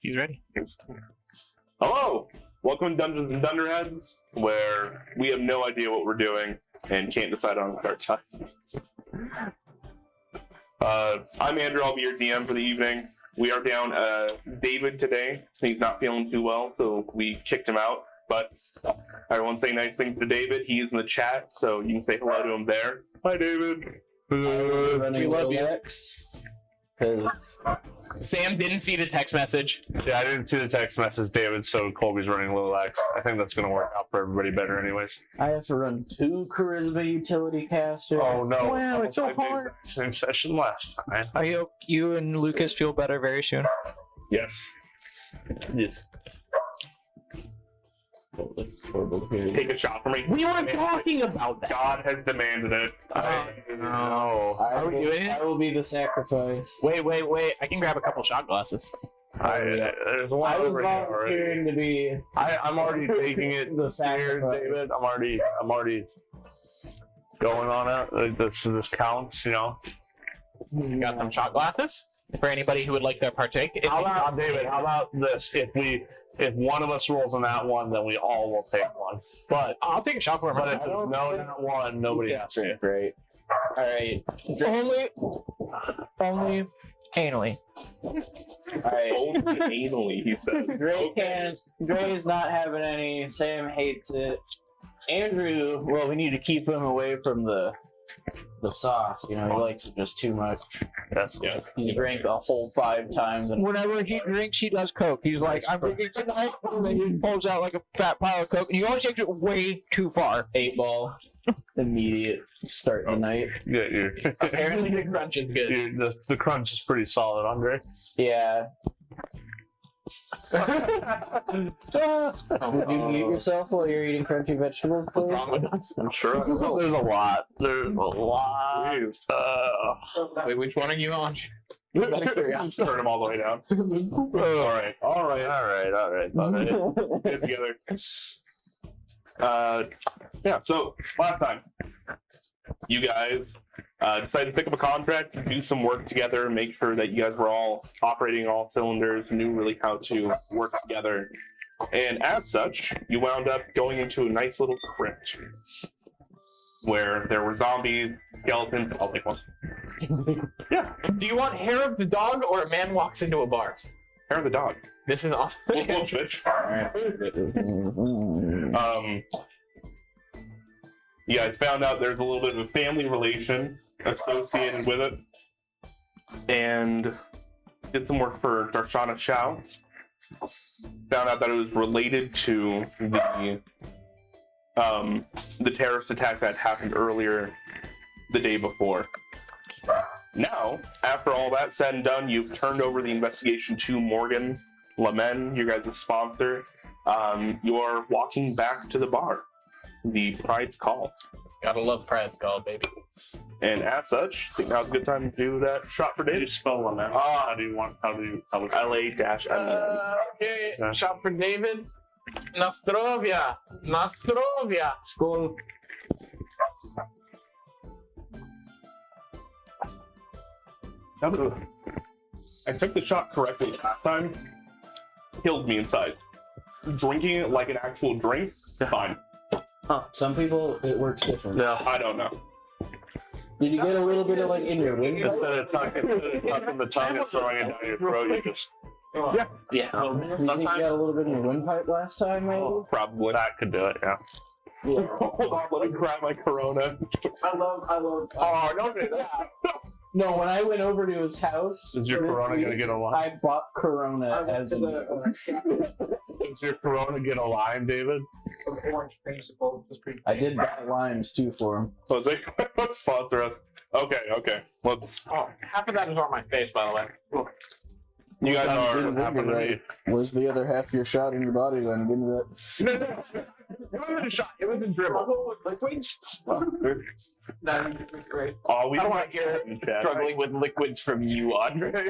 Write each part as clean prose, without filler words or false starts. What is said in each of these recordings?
He's ready. Hello! Welcome to Dungeons and Dunderheads, where we have no idea what we're doing and can't decide on our time. I'm Andrew, I'll be your DM for the evening. We are down David today. He's not feeling too well, so we kicked him out. But everyone say nice things to David. He is in the chat, so you can say hello to him there. Hi, David. We love you. Because Sam didn't see the text message. Yeah, I didn't see the text message, David, so Colby's running Little X. I think that's going to work out for everybody better anyways. I have to run 2 charisma utility casters. Oh, no. Wow, it's so I did the hard. exact same session last time. I hope you and Lucas feel better very soon. Yes. Yes. Take a shot for me. We were talking about that. God has demanded it. No. Are we doing it? I will be the sacrifice. Wait. I can grab a couple shot glasses. There's one I was over here volunteering already. to be I'm already taking it the here, sacrifice. David. I'm already going on it. Like, this counts, you know. You got some shot glasses for anybody who would like to partake. How about David? How about this? If one of us rolls on that one, then we all will take one. But I'll take a shot for him. if it's no that one, nobody has to. Great. Alright. Only anally. Alright. Anally, he said. Gray is not having any. Sam hates it. Andrew, well, we need to keep him away from the sauce. You know, he likes it just too much. Yes. He drank a whole 5 times. And Whenever he drinks, he does coke. He's like, I'm drinking tonight, and then he pulls out like a fat pile of coke, and he always takes it way too far. 8 ball. Immediate start the night. Yeah, Apparently the crunch is good. the crunch is pretty solid, Andre. Yeah. Would you mute yourself while you're eating crunchy vegetables, What's please? wrong with us? I'm sure. There's a lot. Jeez. Wait, which one are you on? Turn them all the way down. All right. Get it together. Yeah, so last time, you guys decided to pick up a contract, do some work together, make sure that you guys were all operating all cylinders, knew really how to work together. And as such, you wound up going into a nice little crypt where there were zombies, skeletons. I'll take one. Yeah. Do you want hair of the dog or a man walks into a bar? Hair of the dog. This is awesome. We'll switch. You guys found out there's a little bit of a family relation associated with it, and did some work for Darshana Chow. Found out that it was related to the terrorist attack that happened earlier the day before. Now, after all that said and done, you've turned over the investigation to Morgan Lamen, your guys' sponsor. You're walking back to the bar. The Pride's Call. Gotta love Pride's Call, baby. And as such, I think now's a good time to do that shot for How do you David. spell on that? How do you LA-M-E-N. Okay, Yeah. shot for David. Nostrovia. School. I took the shot correctly last time. Killed me inside. Drinking it like an actual drink, fine. Some people, it works different. No, I don't know. Did you get a little bit of like in your windpipe? Instead of tucking the tongue and throwing it down your throat, you just... Yeah. Do you think you got a little bit in your windpipe last time, maybe? Probably. That could do it, yeah. Yeah. Hold on, let me grab my Corona. I love. Oh, don't do that. No, when I went over to his house, Is your Corona going to get a lime? I bought Corona as a. Is your Corona get a lime, David? Orange principle. I did buy limes too for him. Jose, sponsor us. Okay. Let's. Oh, half of that is on my face, by the way. You guys Didn't are. happen to me. Where's the other half of your shot in your body then? Give me that. No. It wasn't a shot. It was a dribble. Liquids? No, great. Oh, we I don't want to hear struggling with liquids from you, Andre.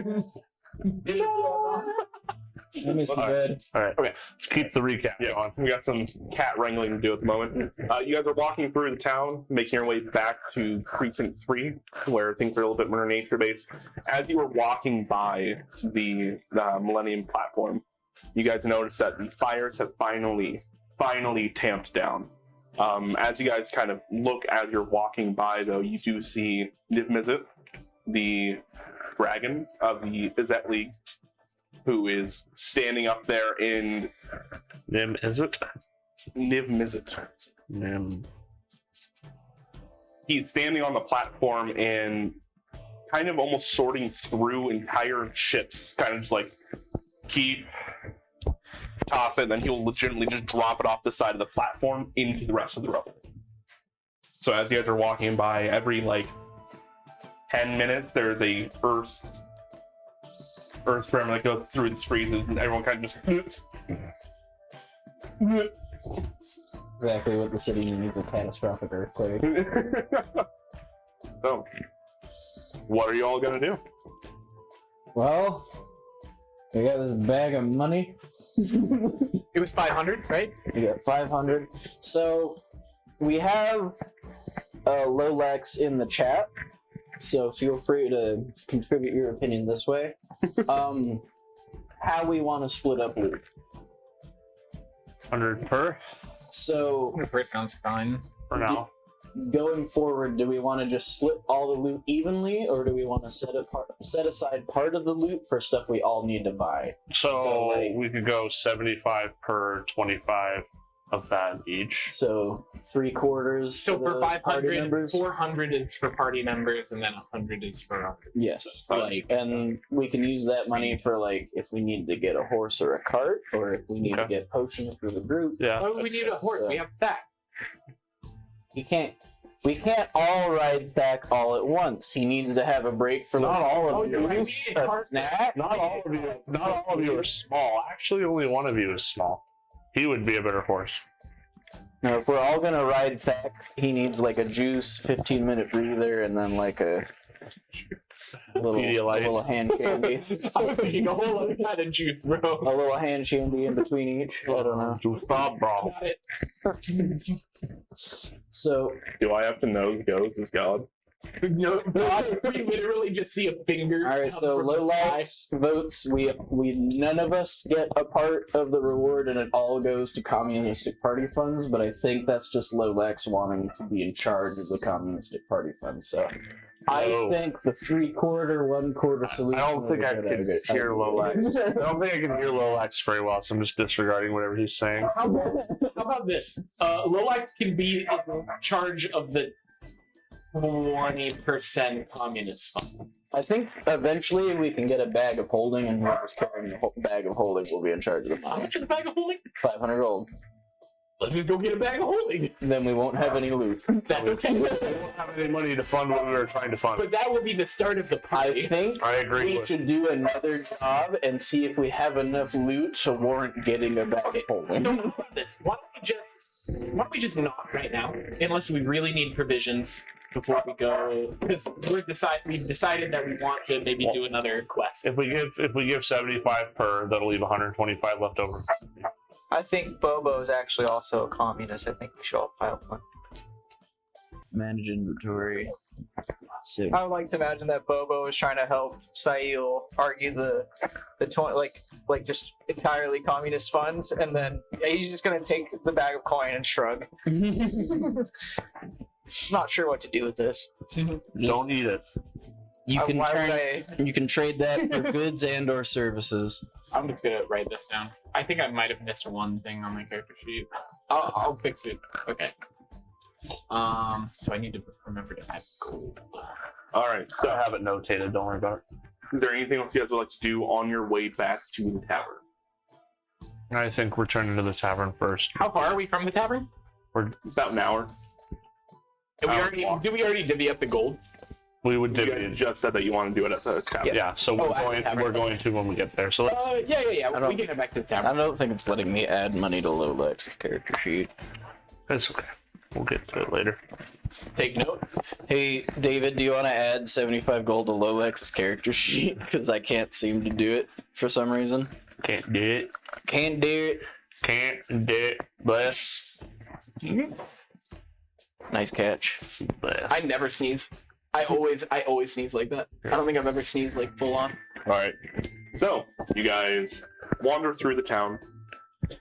Let me see good. All right. Okay. Let's keep the recap going. We got some cat wrangling to do at the moment. You guys are walking through the town, making your way back to Precinct 3, where things are a little bit more nature-based. As you were walking by the Millennium platform, you guys notice that the fires have finally tamped down. As you guys kind of look as you're walking by, though, you do see Niv-Mizzet, the dragon of the Izzet League, who is standing up there in... Nim, is it? Niv-Mizzet. Nim. He's standing on the platform and kind of almost sorting through entire ships, kind of just like, keep, toss it, and then he'll legitimately just drop it off the side of the platform into the rest of the rubble. So as you guys are walking by, every like 10 minutes, there's a Earth tremor that goes through the streets, and everyone kind of just... Exactly what the city needs, a catastrophic earthquake. So, what are you all gonna do? Well, we got this bag of money. It was 500, right? We got 500. So, we have Lolex in the chat, so feel free to contribute your opinion this way. How we want to split up loot. 100 per So, 100 sounds fine. for now. going forward, do we want to just split all the loot evenly, or do we want to set aside part of the loot for stuff we all need to buy? So like- we could go 75 per 25 of that each. So 3/4. So for the party 500, members? 400 is for party members, and then 100 is for Yes. like. And we can use that money for like if we need to get a horse or a cart, or if we need to Okay. get potions for the group. Yeah. Why would we need a horse? We have Thack. We can't all ride Thack all at once. He needs to have a break for Not all of Oh, you. you're right. Snack. Not all of you. Not all of you are small. Actually, only one of you is small. He would be a better horse. No, if we're all gonna ride Thack, he needs like a juice, 15-minute breather, and then like a Pedialyte. little hand candy. I was thinking a whole other kind of juice, bro. A little hand shandy in between each. I don't know. To stop, bro. Got it. So Do I have to know Ghost is God? No, God, we literally just see a finger. all right, come so from the Lolex votes. We none of us get a part of the reward, and it all goes to communistic party funds. But I think that's just Lolex wanting to be in charge of the communistic party funds. So I No. think the 3/4, 1/4 solution. I don't think I is a can good hear idea. Lolex. I don't think I can hear Lolex very well, so I'm just disregarding whatever he's saying. How about this? Lolex can be in charge of the 20% communist fund. I think eventually we can get a bag of holding, and whoever's carrying the bag of holding will be in charge of the How money. much is a bag of holding? 500 gold. Let's just go get a bag of holding. Then we won't have any loot. That's okay. We don't have any money to fund what we were trying to fund. But that will be the start of the I party. think I agree we with should do another job and see if we have enough loot to warrant getting a bag of holding. So, how about this? Why don't we just not right now, unless we really need provisions before we go? Because we've decided that we want to maybe do another quest. If we give 75 per, that'll leave 125 left over. I think Bobo is actually also a communist. I think we should all file one. Manage inventory. So, I would like to imagine that Bobo is trying to help Sail argue the like just entirely communist funds, and then he's just gonna take the bag of coin and shrug. Not sure what to do with this. Don't eat it. you can Why would turn. I? You can trade that for goods and/or services. I'm just gonna write this down. I think I might have missed one thing on my character sheet. I'll fix it. Okay. So I need to remember to add gold. All right. So I have it notated. Don't worry about it. Is there anything else you guys would like to do on your way back to the tavern? I think returning to the tavern first. How far are we from the tavern? About an hour. Did we Hour. already divvy up the gold? We would You do guys it. just said that you want to do it at the tavern. Yeah. So Oh, at the tavern. we're going to when we get there. So Yeah. I We don't- can get back to the I tavern. don't think it's letting me add money to Lolex's character sheet. it's okay. We'll get to it later. Take note. Hey, David, do you want to add 75 gold to Lolex's character sheet? Because I can't seem to do it for some reason. Can't do it. Can't do it. Can't do it. Bless. Nice catch. Bless. I never sneeze. I always sneeze like that. I don't think I've ever sneezed like full on. All right. So you guys wander through the town,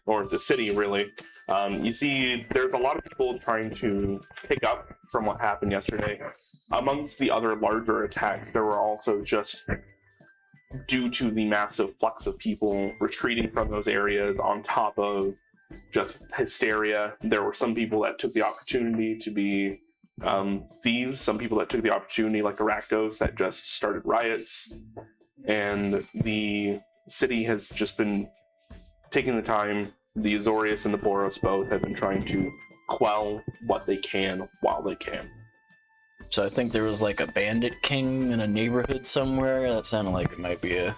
or the city, really. You see, there's a lot of people trying to pick up from what happened yesterday. Amongst the other larger attacks, there were also just, due to the massive flux of people retreating from those areas, on top of just hysteria, there were some people that took the opportunity to be thieves, some people that took the opportunity, like the Rakdos, that just started riots. And the city has just been taking the time. The Azorius and the Boros both have been trying to quell what they can while they can. So I think there was like a bandit king in a neighborhood somewhere. That sounded like it might be a.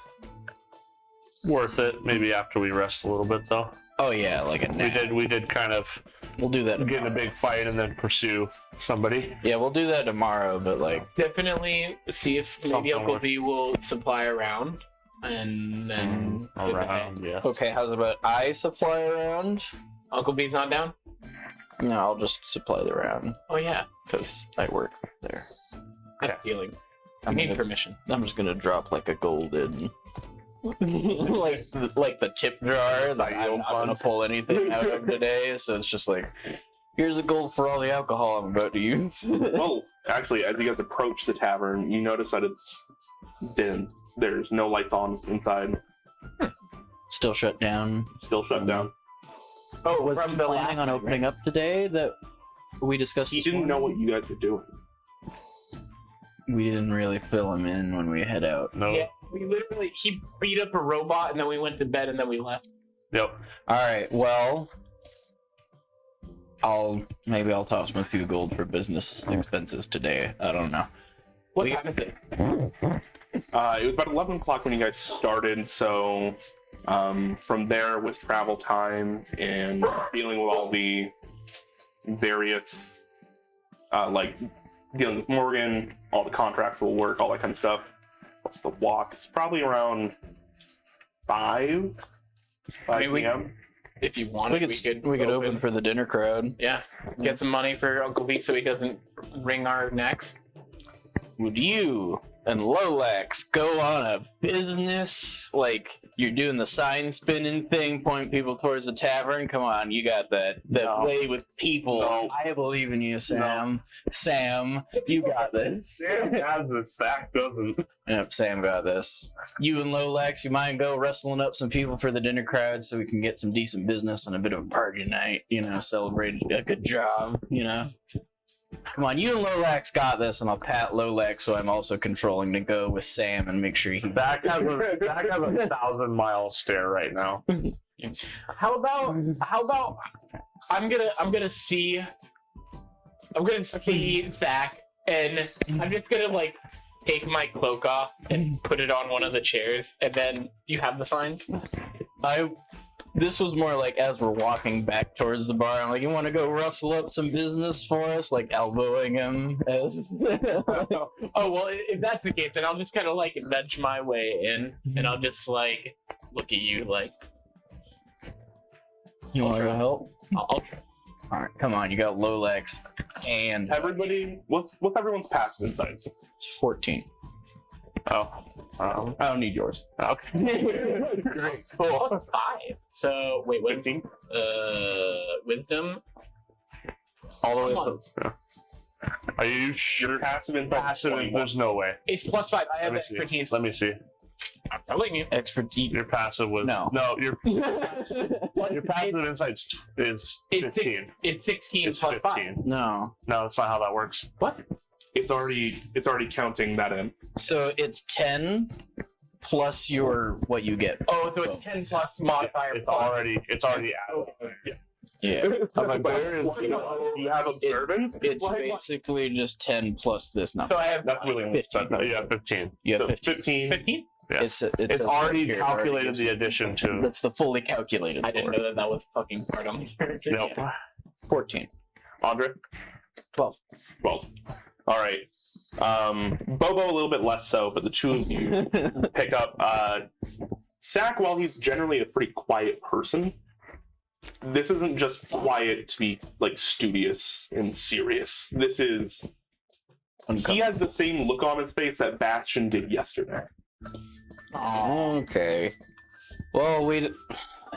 Worth it. Maybe after we rest a little bit, though. Oh yeah, like a nap. We did kind of We'll do that. get in a Tomorrow. big fight and then pursue somebody. Yeah, we'll do that tomorrow. But like, Definitely see if maybe Something Uncle worth- V will supply around, and then Around, yeah. okay, how's about I supply around? Uncle V's not down. No, I'll just supply the round Oh yeah, because I work there. that's dealing. We I'm need gonna- permission. I'm just gonna drop like a golden, like the tip jar that I'm not gonna pull anything out of today. So it's just like, here's a gold for all the alcohol I'm about to use. Well, actually, as you guys approach the tavern, you notice that it's dim. There's no lights on inside. Still shut down. Still shut down. Oh, Was from he the planning on opening up today? That we discussed. He this didn't know morning? what you guys were doing. We didn't really fill him in when we head out. No. Yeah, we literally he beat up a robot and then we went to bed and then we left. Yep. All right. Well, I'll toss him a few gold for business expenses today. I don't know. What time is it? It was about 11 o'clock when you guys started, so from there, with travel time and dealing with all the various, like dealing with Morgan, all the contractual work, all that kind of stuff. What's the walk? It's probably around 5 I mean, we- p.m. If you wanted, We could open for the dinner crowd. Yeah, get some money for Uncle V so he doesn't wring our necks. Would you and Lolax go on a business like you're doing the sign spinning thing, point people towards the tavern? Come on, you got that No. way with people. No. I believe in you, Sam. Sam, you got this. Sam has the sack, doesn't. Yep, Sam got this. You and Lolax, you mind go wrestling up some people for the dinner crowd so we can get some decent business and a bit of a party night, celebrate a good job, Come on, you and Lolax got this, and I'll pat Lolax so I'm also controlling to go with Sam and make sure he. Back has a 1,000-mile stare right now. How about I'm gonna see Zach and I'm just gonna like take my cloak off and put it on one of the chairs and then do you have the signs? This was more like as we're walking back towards the bar, I'm like, you want to go rustle up some business for us? Like elbowing him as. Oh well, if that's the case, then I'll just kind of like nudge my way in, and I'll just like look at you like You want to go help? I'll try. All right, come on, you got Lolax and Everybody, what's everyone's passive insights? it's 14. Oh. I don't need yours. Okay. Great. Plus 5. So wait, what is wisdom? All the way Come on. up. Yeah. Are you Your sure? passive insights. Passive? 21. There's no way. It's plus 5. I Let have me see. expertise. Let me see. I'm telling you. Expertise. Your passive was No. Your passive insights is It's 15. It's 16 It's plus 5. 15. No. No, that's not how that works. What? It's already counting that in. So it's 10 plus your what you get. Oh, so it's 10 plus modifier. It's already out. Yeah. I'm like, You have observance. it's basically just 10 plus this number. So I have That's really 15. Yeah, 15. You have So 15. 15. 15? Yeah. It's It's already here, calculated gives the you- addition to. That's the fully calculated I didn't for. know that was a fucking part on the character. Nope. 14. Andre? 12. 12. All right. Bobo a little bit less so, but the two of you pick up Sack, while he's generally a pretty quiet person, this isn't just quiet to be like studious and serious. This is he has the same look on his face that Bastion did yesterday. Okay. Well,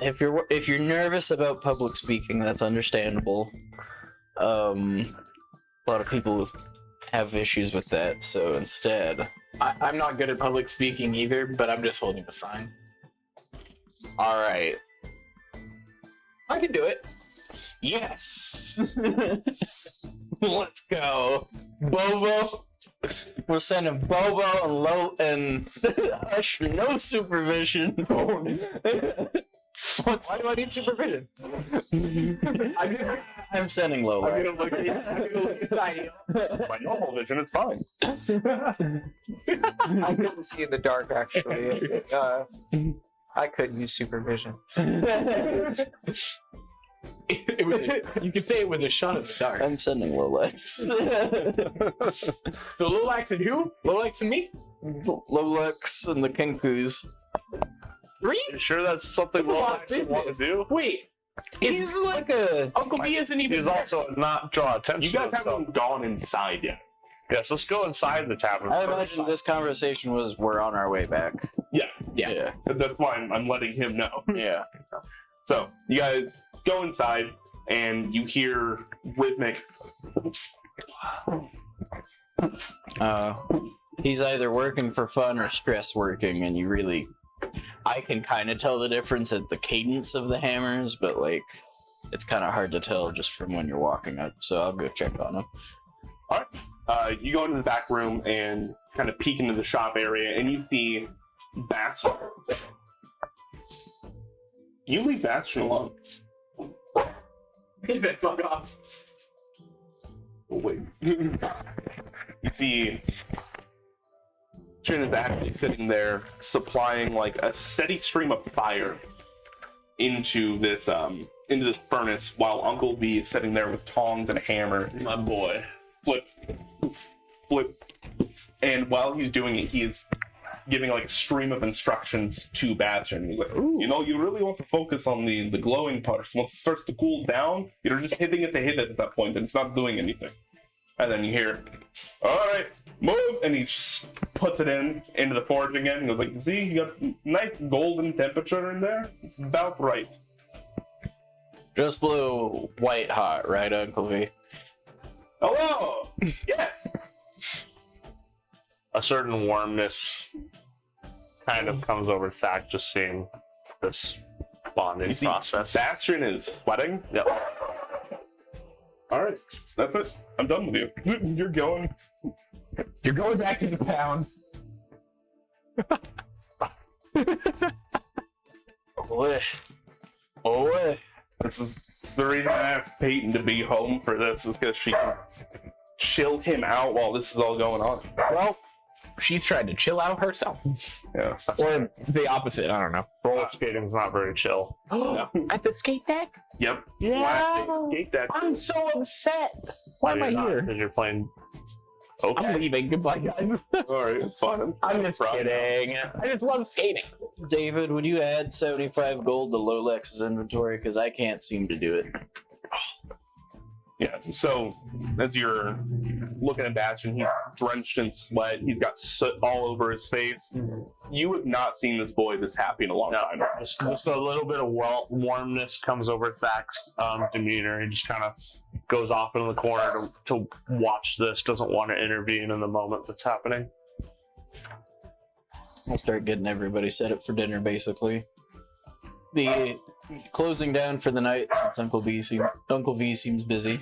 if you're nervous about public speaking, that's understandable. A lot of people have issues with that, so instead, I'm not good at public speaking either, but I'm just holding a sign. all right. I can do it. Yes. Let's go, Bobo. We're sending Bobo and Hush no supervision. Why do I need supervision? I'm sending I'm Lola. gonna look at Tiny. By normal vision, it's fine. I couldn't see in the dark, actually. I could use supervision. It was you could say it was a shot in the dark. I'm sending Lolex. So Lolax and who? Lolax and me? Lolex and the Kinkus. 3? You sure that's something That's a lot of we'll actually want to business. do? Wait. He's like a. Uncle B isn't even He's there. also not draw attention. You guys to himself. haven't gone inside yet. Yes, let's go inside the tavern. I first. imagine this conversation was we're on our way back. Yeah. Yeah. That's why I'm letting him know. Yeah. So you guys go inside and you hear rhythmic. He's either working for fun or stress working, and you really, I can kind of tell the difference at the cadence of the hammers, but like, it's kind of hard to tell just from when you're walking up. So I'll go check on him. You go into the back room and kind of peek into the shop area, and you see Bastion. You leave Bastion alone. He said, fuck off. Oh, wait. You see Chin is actually sitting there supplying like a steady stream of fire into this furnace while Uncle V is sitting there with tongs and a hammer. My boy. Flip, flip. And while he's doing it, he is giving like a stream of instructions to Bastion. He's like, you know, you really want to focus on the glowing parts. Once it starts to cool down, you're just hitting it to hit it at that point, and it's not doing anything. And then you hear, all right, move, and he just puts it into the forge again. He goes like, see, you got nice golden temperature in there. It's about right. Just blue, white hot, right, Uncle V? Hello. Yes. A certain warmness kind of comes over Thack just seeing this bonding You see, process. Bastion is sweating. Yep. All right, that's it. I'm done with you. You're going. You're going back to the pound. Oh, This is the reason I asked Peyton to be home for this is because she can chill him out while this is all going on. Well, she's trying to chill out herself. Yeah. Or the opposite, I don't know. Roller skating's not very chill. At the skate deck? Yep. Yeah. Classic skate deck. I'm so upset. Why am I here? Because you're playing. I'm Okay. leaving. Goodbye, guys. All right, it's fine. I'm just kidding. I just love skating. David, would you add 75 gold to Lolex's inventory? Because I can't seem to do it. Yeah. So as you're looking at Bastion, he's drenched in sweat. He's got soot all over his face. You have not seen this boy this happy in a long time. Just a little bit of warmness comes over Thack's demeanor. He just kind of goes off in the corner to watch this, doesn't want to intervene in the moment that's happening. I'll start getting everybody set up for dinner, basically. The closing down for the night since Uncle V seems busy.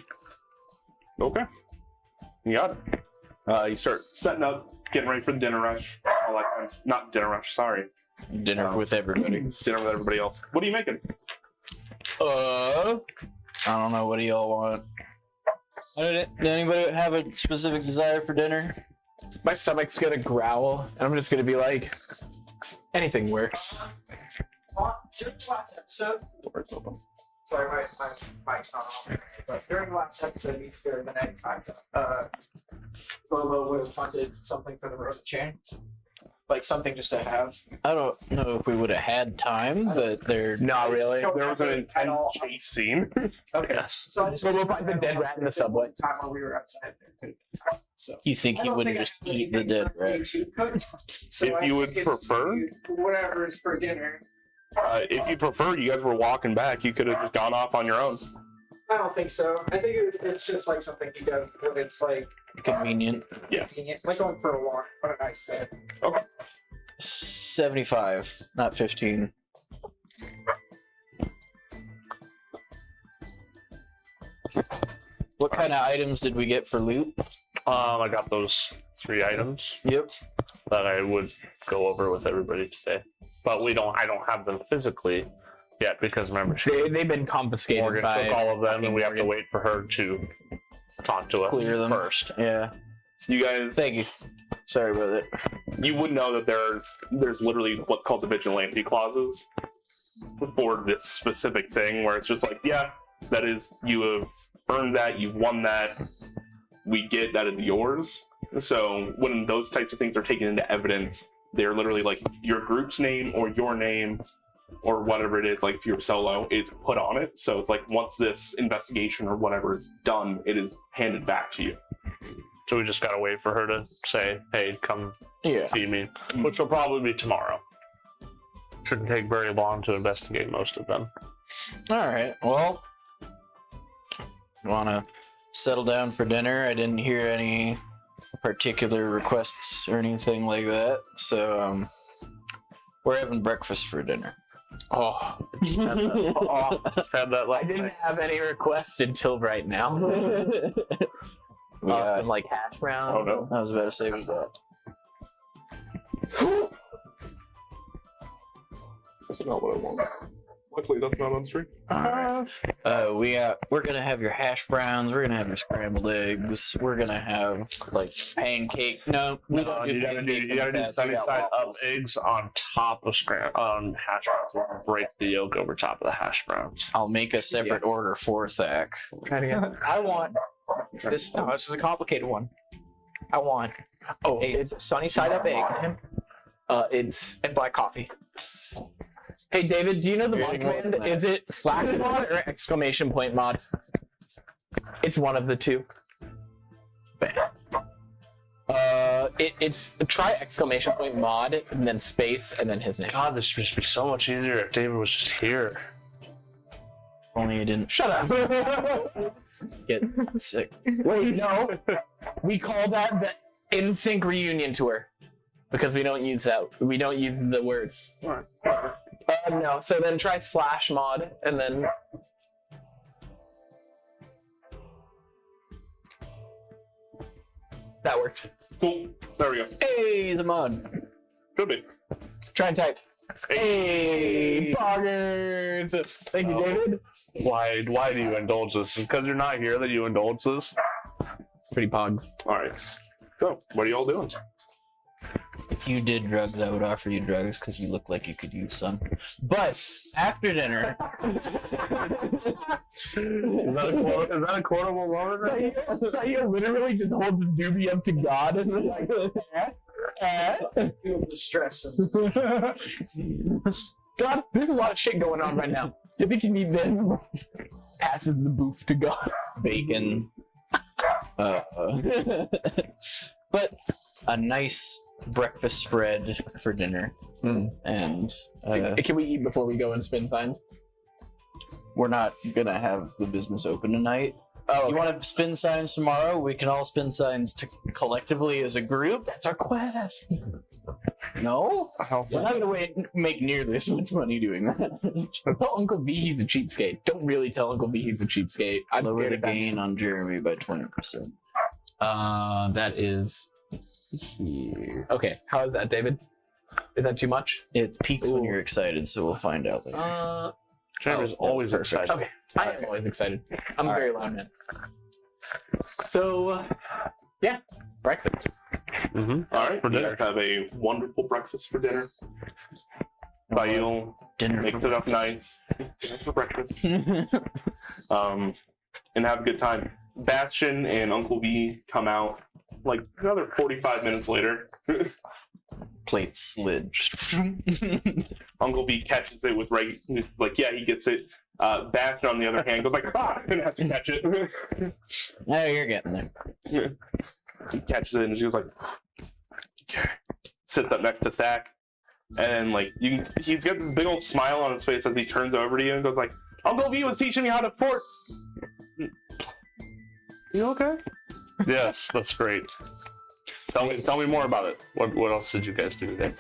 Okay. You got it. You start setting up, getting ready for the dinner rush. All that kind of, not dinner rush, sorry. Dinner with everybody. Dinner with everybody else. What are you making? I don't know. What do y'all want? Did anybody have a specific desire for dinner? My stomach's gonna growl, and I'm just gonna be like, anything works. During the last episode, Door's open. sorry, my mic's not on. But during the last episode, we during the night time, Bobo would have wanted something for the road chain. like something just to have. I don't know if we would have had time, but they're Not really. There was an At intense all. chase scene. Okay. Yes. So I just So we'll find the dead rat in the subway. Time while we were outside there. So You think he wouldn't just eat the dead rat? So If I you would think prefer? whatever is for dinner. If you prefer, you guys were walking back. You could have just gone off on your own. I don't think so. I think it's just like something you do when it's like Convenient. convenient, like going for a walk on a nice day. 75, not 15. What kind of items did we get for loot? I got those 3 items Yep. that I would go over with everybody today, but I don't have them physically yet because remember, They've been confiscated Morgan by. took all of them, and we have to Morgan. wait for her to talk to us Clear them. first. Yeah. You guys, Thank you. Sorry about that. you would know that there's literally what's called the vigilante clauses for this specific thing, where it's just like, yeah, that is, you have earned that, you've won that, we get that is yours. So when those types of things are taken into evidence, they're literally like your group's name or your name or whatever it is, like if you're solo, is put on it. So it's like once this investigation or whatever is done, it is handed back to you. So we just gotta wait for her to say, "Hey, come Yeah. see me," which will probably be tomorrow. Shouldn't take very long to investigate most of them. All right. Well, you want to settle down for dinner? I didn't hear any particular requests or anything like that. So we're having breakfast for dinner. Oh, Oh, just had that I last didn't night. have any requests until right now. We got, Some, like hash brown. Oh no. I was about to say we got. That's not what I want. Luckily, that's not on stream. We're gonna have your hash browns. We're gonna have your scrambled eggs. We're gonna have like pancake. No, we don't do You gotta do pancakes. sunny instead. We got side up waffles. eggs on top of hash browns. And break the yolk over top of the hash browns. I'll make a separate order for Thack. Try it again. I want this. No, this is a complicated one. I want Oh, a sunny side up egg it's. and black coffee. Hey, David, do you know the mod Very command? well. Is it slash mod or exclamation point mod? It's one of the two. It's try exclamation point mod and then space and then his name. God, this would just be so much easier if David was just here. Only I didn't Shut up. get sick. Wait, no. We call that the NSYNC reunion tour because we don't use that. We don't use the word. No. So then try slash mod and then. That worked. Cool. There we go. Hey, the mod. Could be. Try and type. Hey, poggers! Thank you, Oh. David. Why do you indulge this? Because you're not here that you indulge this? It's pretty pog. All right. So, what are y'all doing? If you did drugs, I would offer you drugs because you look like you could use some. But after dinner, Is that a quotable moment? Sayo literally just holds a doobie up to God and is like, Feel the stress. God, there's a lot of shit going on right now. Do you think you need this? Passes the booth to God. bacon. But a nice breakfast spread for dinner. Mm. And Can we eat before we go and spin signs? we're not gonna have the business open tonight. Oh, You want to spin signs tomorrow? We can all spin signs collectively as a group. that's our quest. No, We're we're not gonna make nearly as much money doing that. Tell Uncle B he's a cheapskate. Don't really tell Uncle B he's a cheapskate. I'm Lower scared the of that. gain on Jeremy by 20%. That is here. Okay, how is that, David? Is that too much? It peaks when Ooh. you're excited, so we'll find out later. Jeremy's Oh, always perfect. excited. Okay, I am always excited. I'm a All very loud man. So, yeah, breakfast. Mm-hmm. All right. For You dinner. guys have a wonderful breakfast for dinner. Sail Dinner. makes it up nice. Dinner for breakfast. And have a good time. Bastion and Uncle V come out like another 45 minutes later. plate slid. Uncle B catches it with he's like, yeah, he gets it. Bastion, on the other hand, goes like, and has to catch it. Oh, you're getting there. He catches it and she goes like, okay. Sits up next to Thack. And then, like, he's got this big old smile on his face as he turns over to you and goes like, Uncle V was teaching me how to fort. You okay? Yes, that's great. Tell me more about it. What else did you guys do today?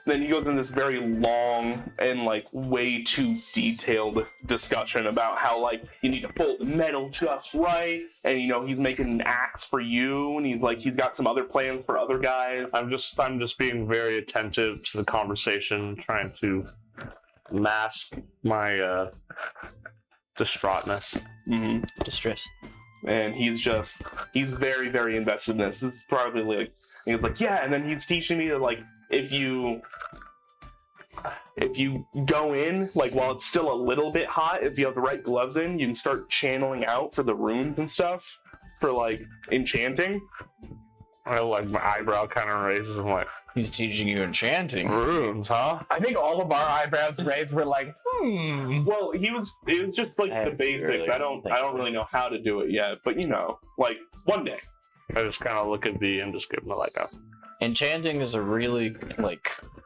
Then he goes in this very long and like way too detailed discussion about how like you need to fold the metal just right, and you know he's making an axe for you, and he's got some other plans for other guys. I'm just being very attentive to the conversation, trying to mask my distraughtness. Mm-hmm. Distress. And he's very, very invested in this. This is probably like, he was like, yeah, and then he's teaching me that like if you go in like while it's still a little bit hot, if you have the right gloves in, you can start channeling out for the runes and stuff for like enchanting. I like my eyebrow kind of raises. I'm like, He's teaching you enchanting. runes, huh? I think all of our eyebrows raised were like, Well, it was just like I the basics. really I don't really know how to do it yet, but you know, like one day. I just kind of look at V and just give him like a. Enchanting is a really,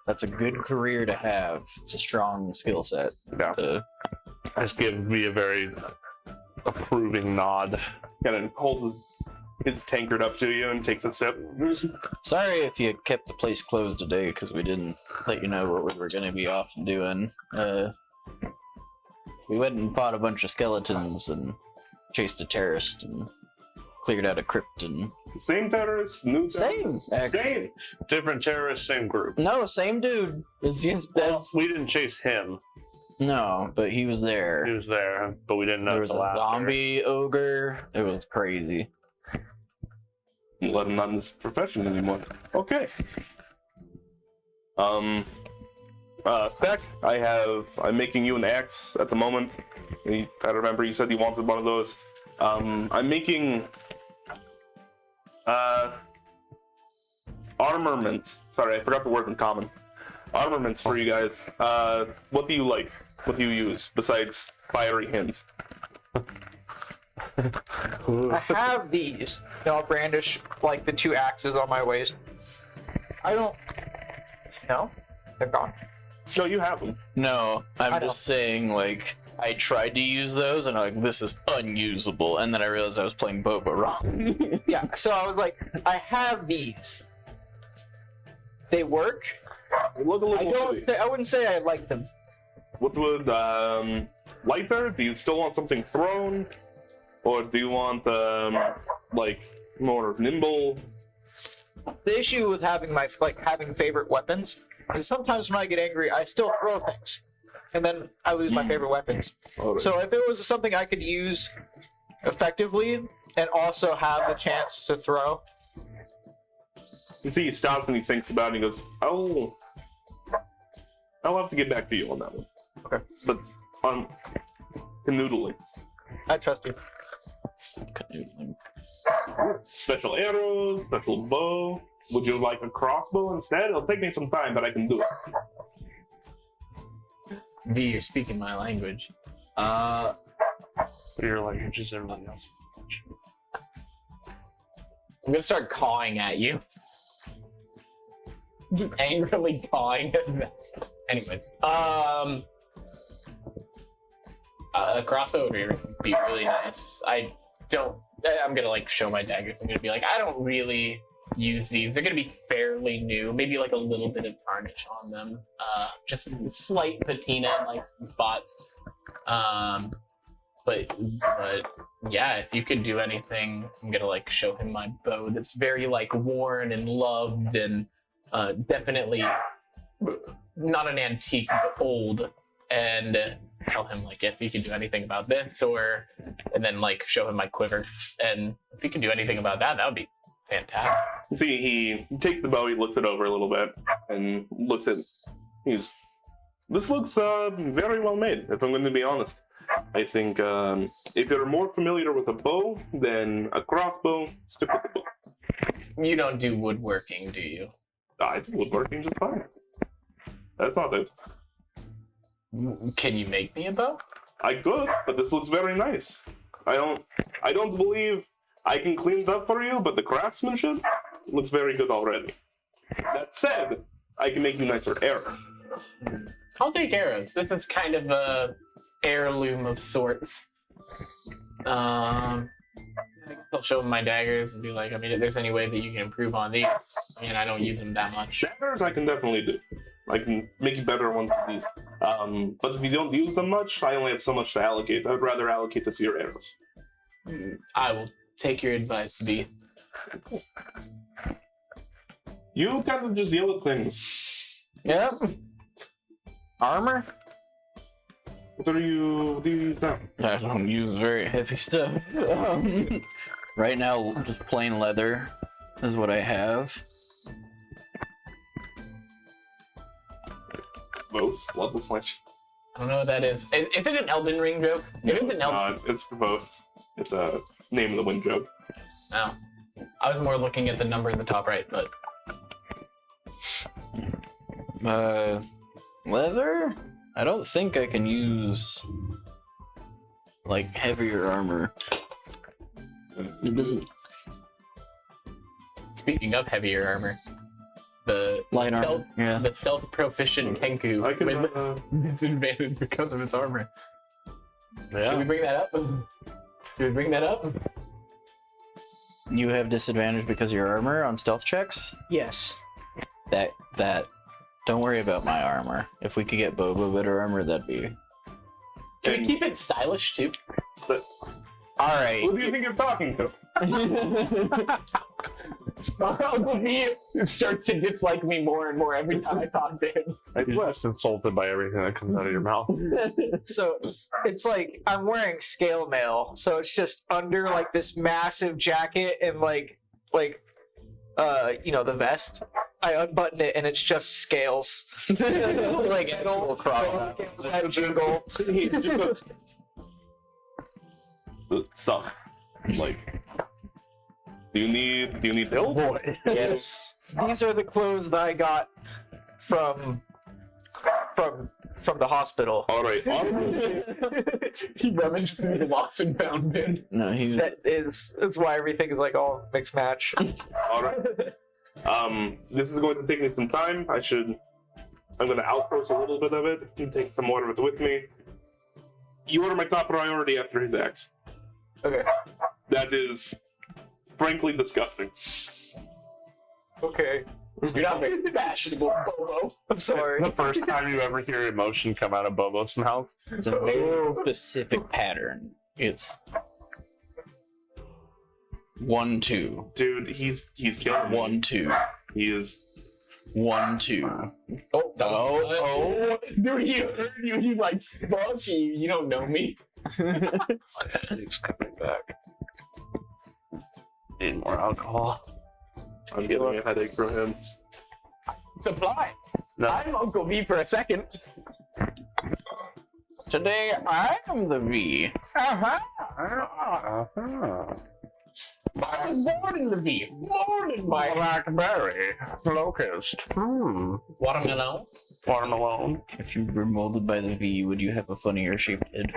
that's a good career to have. It's a strong skill set. Yeah. I just give V a very approving nod. Kind of holds his tankard up to you and takes a sip. Sorry if you kept the place closed today because we didn't let you know what we were going to be off doing. We went and fought a bunch of skeletons and chased a terrorist and cleared out a crypt and... Same terrorists, new terrorists. Same, actually. Same. Different terrorists, same group. No, same dude. It's just, that's... We didn't chase him. No, but he was there. He was there, but we didn't know There was a till after. zombie ogre. It was crazy. Let him not in this profession anymore. Okay. Beck, I'm making you an axe at the moment. I remember you said you wanted one of those. I'm making armaments. Sorry, I forgot the word in common. Armaments for you guys. What do you like? What do you use besides fiery hints? I have these. I'll brandish like the two axes on my waist. I don't. No, they're gone. No, you have them. No, I'm I just saying, I tried to use those, and I'm like, this is unusable. And then I realized I was playing Boba wrong. Yeah, so I was like, I have these. They work. They look a little I wouldn't say I like them. What would lighter? Do you still want something thrown, or do you want like more nimble? The issue with having having favorite weapons is sometimes when I get angry, I still throw things, and then I lose my favorite weapons. Alright. So if it was something I could use effectively and also have the chance to throw, You see, he stops and he thinks about it and he goes, I'll have to get back to you on that one. Okay. But canoodling. I trust you. Canoodling. Special arrows, special bow. Would you like a crossbow instead? It'll take me some time, but I can do it. V, you're speaking my language. Your language is everybody else's language. I'm gonna start cawing at you. Just angrily cawing at me. Anyways, a crossbow would be really nice. I'm gonna show my daggers. I'm gonna be like, I don't really use these. They're gonna be fairly new. Maybe a little bit of tarnish on them. Just slight patina in some spots. But yeah, if you could do anything, I'm gonna show him my bow that's very worn and loved and definitely not an antique but old, and tell him if he can do anything about this, and then show him my quiver, and if he can do anything about that, that would be fantastic. You see, he takes the bow, he looks it over a little bit, and looks at. This looks very well made, if I'm going to be honest. I think if you're more familiar with a bow than a crossbow, stick with the bow. You don't do woodworking, do you? I do woodworking just fine. That's not it. Can you make me a bow? I could, but this looks very nice. I don't believe I can clean it up for you, but the craftsmanship looks very good already. That said, I can make you nicer arrows. I'll take arrows. This is kind of a heirloom of sorts. I'll show them my daggers and be like, I mean, if there's any way that you can improve on these. I mean, I don't use them that much. Daggers I can definitely do. I can make you better ones with these. But if you don't use them much, I only have so much to allocate. I'd rather allocate it to your arrows. I will take your advice, V. You kind of just yell at things. Yep. Armor? What do you use now? I don't use very heavy stuff. Right now, just plain leather is what I have. Both. Bloodless Lynch. I don't know what that is. Is it an Elden Ring joke? No, If it's an it's Elden not. It's for both. It's a name of the wind joke. No. I was more looking at the number in the top right, but Leather? I don't think I can use like heavier armor. It doesn't. speaking of heavier armor, the Light armor. stealth, Yeah. the stealth proficient Kenku I can. with disadvantage because of its armor. Should we Yeah. bring that up? Should we bring that up? You have disadvantage because of your armor on stealth checks? Yes. That. Don't worry about my armor. If we could get Bobo better armor, that'd be. Can we keep it stylish too? But Alright. who do you think you're talking to? Uncle V starts to dislike me more and more every time I talk to him. I'm less insulted by everything that comes out of your mouth. So it's like I'm wearing scale mail, so it's just under like this massive jacket and like the vest. I unbutton it and it's just scales. Like actual crocodile. scales that jingle. Suck. Like, do you need help? Boy. Yes. These are the clothes that I got from the hospital. All right. He rummaged through the lost and found bin. No, he. That's why everything is like all mixed match. All right. This is going to take me some time. I'm going to outsource a little bit of it and take some more of it with me. You are my top priority after his axe. Okay. That is, frankly, disgusting. Okay. You're not very fashionable, Bobo. I'm sorry. The first time you ever hear emotion come out of Bobo's mouth. It's a very specific pattern. It's 1-2. Dude, he's killing me. 1-2. He is. 1-2. Oh, dude, he heard you. He like, fuck you. You don't know me. He's coming back. Need more alcohol. I'm getting a headache from him. Supply. No. I'm Uncle V for a second. Today I am the V. Uh-huh. Uh-huh. I was born in the V. Born in my Blackberry. Locust. watermelon. Watermelon. If you were molded by the V, would you have a funnier shaped head?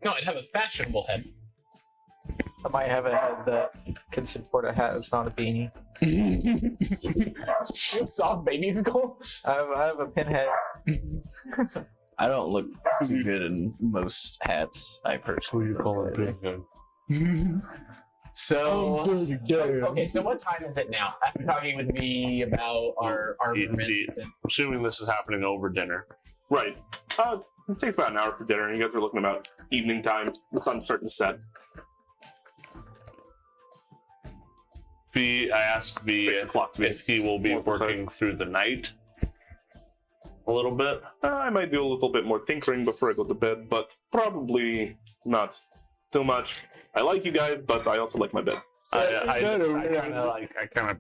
No, I'd have a fashionable head. I might have a head that can support a hat. It's not a beanie. You have soft baby skull. I have a pinhead. I don't look too good in most hats. I personally. So, okay, so what time is it now? After talking with me about our armaments and Assuming this is happening over dinner. Right. It takes about an hour for dinner, and you guys are looking about evening time. The sun's starting to set. I asked V 6 o'clock to me. if he will be More precise. working through the night a little bit. I might do a little bit more tinkering before I go to bed, but probably not too much. I like you guys, but I also like my bed. I kind of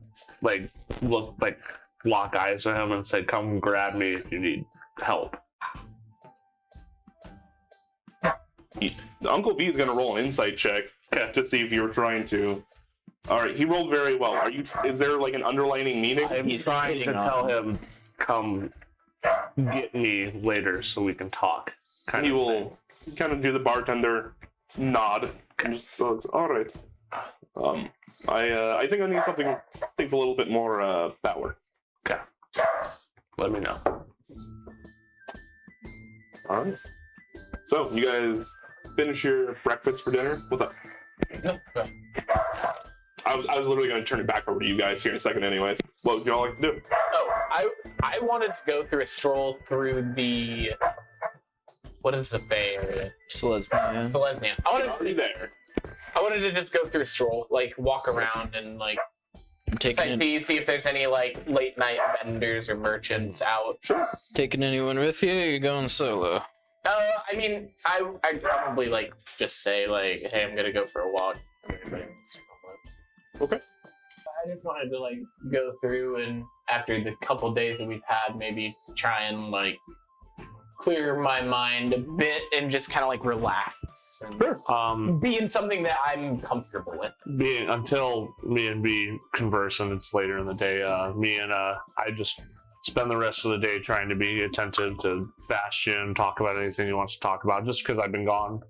look like lock eyes at him and said, "Come grab me if you need help." Uncle V is going to roll an insight check to see if you were trying to All right, he rolled very well. Is there like an underlining meaning? I'm He's trying to hitting tell on him, come get me later so we can talk. He will kind of do the bartender nod and just goes, "All right. I think I need something takes a little bit more power." Okay. Let me know. All right. So you guys finish your breakfast for dinner. What's up? I was literally going to turn it back over to you guys here in a second, anyways. What would y'all like to do? Oh, I wanted to go through a stroll through the what is the bay area? Selesnya. Selesnya. Already there. I wanted to just go through a stroll, like walk around and like see if there's any like late night vendors or merchants out. Taking anyone with you? Or you're going solo? I mean, I'd probably like just say like, hey, I'm gonna go for a walk. Okay. I just wanted to like go through and after the couple days that we've had, maybe try and like clear my mind a bit and just kind of like relax and be in something that I'm comfortable with. Until me and B converse and it's later in the day, I just spend the rest of the day trying to be attentive to Bastion, talk about anything he wants to talk about, just because I've been gone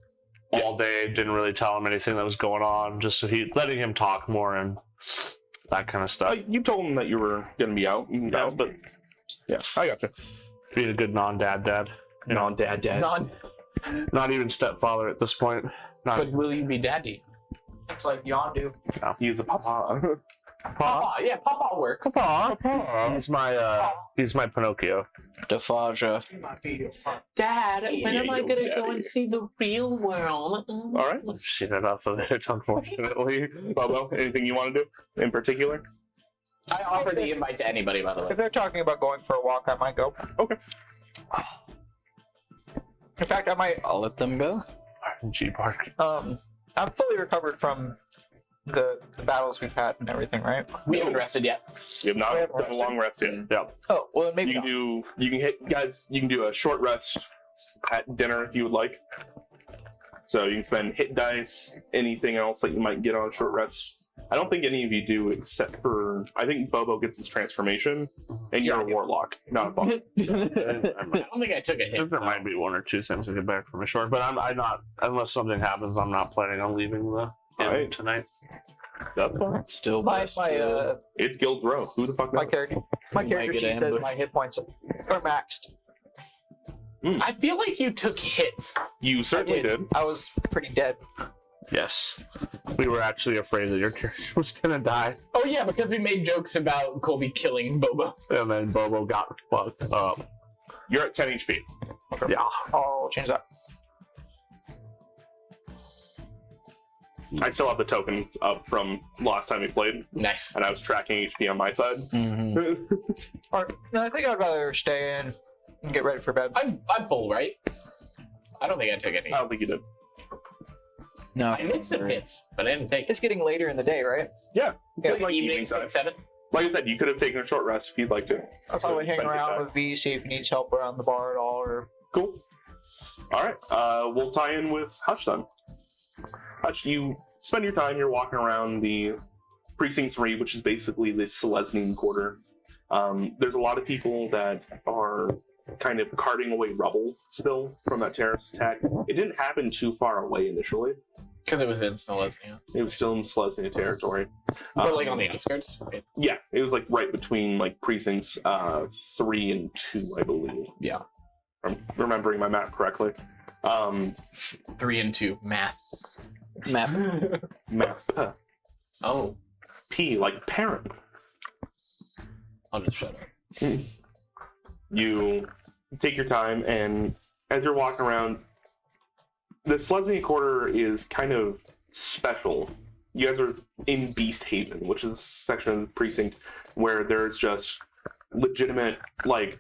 all day, didn't really tell him anything that was going on, just so letting him talk more and that kind of stuff. You told him that you were going to be out. Yeah, but yeah, I gotcha. being a good non-dad dad. Non-dad. Not even stepfather at this point. But will you be daddy? It's like Yondu. He's a papa. Papa, yeah, Papa works. He's my Pinocchio. Defaja. Dad, when am I gonna go Daddy. and see the real world? All right. I've seen enough of it, unfortunately. Bobo, anything you want to do in particular? I offer the invite to anybody, by the way. If they're talking about going for a walk, I might go. Okay. In fact, I might. I'll let them go. G Park. I'm fully recovered from the battles we've had and everything, right? We haven't rested yet. You have not We have done a long rest yet. Yeah. Oh, well, then maybe You can do a short rest at dinner if you would like. So you can spend hit dice, anything else that you might get on a short rest. I don't think any of you do, except for I think Bobo gets his transformation, and you're a warlock, not a bard. I don't think I took a hit. There might be one or two things I get back from a short, but I'm not, unless something happens, I'm not planning on leaving the inn Alright. tonight. That's fine. Still my best. It's Guild Row. Who the fuck knows? my You might character get sheet says ambushed. my hit points are maxed. I feel like you took hits. You certainly did. I was pretty dead. Yes. We were actually afraid that your character was gonna die, Oh yeah, because we made jokes about Colby killing Bobo. and then Bobo got fucked up. You're at 10 HP. Yeah. I'll change that. I still have the tokens up from last time we played, Nice. and I was tracking HP on my side. Mm-hmm. Or no, I think I'd rather stay in and get ready for bed. I'm full, right? I don't think I took any. I don't think you did. No. I missed some hits, but I didn't take it. It's getting later in the day, right? Yeah. Yeah, Like Evening time. 6, 7. Like I said, you could have taken a short rest if you'd like to. I'll probably hang spend your around time. with V, see if he needs help around the bar at all, or Cool. All right. We'll tie in with Hutch then. Hutch, you spend your time. You're walking around the Precinct 3, which is basically the Selesnya quarter. There's a lot of people that are kind of carting away rubble still from that terrorist attack. It didn't happen too far away initially. Because it was in Selesnya. It was still in Selesnya territory. But like on the outskirts? Right? Yeah, it was like right between like precincts 3 and 2, I believe. Yeah. I'm remembering my map correctly. 3 and 2. Math. Map. Map. Oh. P, like parent. I'll just shut up. You take your time, and as you're walking around, the Selesnya Quarter is kind of special. You guys are in Beast Haven, which is a section of the precinct where there's just legitimate, like,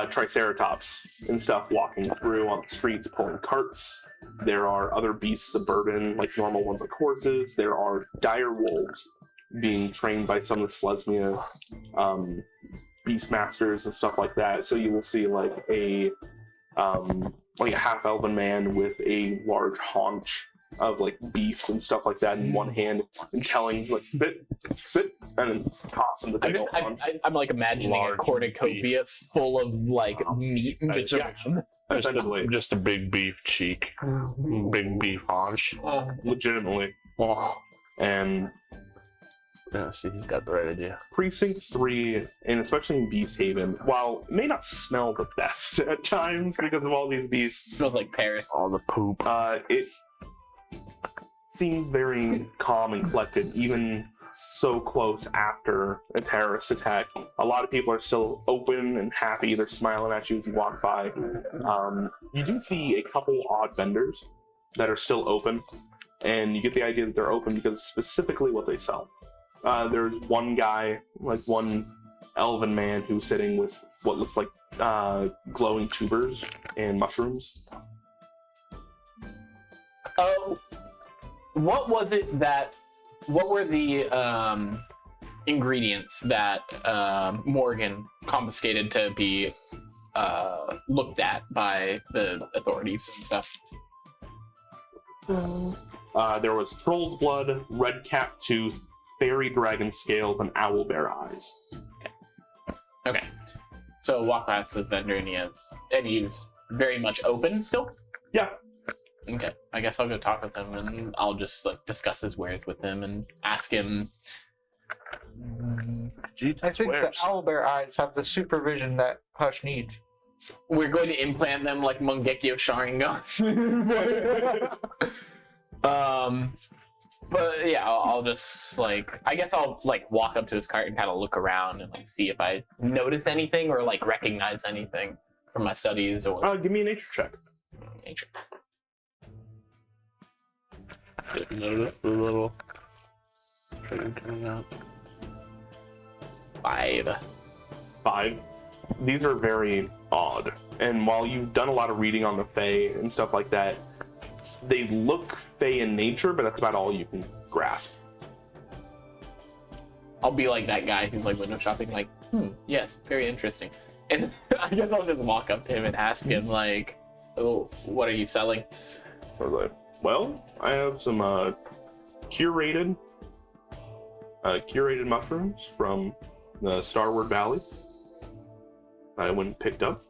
triceratops and stuff walking through on the streets, pulling carts. There are other beasts of burden, like normal ones like horses. There are dire wolves being trained by some of the Selesnya beast masters and stuff like that. So you will see like a half-elven man with a large haunch of like beef and stuff like that in one hand and telling like sit, and then tossing the big old lunch. I'm like imagining a Large cornucopia full of like meat and It's just a big beef cheek, big beef haunch. Legitimately. Oh, And yeah, see, he's got the right idea. Precinct 3, and especially in Beast Haven, while it may not smell the best at times because of all these beasts, smells like Paris. All the poop. it seems very calm and collected, even so close after a terrorist attack. A lot of people are still open and happy. They're smiling at you as you walk by. You do see a couple odd vendors that are still open, and you get the idea that they're open because specifically what they sell. There's one guy, like one elven man, who's sitting with what looks like glowing tubers and mushrooms. Oh, what was it that? What were the ingredients that Morgan confiscated to be looked at by the authorities and stuff? There was troll's blood, red cap tooth, fairy dragon scales, and owl bear eyes. Okay, so walk past this vendor and he's very much open still. Yeah. Okay, I guess I'll go talk with him and I'll just like discuss his wares with him and ask him. I think the owlbear eyes have the supervision that Hush needs. We're going to implant them like Mangekyo Sharingan. But yeah, I'll just like, I guess I'll like walk up to his cart and kind of look around and like see if I notice anything or like recognize anything from my studies or Give me a nature check. nature. Didn't notice the little thing coming out. 5. 5. These are very odd. And while you've done a lot of reading on the Fae and stuff like that, they look Fae in nature, but that's about all you can grasp. I'll be like that guy who's like window shopping, like, yes, very interesting. And I guess I'll just walk up to him and ask him, like, oh, what are you selling? I was like, well, I have some curated mushrooms from the Starward Valley. I went and picked up.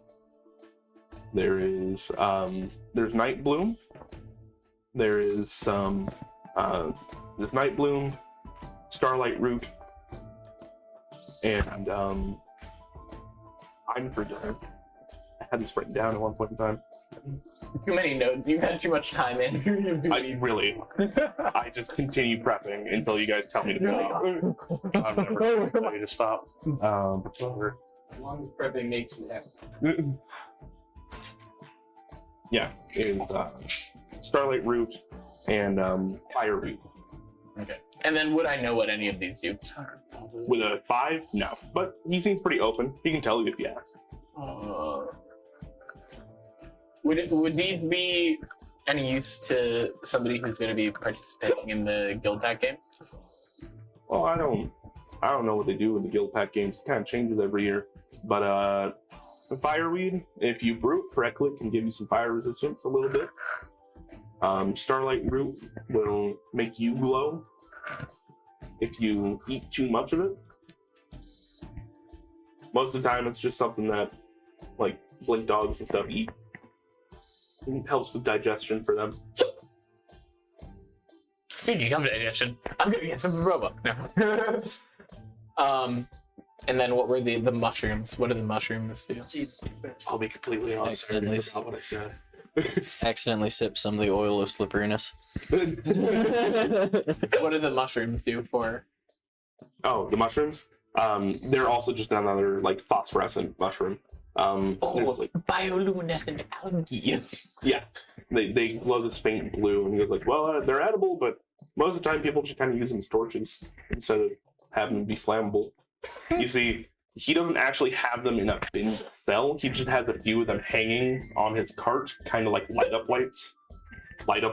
There's Night Bloom. There is some there's Night Bloom, Starlight Root, and I'm forgetting. I had this written down at one point in time. Too many notes. You've had too much time in. I just continue prepping until you guys tell me to play. I've never told you to stop. As long as prepping makes you happy. Yeah, it's Starlight Root and Fire Root. Okay. And then would I know what any of these do? With a 5, no. But he seems pretty open. He can tell you if you ask. Would these be any use to somebody who's going to be participating in the Guild Pack games? Well, I don't know what they do in the Guild Pack games. It kind of changes every year. But Fireweed, if you brew it correctly, can give you some fire resistance a little bit. Starlight Root will make you glow if you eat too much of it. Most of the time, it's just something that, like, blink dogs and stuff eat. It helps with digestion for them. Speaking of digestion, I'm gonna get some Robo. No. And then what were the mushrooms? What do the mushrooms do? I'll be completely honest. Accidentally, Not what I said. accidentally sip some of the oil of slipperiness. What do the mushrooms do for? Oh, the mushrooms? They're also just another like phosphorescent mushroom. There's, like, Bioluminescent algae. yeah, they glow this faint blue, and he goes like, well, they're edible, but most of the time people just kind of use them as torches instead of having them be flammable. You see, he doesn't actually have them in a bin to sell. He just has a few of them hanging on his cart, kind of like light up lights. Yeah,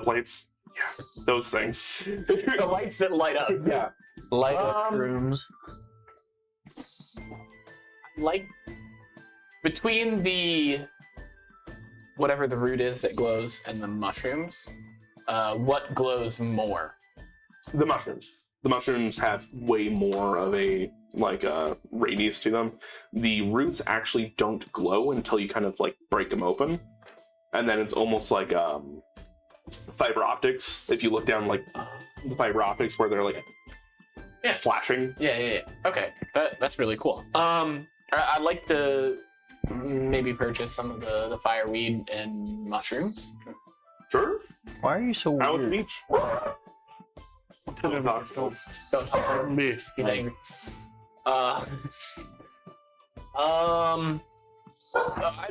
those things. The lights that light up. Yeah. Light up rooms. Like between the whatever the root is that glows and the mushrooms, what glows more? The mushrooms. The mushrooms have way more of a radius to them. The roots actually don't glow until you kind of like break them open, and then it's almost like fiber optics. If you look down like the fiber optics where they're like flashing. Yeah. Okay, that's really cool. I'd like to maybe purchase some of the fireweed and mushrooms. Sure. Why are you so How weird? much each? Don't talk Me. Get angry. I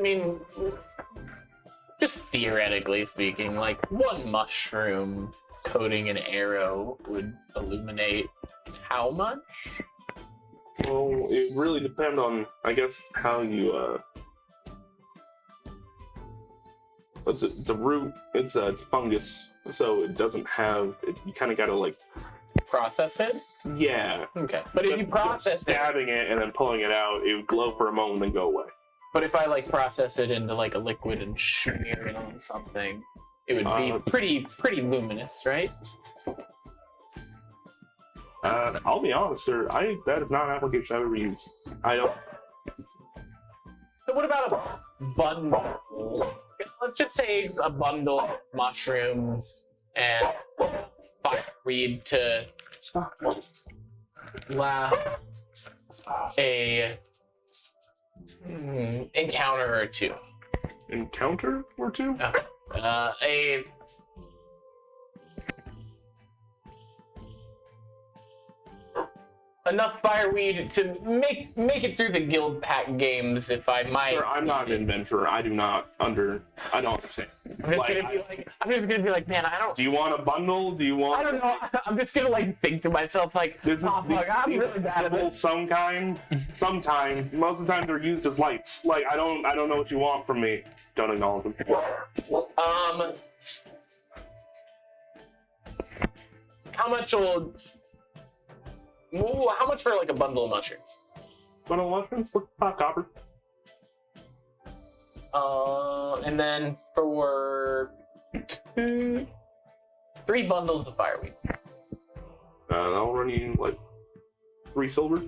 mean, just theoretically speaking, like one mushroom coating an arrow would illuminate how much? Well, it really depends on, I guess, how you. It's a root. It's a fungus, so it doesn't have. You kind of gotta like. Process it? Yeah. Okay. But if you process it, stabbing it and then pulling it out, it would glow for a moment and go away. but if I like process it into like a liquid and smear it on something, it would be pretty luminous, right? I'll be honest, sir. That is not an application I've ever used. I don't. So what about a bundle? Let's just say a bundle of mushrooms and fireweed to a encounter or two. Encounter or two? Enough fireweed to make it through the guild pack games, if I might. Sir, I'm not an adventurer. I don't understand. I'm just gonna be like, man, I don't. Do you want a bundle? Do you want? I don't know. I'm just gonna like think to myself like, This is oh fuck, I'm really bad at this. Sometime. Most of the time they're used as lights. Like I don't know what you want from me. Don't acknowledge them. How much for like a bundle of mushrooms? Bundle of mushrooms? Look, copper. And then for 3 bundles of fireweed. I'll run you like 3 silver.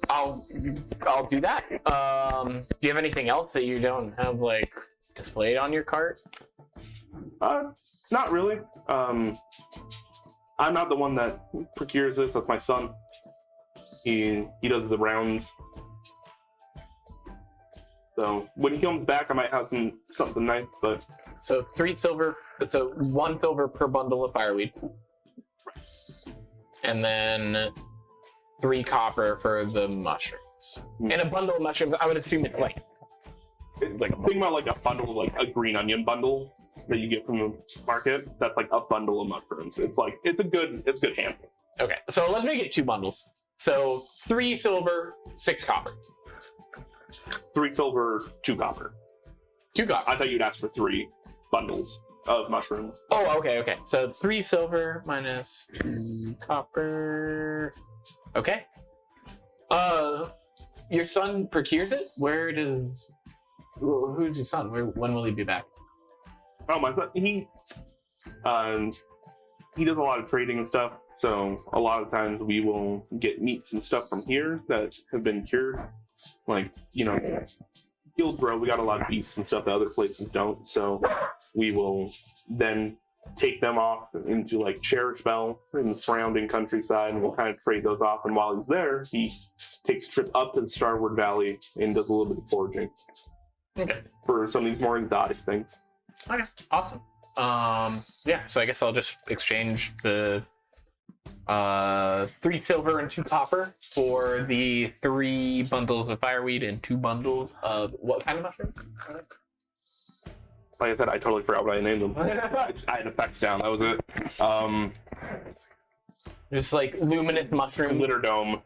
I'll do that. Do you have anything else that you don't have like displayed on your cart? Not really. I'm not the one that procures this. That's my son. He does the rounds. So when he comes back, I might have something nice. But So 3 silver. So 1 silver per bundle of fireweed, and then 3 copper for the mushrooms. And a bundle of mushrooms. I would assume it's like think about like a bundle, like a green onion bundle that you get from the market. That's like a bundle of mushrooms. It's a good handful. okay. So let's make it 2 bundles. So 3 silver, 6 copper. 3 silver, 2 copper. 2 copper. I thought you'd ask for 3 bundles of mushrooms. Oh, okay. So 3 silver minus 2 copper. Okay. Your son procures it? Who's your son? When will he be back? Oh, my son, he does a lot of trading and stuff. So a lot of times we will get meats and stuff from here that have been cured. Like, Guild Grow, we got a lot of beasts and stuff that other places don't. So we will then take them off into like Cherish Bell and the surrounding countryside, and we'll kind of trade those off. And while he's there, he takes a trip up to the Starward Valley and does a little bit of foraging. Okay. For some of these more exotic things. Okay. Awesome. Yeah, so I guess I'll just exchange the 3 silver and 2 copper for the 3 bundles of fireweed and 2 bundles of what kind of mushroom? Like I said, I totally forgot what I named them. I had effects down. That was it. Just like luminous mushroom. Glitter dome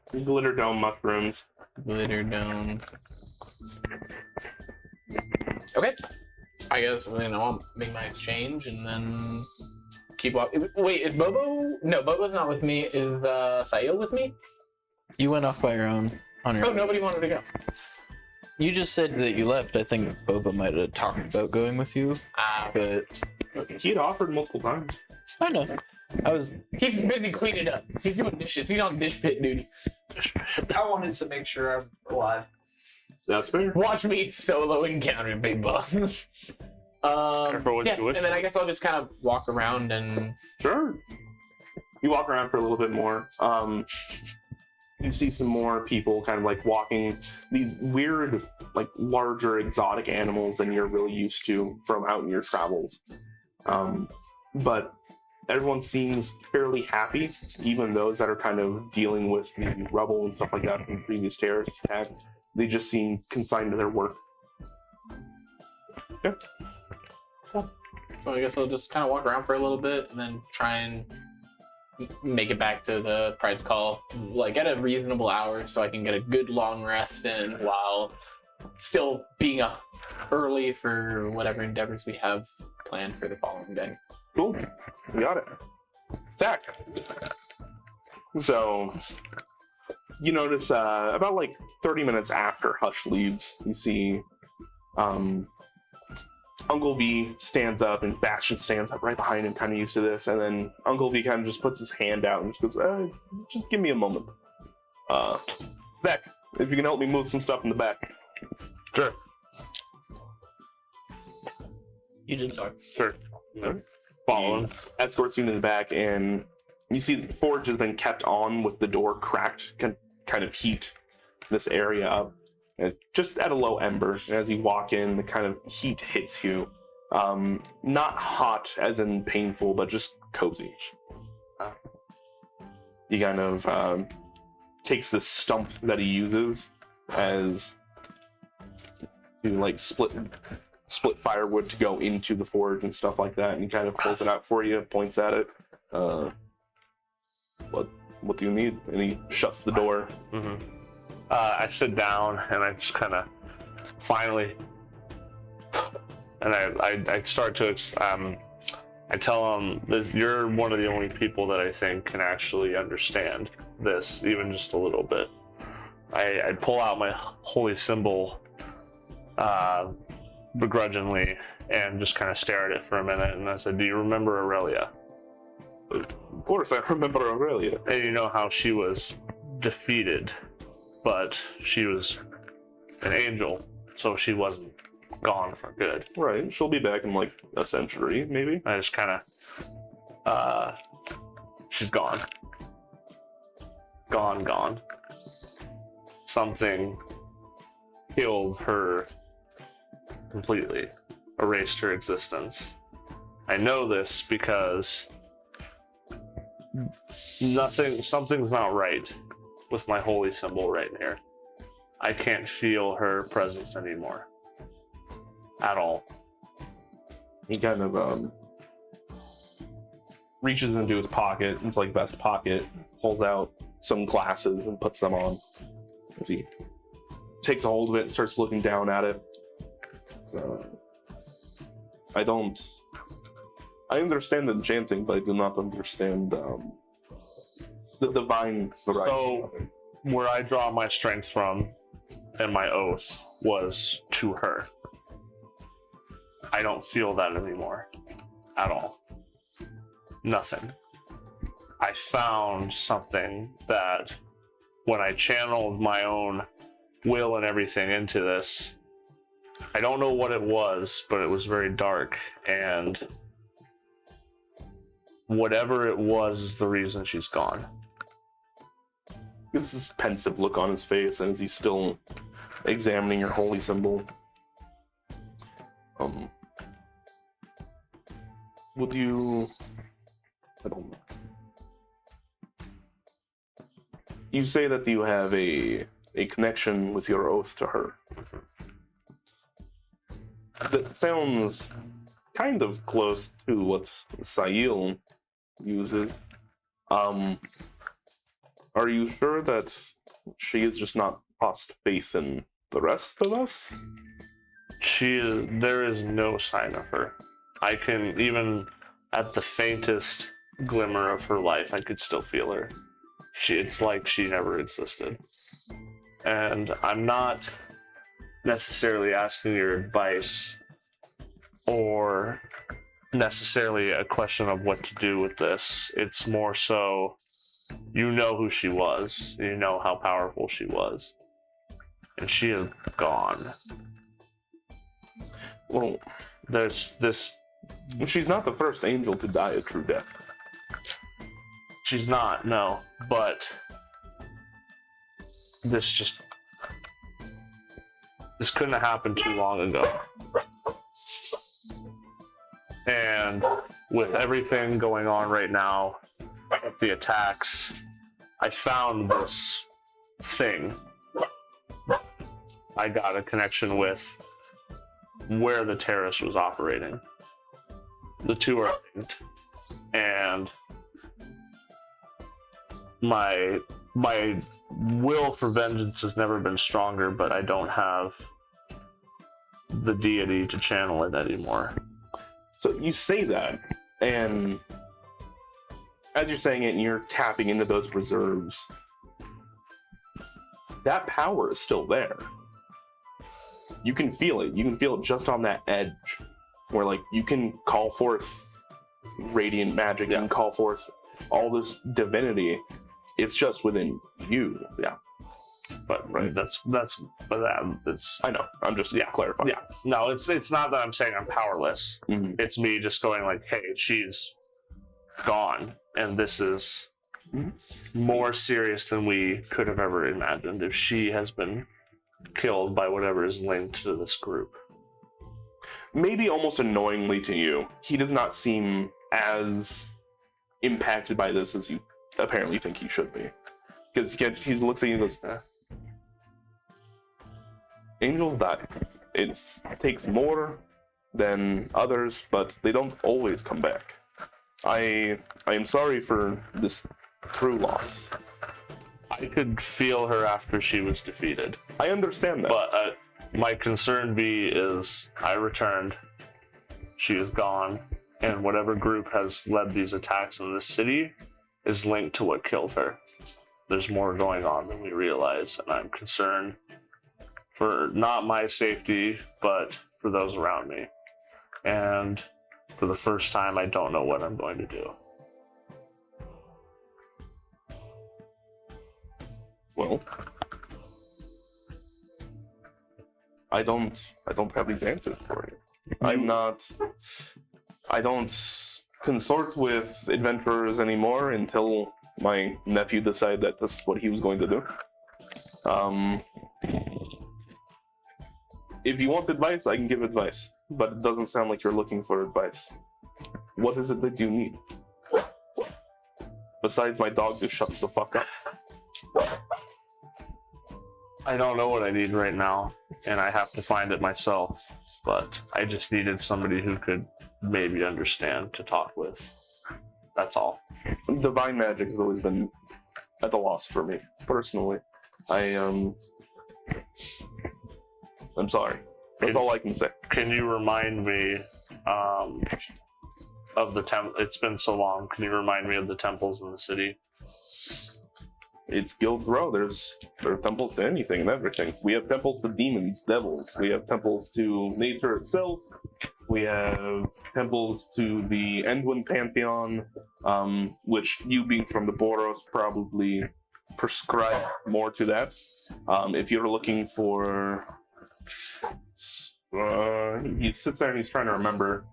mushrooms. Glitter dome. Okay. I guess I'll make my exchange and then keep walking. Wait, is Bobo? No, Bobo's not with me. Is Sayo with me? You went off by your own on your Oh, own. nobody wanted to go. You just said that you left. I think Boba might have talked about going with you, but He had offered multiple times. I know. He's busy cleaning up. He's doing dishes. He's on dish pit duty. I wanted to make sure I'm alive. That's fair. Watch me solo encounter Big Boss. Careful what Yeah, you wish and then for. I guess I'll just kind of walk around and Sure. You walk around for a little bit more. You see some more people kind of like walking these weird, like larger exotic animals than you're really used to from out in your travels. But everyone seems fairly happy, even those that are kind of dealing with the rubble and stuff like that from the previous terrorist attack. They just seem consigned to their work. Yeah. so I guess I'll just kind of walk around for a little bit and then try and make it back to the Pride's Call like at a reasonable hour so I can get a good long rest in while still being up early for whatever endeavors we have planned for the following day. Cool. You got it. Zach. So, you notice about like 30 minutes after Hush leaves, you see Uncle V stands up and Bastion stands up right behind him, kind of used to this, and then Uncle V kind of just puts his hand out and just goes, just give me a moment. Zach, if you can help me move some stuff in the back. Sure. you did. Sure. Follow him. Escorts you to the back, and you see the forge has been kept on with the door cracked, can kind of heat this area up. And it's just at a low ember. And as you walk in, the kind of heat hits you. Not hot as in painful, but just cozy. He kind of takes this stump that he uses as to like split firewood to go into the forge and stuff like that, and he kind of pulls it out for you, points at it. What do you need? And he shuts the door. Mm-hmm. I sit down and I just kind of finally, and I start to, I tell him, you're one of the only people that I think can actually understand this, even just a little bit. I pull out my holy symbol begrudgingly and just kind of stare at it for a minute, and I said, do you remember Aurelia? Of course, I remember Aurelia. And you know how she was defeated, but she was an angel, so she wasn't gone for good. Right, she'll be back in like a century, maybe. I just kind of, she's gone. Gone. Something killed her completely, erased her existence. I know this because something's not right with my holy symbol right here. I can't feel her presence anymore. At all. He kind of reaches into his pocket, it's like vest pocket, pulls out some glasses and puts them on. As he takes a hold of it and starts looking down at it. So I understand the chanting, but I do not understand the divine variety. So, where I draw my strength from and my oath was to her. I don't feel that anymore. At all. Nothing. I found something that when I channeled my own will and everything into this, I don't know what it was, but it was very dark, and whatever it was is the reason she's gone. This this pensive look on his face, and as he's still examining your holy symbol. Would you? I don't know. You say that you have a connection with your oath to her. That sounds kind of close to what Sail uses. Are you sure that she has just not lost faith in the rest of us? There is no sign of her. I can, even at the faintest glimmer of her life, I could still feel her. It's like she never existed. And I'm not necessarily asking your advice or necessarily a question of what to do with this. It's more so you know who she was, you know how powerful she was, and she is gone. Well, There's this. she's not the first angel to die a true death. She's not, no, but this couldn't have happened too long ago. And with everything going on right now, with the attacks, I found this thing. I got a connection with where the terrorist was operating. The two are linked. And my will for vengeance has never been stronger, but I don't have the deity to channel it anymore. So you say that, and as you're saying it, and you're tapping into those reserves, that power is still there. You can feel it. You can feel it just on that edge, where like you can call forth radiant magic, you can call forth all this divinity. It's just within you. Yeah. But Right. that's it's I know. I'm just clarifying. yeah. No, it's not that I'm saying I'm powerless. Mhm. It's me just going like, hey, she's gone, and this is more serious than we could have ever imagined if she has been killed by whatever is linked to this group. Maybe almost annoyingly to you, he does not seem as impacted by this as you apparently think he should be. Because he looks at you and goes, angels die. It takes more than others, but they don't always come back. I am sorry for this true loss. I could feel her after she was defeated. I understand that. But my concern is I returned, she is gone, and whatever group has led these attacks in this city is linked to what killed her. There's more going on than we realize, and I'm concerned for not my safety, but for those around me. And for the first time, I don't know what I'm going to do. Well, I don't have these answers for you. I don't consort with adventurers anymore until my nephew decided that this is what he was going to do. If you want advice, I can give advice, but it doesn't sound like you're looking for advice. What is it that you need? Besides my dog just shuts the fuck up. I don't know what I need right now, and I have to find it myself, but I just needed somebody who could maybe understand to talk with. That's all. Divine magic has always been at a loss for me, personally. I'm sorry. That's all I can say. Can you remind me of the temple? It's been so long. Can you remind me of the temples in the city? It's Guild Row. There are temples to anything and everything. We have temples to demons, devils. We have temples to nature itself. We have temples to the Endwin Pantheon, which you being from the Boros probably prescribe more to that. If you're looking for... he sits there and he's trying to remember.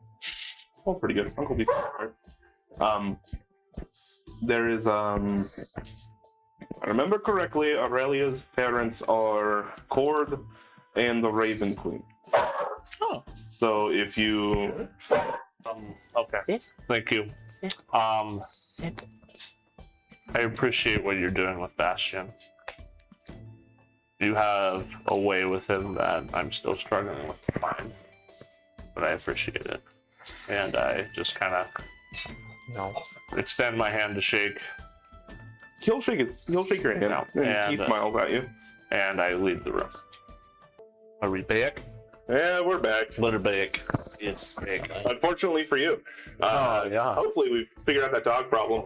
Oh, pretty good. Uncle B's there is I remember correctly, Aurelia's parents are Cord and the Raven Queen. Oh. So if you Okay. Yes. Thank you. I appreciate what you're doing with Bastion. You have a way with him that I'm still struggling with to find, but I appreciate it. And I just kind of extend my hand to shake, he'll shake your hand out, and he And, smiles at you. and I leave the room. Are we back? Yeah, we're back. We're back. Yes, back. Unfortunately for you. Yeah. Hopefully we've figured out that dog problem.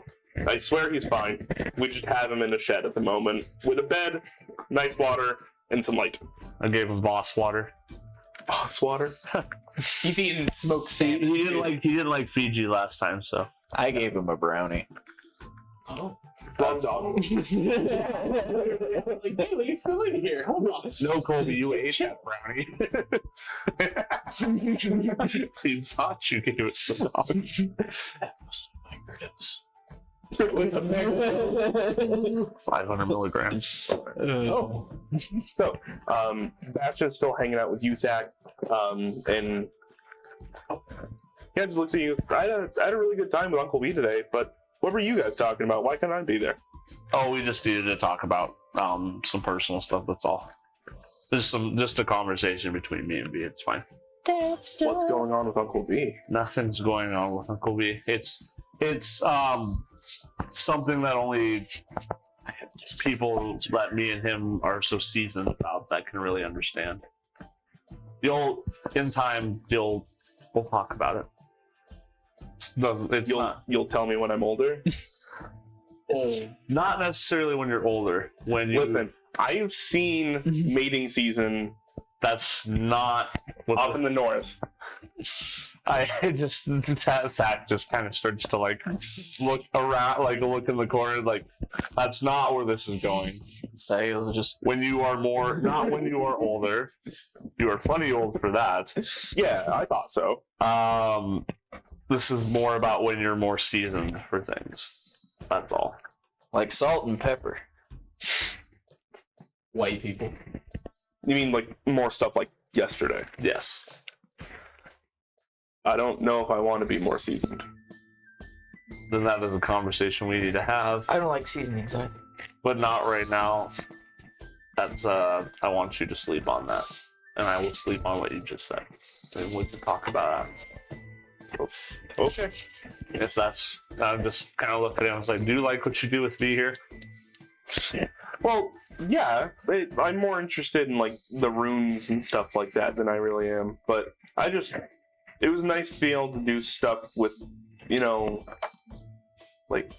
I swear he's fine. We just have him in a shed at the moment with a bed, nice water, and some light. I gave him boss water. Boss water. He's eating smoked He salmon. didn't like Fiji last time, so I gave him a brownie. Oh. Well done. Like, Bailey, it's still in here. Hold on. no, Colby, you ate that brownie. He thought you gave it to him. That wasn't a microdose. What's up there? 500 milligrams. Oh. So, Batch is still hanging out with you, Zach, and yeah, just looks at you. I had a really good time with Uncle B today, but what were you guys talking about? Why couldn't I be there? Oh, we just needed to talk about some personal stuff. That's all. Just a conversation between me and B. It's fine. What's going on with Uncle B? Nothing's going on with Uncle B. It's something that only people that me and him are so seasoned about that can really understand. We'll talk about it. You'll tell me when I'm older. Not necessarily when you're older. When you Listen, I've seen mating season that's not what up in the north. I just that fact just kind of starts to like look around, like look in the corner, like that's not where this is going. Sales are just When you are not when you are older, you are plenty old for that. Yeah, I thought so. This is more about when you're more seasoned for things. That's all. like salt and pepper. White people. You mean like more stuff like yesterday? Yes. I don't know if I want to be more seasoned. Then that is a conversation we need to have, I don't like seasonings either. but not right now. That's I want you to sleep on that, and I will sleep on what you just said, and we can talk about that. Okay. If that's, I'm just kind of looking at him. I was like, "Do you like what you do with me here?" Well, yeah, I'm more interested in like the runes and stuff like that than I really am. But it was nice to be able to do stuff with, like,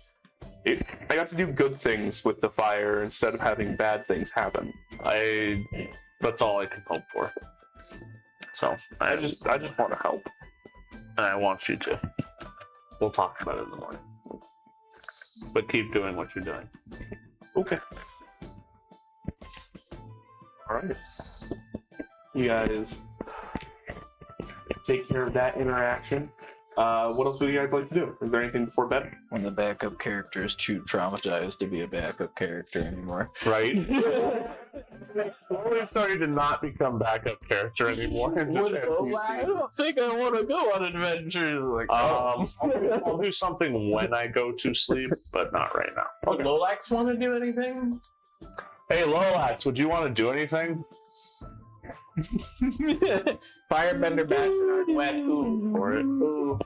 I got to do good things with the fire instead of having bad things happen. That's all I can hope for. So I just want to help. and I want you to. We'll talk about it in the morning. But keep doing what you're doing. Okay. All right. You guys take care of that interaction. What else would you guys like to do? Is there anything before bed? When the backup character is too traumatized to be a backup character anymore. Right? Slowly starting to not become backup character anymore. I don't think I want to go on adventures. Like, I'll do something when I go to sleep, but not right now. Would Lolax want to do anything? Hey, Lolax, would you want to do anything? Firebender back wet. Ooh. For it. Ooh.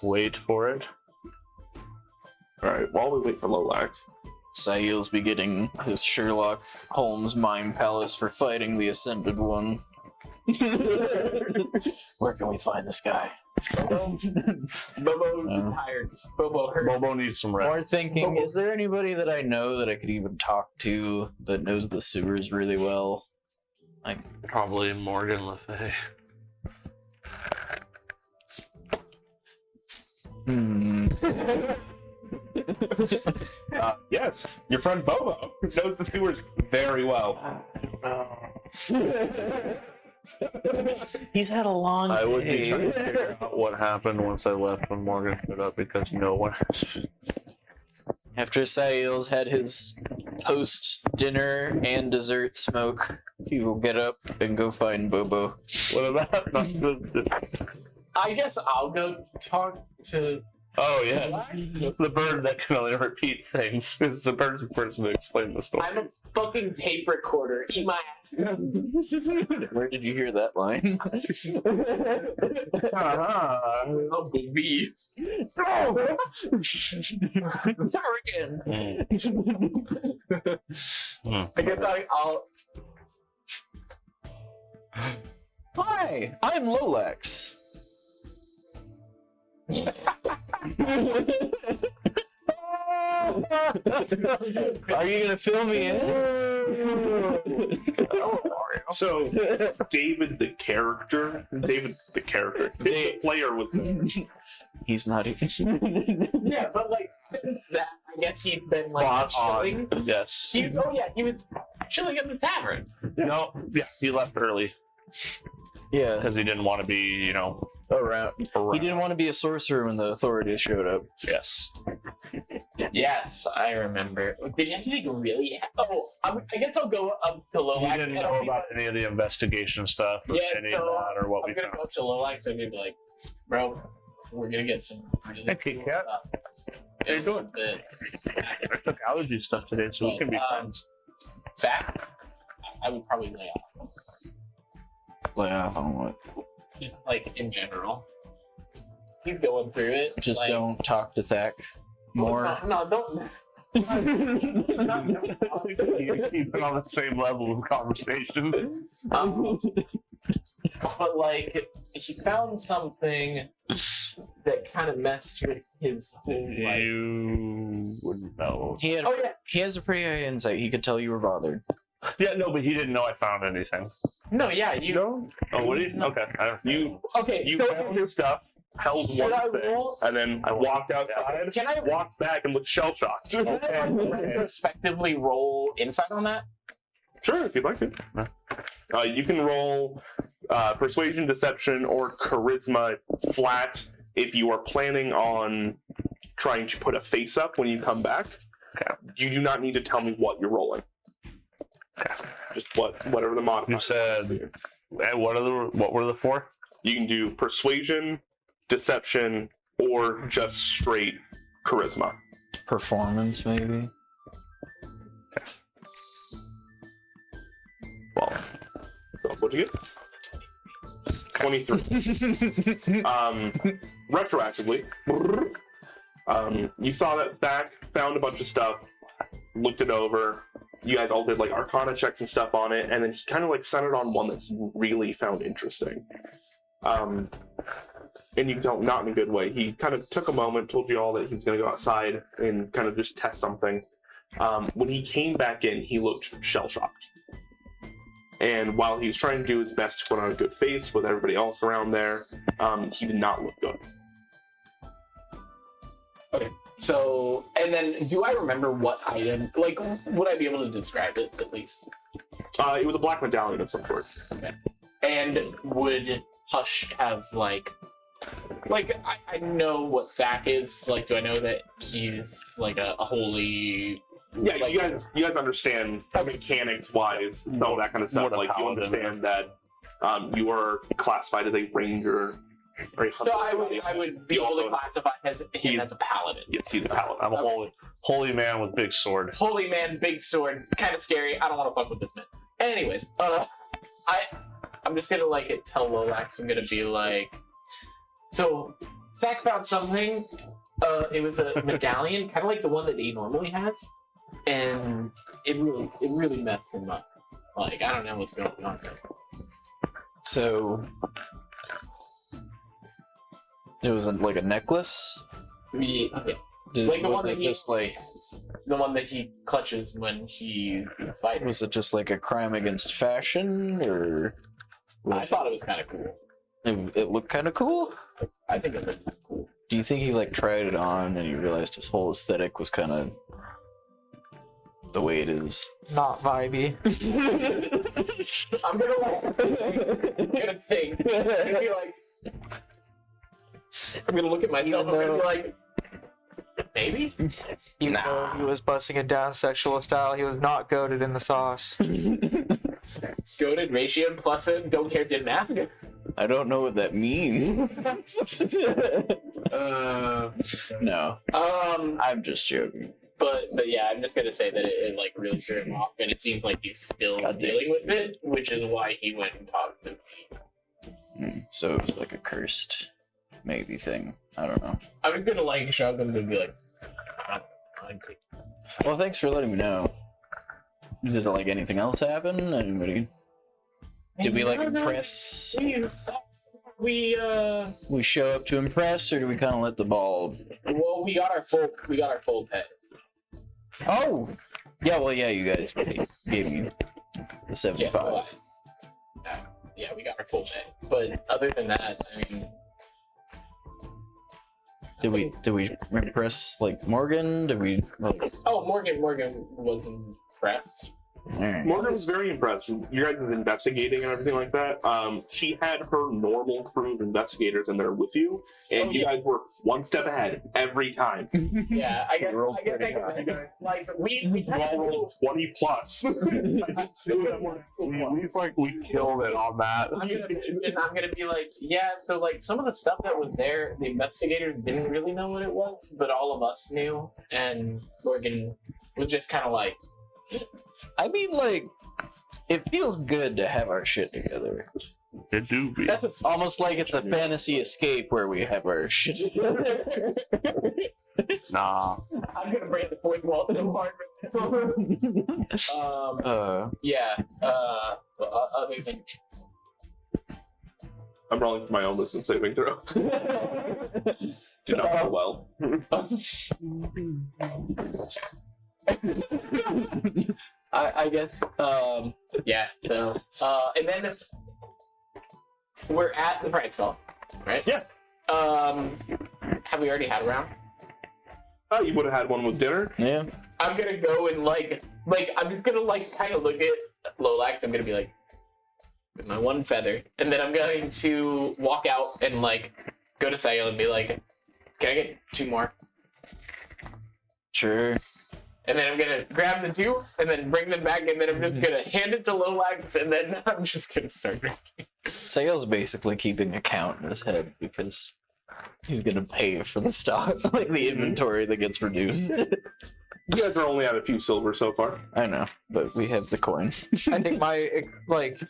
Wait for it. All right. While we wait for Lolax, Saeel's be getting his Sherlock Holmes mind palace for fighting the Ascended One. Where can we find this guy? Bobo tired. Bobo hurt. Bobo needs some rest. More thinking, is there anybody that I know that I could even talk to that knows the sewers really well? Probably Morgan Le Fay. yes, your friend Bobo knows the sewers very well. He's had a long I would be day. trying to figure out what happened once I left when Morgan showed up because no one has. After Saeel's had his post-dinner and dessert smoke, he will get up and go find Bobo. What about I guess I'll go talk to. Oh yeah, the bird that can only repeat things is the perfect person to explain the story. I'm a fucking tape recorder. Eat my ass. Where did you hear that line? Uncle B. Never again. I guess I'll. Hi, I'm Lolax. Are you gonna fill me in? So, David the character, the player was there. He's not even. Yeah, but like since that, I guess he's been like chilling. Yes. He was chilling at the tavern. No, yeah, he left early Yeah, because he didn't want to be, around. He didn't want to be a sorcerer when the authorities showed up. Yes. Yes, I remember. Did anything really? I guess I'll go up to He Lomax. didn't and know I'll be about any of the investigation stuff or Yeah, any so of that or what I'm we gonna found. go up to Lomax and be like, bro, we're gonna get some really Hey, Kit Kat. stuff. How you doing? I took allergy stuff today, so we can be friends. Fact, I would probably lay off, Lay off on what? just like in general. He's going through it. Just like, don't talk to Thack more. No, don't. Keep it on the same level of conversation. But like, he found something that kind of messed with his whole life. You wouldn't know. He had. Oh yeah. He has a pretty high insight. He could tell you were bothered. Yeah, no, but he didn't know I found anything. No, yeah, you. No? Oh, what did he? Okay. You Okay, you so found your stuff, held should I one thing, roll? and then I walked outside, Can I walked back, and looked shell shocked. Can I retrospectively roll insight on that? Sure, if you'd like to. You can roll persuasion, deception, or charisma flat if you are planning on trying to put a face up when you come back. Okay. You do not need to tell me what you're rolling. Okay. Just whatever the modifier. You said what were the four? You can do persuasion, deception, or just straight charisma. Performance, maybe. Well, what'd you get? 23. Retroactively, you saw that back, found a bunch of stuff, looked it over. You guys all did like Arcana checks and stuff on it, and then he kind of like centered on one that he really found interesting. And you can tell not in a good way. He kind of took a moment, told you all that he was going to go outside and kind of just test something. When he came back in, he looked shell shocked. And while he was trying to do his best to put on a good face with everybody else around there, he did not look good. Okay. So, and then, do I remember what item? Like, would I be able to describe it at least? It was a black medallion of some sort. Okay. And would Hush have like I know what Thack is. Like, do I know that he's like a holy? Yeah, like, you guys understand mechanics wise, all that kind of stuff. What a Like you paladin. understand that you are classified as a ranger. Or a So hunter. I would be He able to also- classify him as a paladin. Yes, he's a paladin. I'm a Okay. holy man with big sword. Holy man, big sword, kind of scary. I don't want to fuck with this man. Anyways, I'm just gonna like tell Lomax. I'm gonna be like, so Zach found something. It was a medallion, kind of like the one that he normally has, and it really messed him up. Like, I don't know what's going on there. So it was like a necklace. Yeah, like the Was one that it he just like has. The one that he clutches when he is fighting. was it just like a crime against fashion, or I thought it was kind of cool. it looked kind of cool? I think it looked kind of cool. Do you think he like tried it on and he realized his whole aesthetic was kind of the way it is? Not vibey. I'm gonna think. I'm gonna be like, I'm gonna look at myself. I'm gonna be like, maybe. Even though he was busting it down sexual style, he was not goated in the sauce. Goated ratio plus it. Don't care. Didn't ask it. I don't know what that means. No, I'm just joking. But yeah, I'm just gonna say that it like really threw him off, and it seems like he's still God damn. dealing with it, which is why he went and talked to me. So it was like a cursed maybe thing. I don't know. I'm just gonna like shrug him and be like, Well, thanks for letting me know. Did like anything else happen? Anybody? Did we like impress? We We show up to impress, or do we kind of let the ball? well, we got our full pet. Oh, Yeah, well, yeah, you guys gave me the 75. well, yeah, we got our full day. But other than that, I mean, Did we impress like Morgan? Did we like? oh, Morgan was impressed. Alright. Morgan was very impressed. You guys were investigating and everything like that. She had her normal crew of investigators in there with you, and you guys were one step ahead every time. Yeah, I guess Rolled I guess pretty I high. can like we You all rolled 20 plus. We killed it on that. I'm gonna be like, yeah. So like some of the stuff that was there, the investigators didn't really know what it was, but all of us knew, and Morgan was just kind of like, I mean, like, it feels good to have our shit together. It do be. that's a Almost like it's a fantasy escape where we have our shit together. Nah. I'm gonna break the fourth wall to the apartment. Yeah. Other than I'm rolling for my own wisdom saving throw. Did not go well. I guess yeah. So and then we're at the Pride Skull, right? Yeah. Have we already had a round? Oh, you would have had one with dinner. Yeah. I'm gonna go and like I'm just gonna like kind of look at Lolax. I'm gonna be like with my one feather, and then I'm going to walk out and like go to Sayo and be like, "Can I get 2 more?" Sure. And then I'm gonna grab the 2 and then bring them back, and then I'm just gonna hand it to Lolax, and then I'm just gonna start drinking. Sale's basically keeping a count in his head because he's gonna pay for the stock, like the inventory that gets reduced. You guys are only at a few silver so far. I know, but we have the coin. I think my like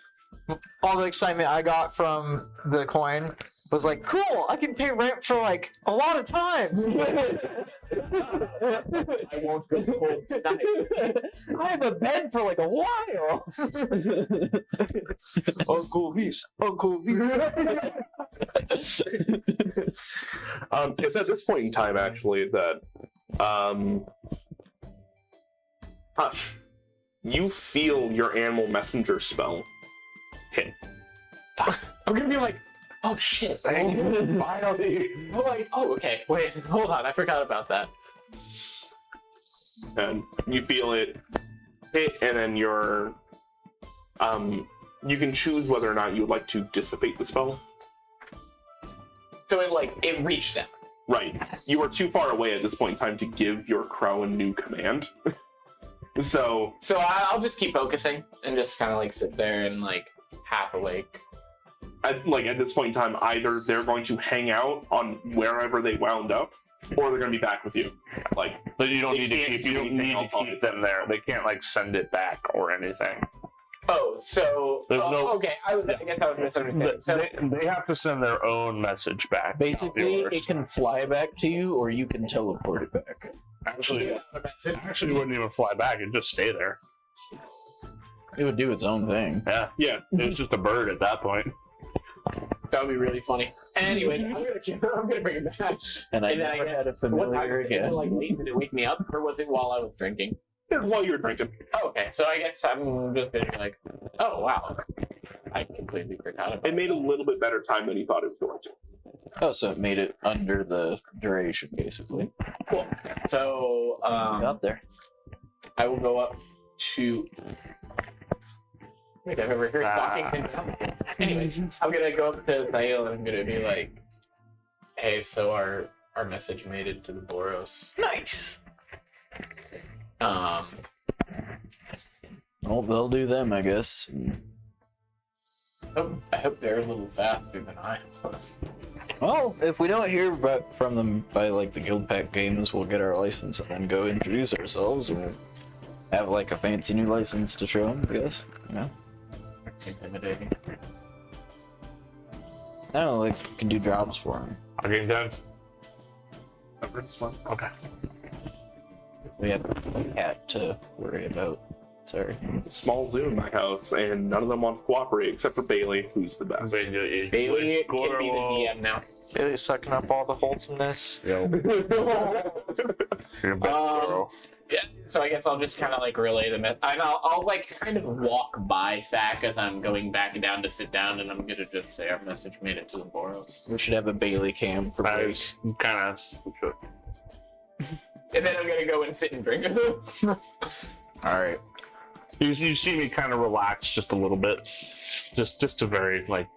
all the excitement I got from the coin was like, cool, I can pay rent for like a lot of times. I won't go home tonight. I have a bed for like a while. Uncle V's. Uncle V's. It's at this point in time, actually, that Hush, you feel your animal messenger spell hit. I'm gonna be like, oh shit. Finally. I'm like, oh okay, wait, hold on, I forgot about that. And you feel it hit, and then you're you can choose whether or not you would like to dissipate the spell. So it reached them. Right. You are too far away at this point in time to give your crow a new command. So I'll just keep focusing and just kind of like sit there and like half awake. at this point in time, either they're going to hang out on wherever they wound up, or they're going to be back with you. Like, But you don't They need to can't keep. do You don't anything need to else on keep it. them there. They can't like send it back or anything. Oh, so There's no- okay. I guess I was misunderstanding. So They have to send their own message back. not Basically, yours. it can fly back to you, or you can teleport it back. Actually, wouldn't even fly back. It'd just stay there. It would do its own thing. Yeah, yeah. it's just a bird at that point. that would be really funny. Anyway, I'm gonna bring it back. And I And I never get- had a What time familiar did it, again. like late? Did it wake me up, or was it while I was drinking? while you were drinking. Oh, okay. So I guess I'm just gonna be like, oh wow, I completely forgot about It made a little bit better time than you thought it was going to. Oh, so it made it under the duration, basically. Cool. So Got there. I will go up to. Wait, I've ever heard talking. Anyway, I'm gonna go up to Thail and I'm gonna be like, "Hey, so our message made it to the Boros. Nice. Um, Well, they'll do them, I guess. I hope they're a little faster than I was. Well, if we don't hear from them by like the Guild Pack games, we'll get our license and then go introduce ourselves and have like a fancy new license to show them, I guess. You know? It's intimidating. I don't know, like, we can do jobs for them. Okay, done. Okay. We have a cat to worry about. Sorry. Small zoo in my house, and none of them want to cooperate except for Bailey, who's the best. Bailey can be the DM now. Really sucking up all the wholesomeness. Yeah, so I guess I'll just kind of like relay them. And I'll like kind of walk by Thack as I'm going back down to sit down, and I'm gonna just say our message made it to the Boros. We should have a Bailey cam for I break. kind of. And then I'm gonna go and sit and drink. All right. You see me kind of relax just a little bit, just a very like.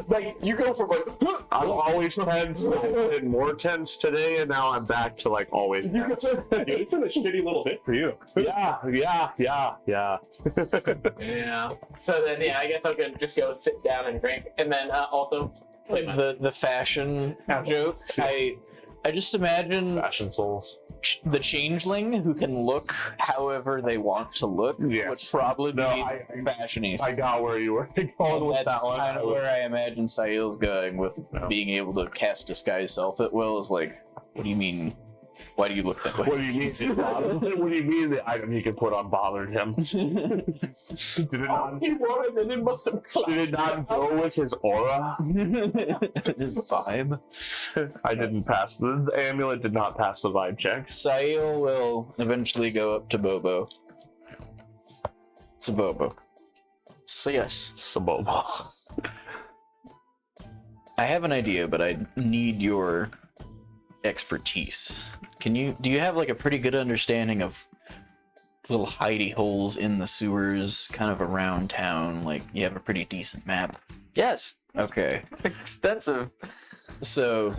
Like you go from like I'm always tense. I've been more tense today, and now I'm back to like always. Tense. It's been a shitty little hit for you. Yeah. yeah. So then I guess I'm gonna just go sit down and drink, and then also play my The fashion joke. I just imagine Fashion souls. the changeling who can look however they want to look would Yes. probably be No, I fashionista. I got where you were going with That's that one. kind of where I imagine Sail's going with No. being able to cast disguise self at will. Is like, what do you mean? Why do you look that way? What do you mean? What do you mean the item he could put on bothered him? Did it not? He wanted and it must have Did it not go with his aura? His vibe. I didn't pass the amulet. Did not pass the vibe check. Sail will eventually go up to Bobo. So Bobo. So yes, Saboba. I have an idea, but I need your expertise. Do you have like a pretty good understanding of little hidey holes in the sewers kind of around town? Like you have a pretty decent map. Yes, Okay. extensive. So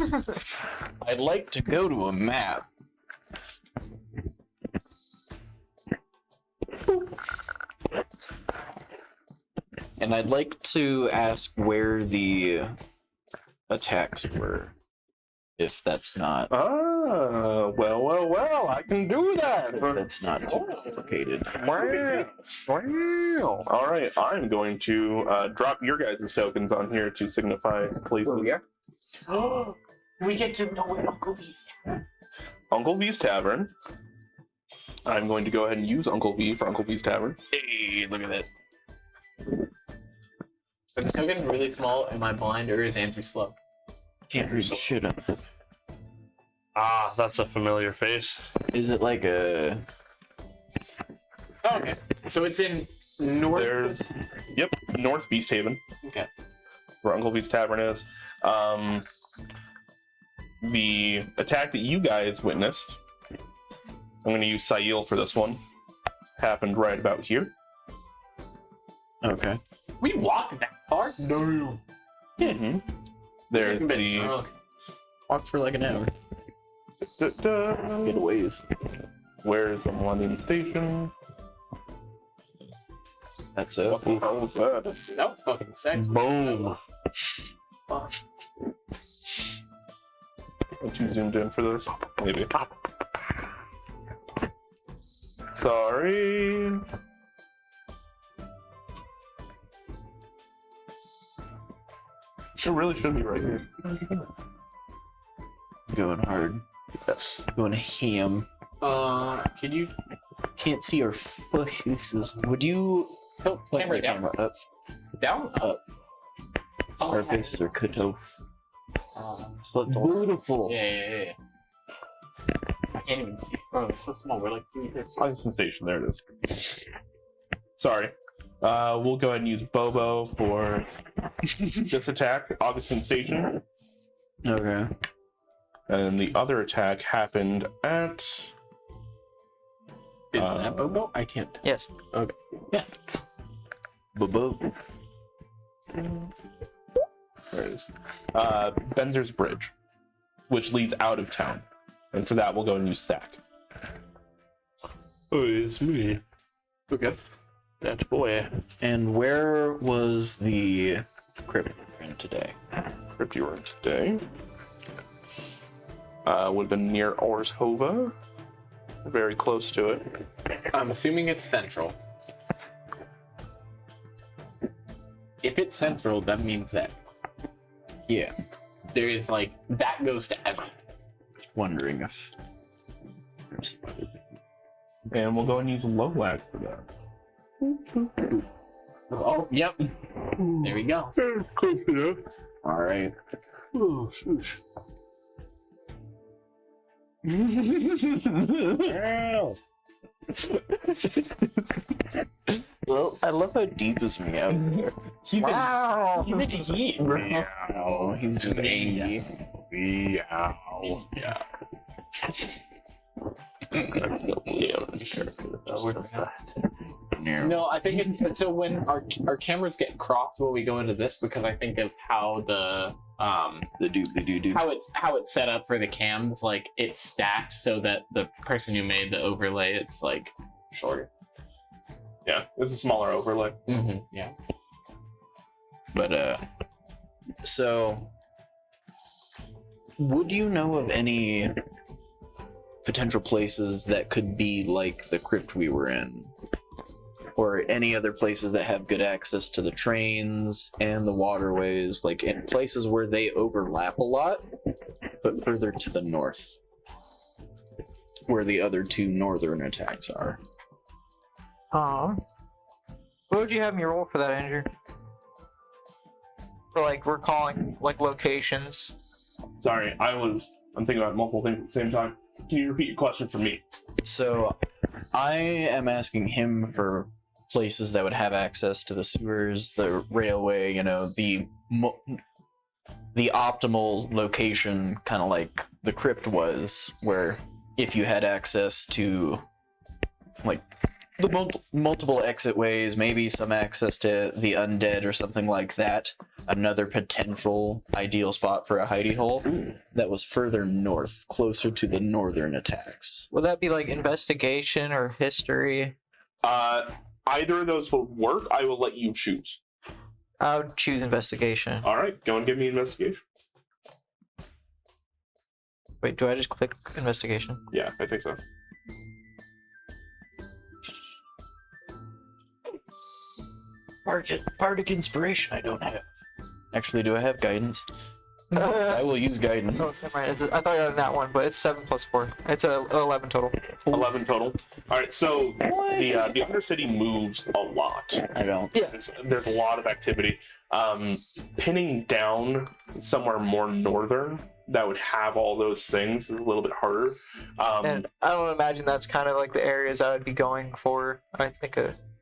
I'd like to go to a map. And I'd like to ask where the attacks were. If that's not Well, I can do that. that's not too complicated. Wow. All right, I'm going to drop your guys' tokens on here to signify places. We get to know where Uncle V's at. Uncle V's Tavern. I'm going to go ahead and use Uncle V for Uncle V's Tavern. Hey, look at that. Are the tokens really small? Am I blind or is Andrew slow? Can't read shit up. Ah, that's a familiar face. Is it like a Oh, okay. So it's in north. There's, yep, North Beast Haven. Okay. Where Uncle V's Tavern is. The attack that you guys witnessed, I'm going to use Sail for this one, happened right about here. okay? We walked that far? No. Mm-hmm. There's Been the... drunk. Walk for like an hour. Da-da. Get a ways. Where's the London Station? That's it. What the hell was that? That was fucking sexy. Boom. Fuck. I'm too zoomed in for this. Maybe. Sorry. It really should be right here. Going hard. Yes. Going ham. Can you? Can't see our faces. Would you Tilt tilt camera the down. camera up? Down? Up. Our faces are cut off. Beautiful. Yeah. I can't even see. Bro, it's so small. We're like 3 Augustin Station, there it is. Sorry. We'll go ahead and use Bobo for this attack, Augustin Station. Okay. And the other attack happened at... Is that Bobo? I can't. Yes. Okay. Yes. Bobo. There it is. Benzer's Bridge, which leads out of town. And for that, we'll go and use Thack. Oh, it's me. Okay. That's boy. And where was the crypt in today? Crypt you were in today. Would have been near Orshova. Very close to it. I'm assuming it's central. If it's central, that means that Yeah. there is like that goes to Evan. Wondering if. And we'll go and use Lowlag for that. Oh, yep. There we go. Close enough. All right. Oh, shoosh. Well, I love how deep is me out there. He's in heat, bro. Oh, he's just angry. Meow. Yeah. No, I think so. When our cameras get cropped, will we go into this? Because I think of how the The how it's set up for the cams, like it's stacked so that the person who made the overlay, it's like shorter. Yeah, it's a smaller overlay. Mm-hmm. Yeah. But so would you know of any potential places that could be like the crypt we were in? Or any other places that have good access to the trains and the waterways, like in places where they overlap a lot, but further to the north, where the other two northern attacks are. What would you have me roll for that, Andrew? For like recalling like locations. Sorry, I'm thinking about multiple things at the same time. Can you repeat your question for me? So I am asking him for places that would have access to the sewers, the railway, you know, the optimal location, kind of like the crypt was, where if you had access to like the multiple exit ways, maybe some access to the undead or something like that, another potential ideal spot for a hidey hole that was further north, closer to the northern attacks. Would that be like investigation or history? Either of those will work. I will let you choose. I would choose investigation. All right, go and give me investigation. Wait, do I just click investigation? Yeah, I think so. Bardic inspiration I don't have. Actually, do I have guidance? I will use guidance. Oh, never mind. I thought you had that one, but it's 7 plus 4. It's 11 total. 11 total. All right, so the Undercity moves a lot. I don't. Yeah. There's a lot of activity. Pinning down somewhere more northern that would have all those things is a little bit harder. And I don't imagine that's kind of like the areas I would be going for. I think,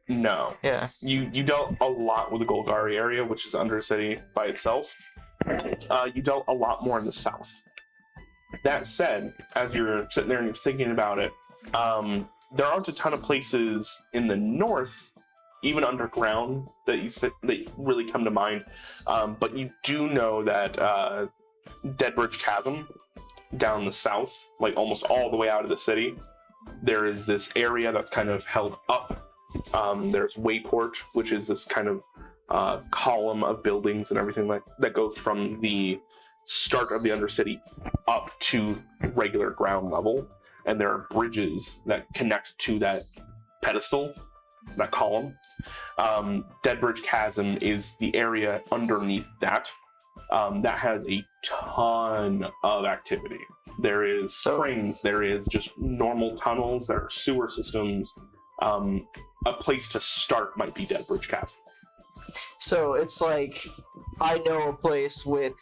No. yeah. You dealt a lot with the Golgari area, which is Undercity by itself. You dealt a lot more in the south. That said, as you're sitting there and you're thinking about it, there aren't a ton of places in the north, even underground, that really come to mind. But you do know that Deadbridge Chasm down the south, like almost all the way out of the city, there is this area that's kind of held up. There's Wayport, which is this kind of column of buildings and everything that goes from the start of the Undercity up to regular ground level, and there are bridges that connect to that pedestal, that column. Deadbridge Chasm is the area underneath that that has a ton of activity. There is trains, there is just normal tunnels, there are sewer systems. A place to start might be Deadbridge Chasm. So it's like, I know a place with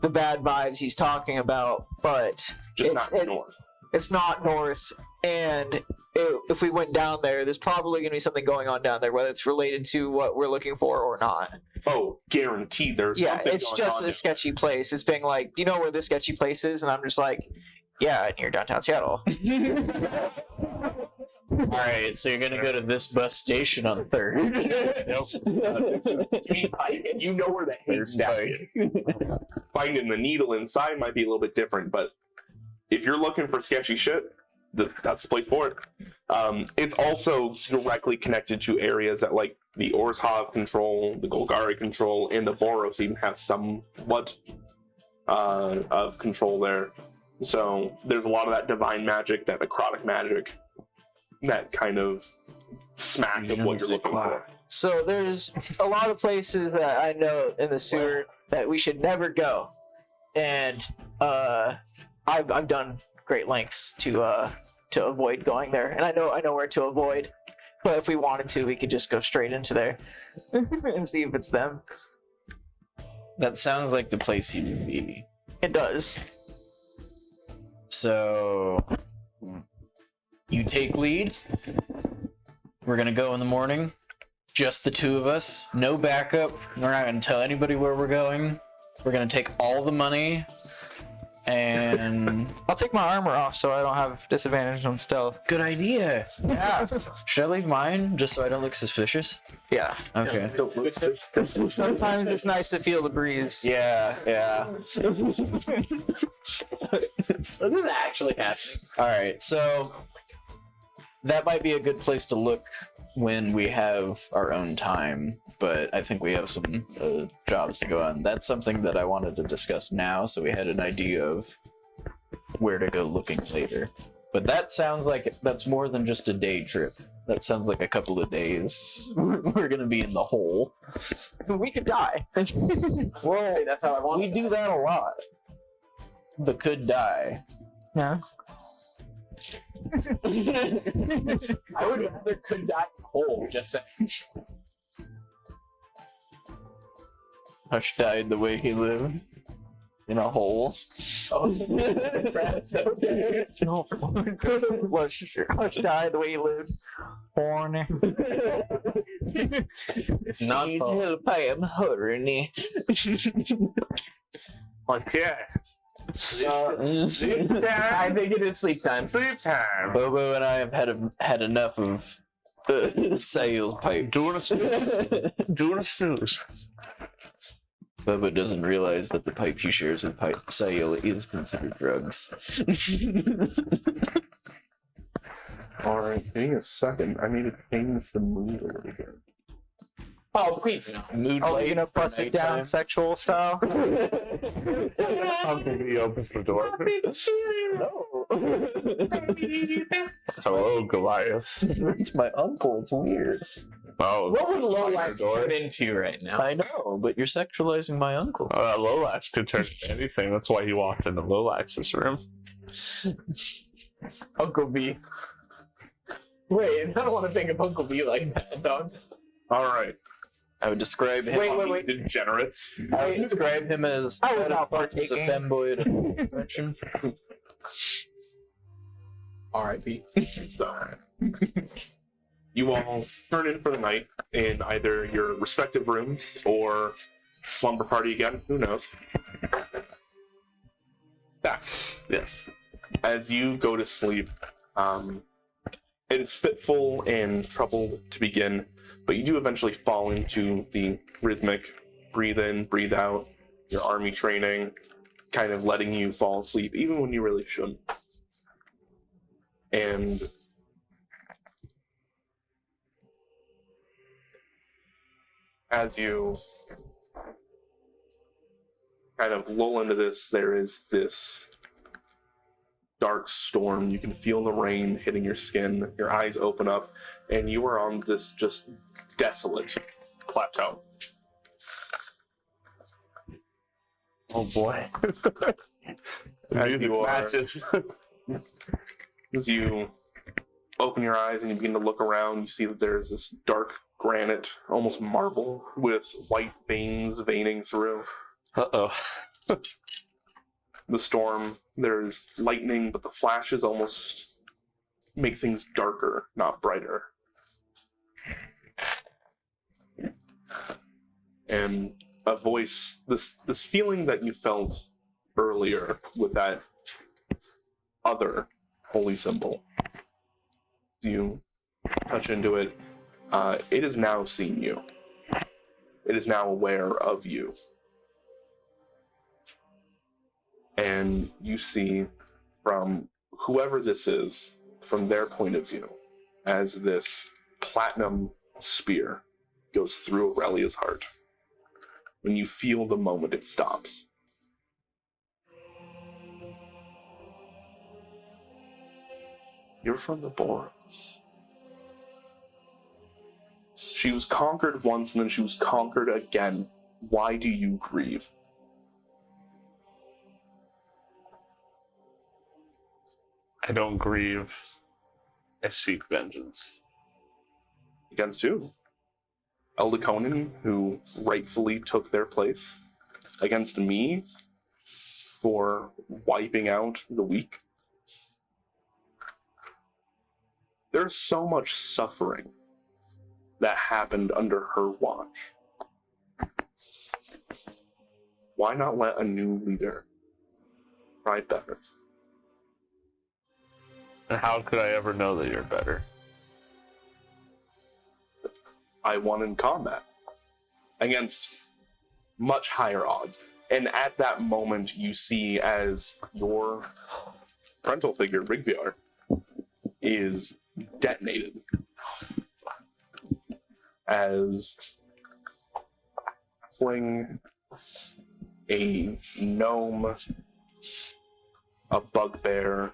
the bad vibes he's talking about, but Just not north. It's not north, and if we went down there, there's probably going to be something going on down there, whether it's related to what we're looking for or not. Oh, guaranteed there's something it's going just on a there. sketchy place. It's being like, do you know where this sketchy place is? And I'm just like, yeah, near downtown Seattle. Alright, so you're gonna go to this bus station on 3rd. You know where the haystack is. Finding the needle inside might be a little bit different, but if you're looking for sketchy shit, that's the place for it. It's also directly connected to areas that, like, the Orzhov control, the Golgari control, and the Boros even have somewhat of control there. So there's a lot of that divine magic, that necrotic magic, that kind of smack of what you're looking for. So there's a lot of places that I know in the sewer that we should never go, and I've done great lengths to avoid going there, and I know where to avoid. But if we wanted to, we could just go straight into there and see if it's them. That sounds like the place you would be. It does. So You take lead. We're gonna go in the morning. Just the two of us. No backup. We're not gonna tell anybody where we're going. We're gonna take all the money. And I'll take my armor off so I don't have disadvantage on stealth. good idea. Yeah. Should I leave mine just so I don't look suspicious? Yeah. Okay. Sometimes it's nice to feel the breeze. Yeah, yeah. This is actually happening. All right, so that might be a good place to look when we have our own time, but I think we have some jobs to go on. That's something that I wanted to discuss now, so we had an idea of where to go looking later. But that sounds like that's more than just a day trip. That sounds like a couple of days. We're gonna be in the hole. We could die. Well, That's how I want we it. do that a lot. The could die. Yeah. I would rather could die in a hole, just saying. Hush died the way he lived. In a hole. Oh, that's okay. No. Hush died the way he lived. Horny. It's not Please fun. help, I am horny. Like, yeah. I think it is sleep time. Sleep time. Bobo and I have had enough of sales pipe. Doing a snooze. Doing a snooze. Bobo doesn't realize that the pipe he shares with Sale is considered drugs. Alright, give me a second. I need to change the mood a little bit. Oh, please no. Mood Oh, light you're gonna for bust it down nighttime. sexual style? How can he opens the door? Hello, Goliath. It's my uncle. It's weird. Oh, What would Lowlights door. turn into right now? I know, but you're sexualizing my uncle. Lolax could turn into anything. That's why he walked into Lolax's room. Uncle B. Wait, I don't want to think of Uncle B like that, dog. Alright. I would describe him. Wait. Degenerates. I would describe him as I was not as a partaking. femboy dimension. R.I.P. So, you all turn in for the night in either your respective rooms or slumber party again. Who knows? Back. Yes. As you go to sleep, it is fitful and troubled to begin, but you do eventually fall into the rhythmic breathe in, breathe out, your army training, kind of letting you fall asleep, even when you really shouldn't. And as you kind of lull into this, there is this dark storm. You can feel the rain hitting your skin. Your eyes open up, and you are on this just desolate plateau. Oh boy. As you are, Matches. as you open your eyes and you begin to look around, you see that there's this dark granite, almost marble, with white veins veining through. Uh-oh. The storm, there's lightning, but the flashes almost make things darker, not brighter. And a voice, this feeling that you felt earlier with that other holy symbol, you touch into it, it has now seen you. It is now aware of you. And you see from whoever this is, from their point of view, as this platinum spear goes through Aurelia's heart. When you feel the moment it stops. You're from the Boros. She was conquered once and then she was conquered again. Why do you grieve? I don't grieve. I seek vengeance. Against who? Eldiconan, who rightfully took their place? Against me? For wiping out the weak? There's so much suffering that happened under her watch. Why not let a new leader try better? And how could I ever know that you're better? I won in combat against much higher odds. And at that moment, you see as your parental figure, Rigviar, is detonated. As Fling, a gnome, a bugbear,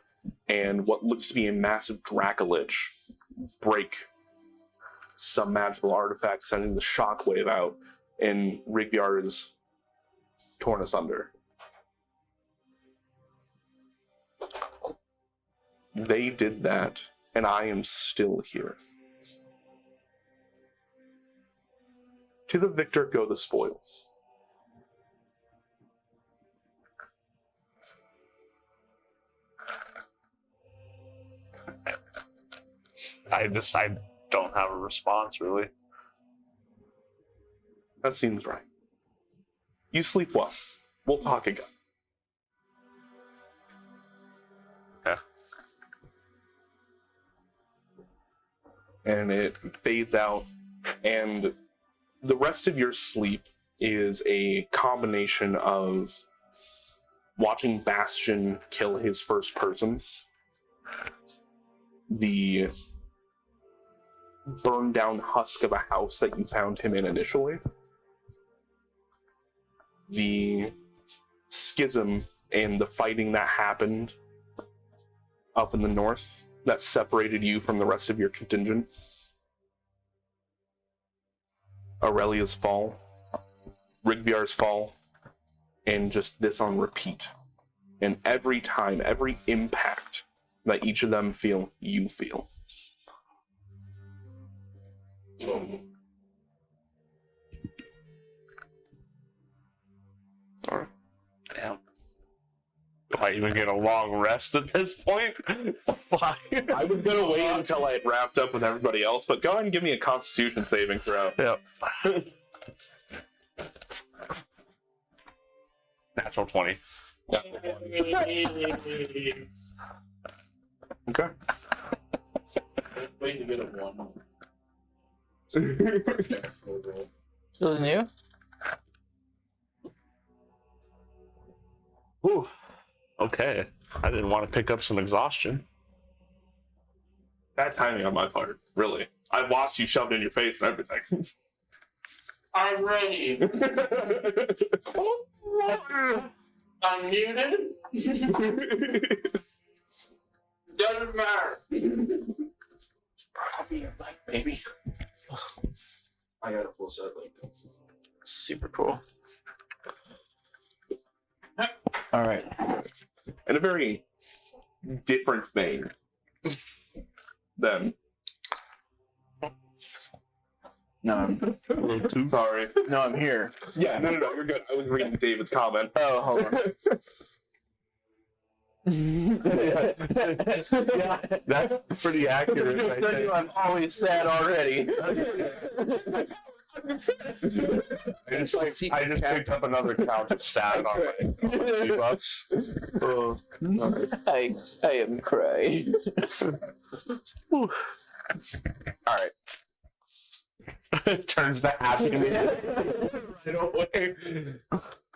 and what looks to be a massive Dracolich break some magical artifact, sending the shockwave out, and Rigviar is torn asunder. They did that, and I am still here. To the victor go the spoils. I don't have a response, really. That seems right. You sleep well. We'll talk again. Okay. And it fades out, and the rest of your sleep is a combination of watching Bastion kill his first person, the burned down husk of a house that you found him in initially, the schism and the fighting that happened up in the north that separated you from the rest of your contingent, Aurelia's fall, Rigviar's fall, and just this on repeat. And every time, every impact that each of them feel, you feel. Alright. Damn. Do I even get a long rest at this point? Why? I was gonna wait until I had wrapped up with everybody else, but go ahead and give me a Constitution saving throw. Yep. Natural 20. Okay. Waiting to get a 1. Wasn't you? Whew. Okay. I didn't want to pick up some exhaustion. Bad timing on my part, really. I watched you shove it in your face and everything. I'm ready. I'm muted. Doesn't matter. I'll be your mic, baby. I got a full set like that. Super cool. All right. In a very different vein than. No, I'm, Sorry. no, I'm here. Yeah, no, you're good. I was reading David's comment. Oh, hold on. Yeah, that's pretty accurate. I think. I'm always sad already. I just picked up another count of sad on my debuffs. I am crying. All right. Turns the happy right away.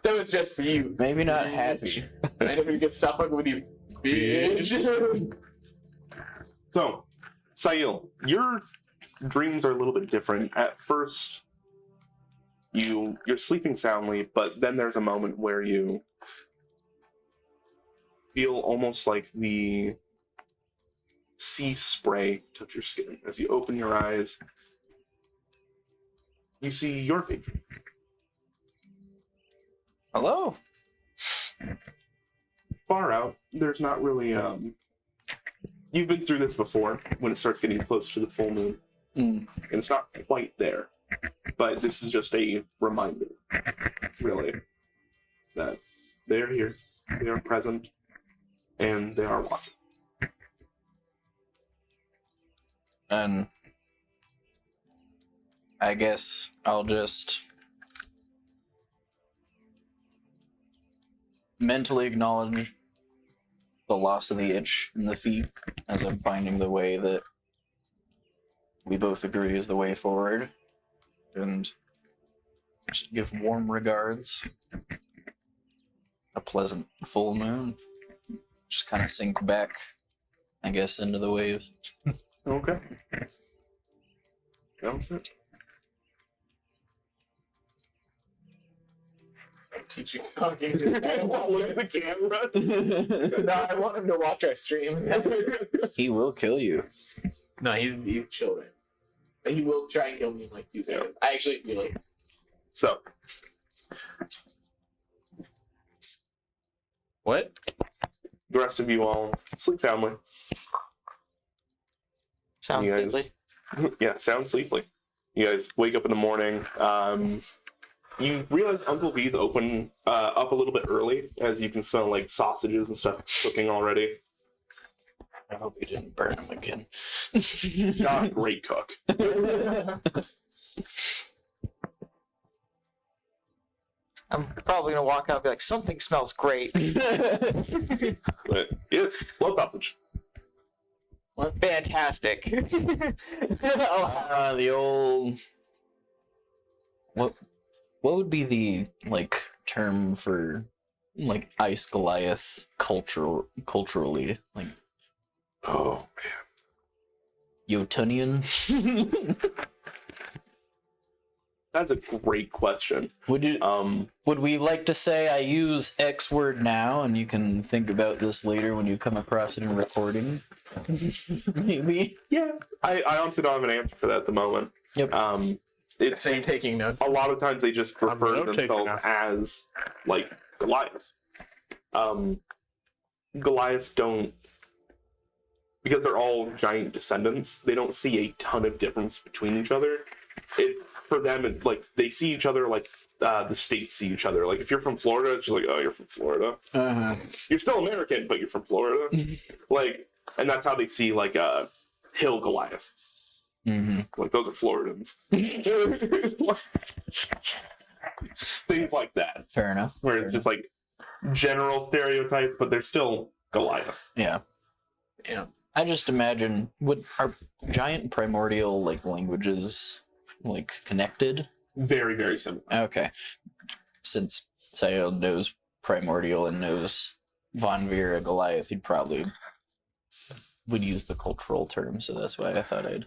That was just for you. Maybe not happy. I never get stuff fucking with you, bitch. So, Sail, your dreams are a little bit different. At first, you're sleeping soundly, but then there's a moment where you feel almost like the sea spray touch your skin. As you open your eyes, you see your patron. Hello. Far out, there's not really you've been through this before when it starts getting close to the full moon. And it's not quite there. But this is just a reminder, really, that they're here, they are present, and they are watching. And I guess I'll just mentally acknowledge the loss of the itch in the feet as I'm finding the way that we both agree is the way forward. And just give warm regards. A pleasant full moon. Just kind of sink back, I guess, into the waves. Okay. Sounds good. Teaching talking. I don't want to look at the camera. No, I want him to watch our stream. He will kill you. No, he's chill right. He will try and kill me in like 2 seconds. I actually feel like. So, What? the rest of you all sleep soundly. Sounds You guys- lovely. Yeah, sound sleepily. You guys wake up in the morning. You realize Uncle V's open up a little bit early, as you can smell like sausages and stuff cooking already. I hope you didn't burn him again. Not a great cook. I'm probably gonna walk out and be like, something smells great. But yes, blood sausage. Fantastic. The old. What would be the term for Ice Goliath culturally Oh, Jotunian? that's a great question. Would we like to say I use X word now, and you can think about this later when you come across it in recording? Maybe. Yeah, I honestly don't have an answer for that at the moment. Yep. It's Same taking notes. a lot of times they just I'm refer note-taking themselves now. as Goliath. Goliaths don't, because they're all giant descendants. They don't see a ton of difference between each other. For them, they see each other like the states see each other. Like if you're from Florida, it's just like, oh, you're from Florida. You're still American, but you're from Florida. And that's how they see Hill Goliath. Mm-hmm. Like those are Floridans. Things like that. Fair enough. Where it's just general stereotypes, but they're still Goliath. Yeah. Yeah. I just imagine, are giant primordial languages connected? Very, very similar. Okay. Since Sayo knows primordial and knows Von Vera Goliath, he'd probably would use the cultural term, so that's why I thought I'd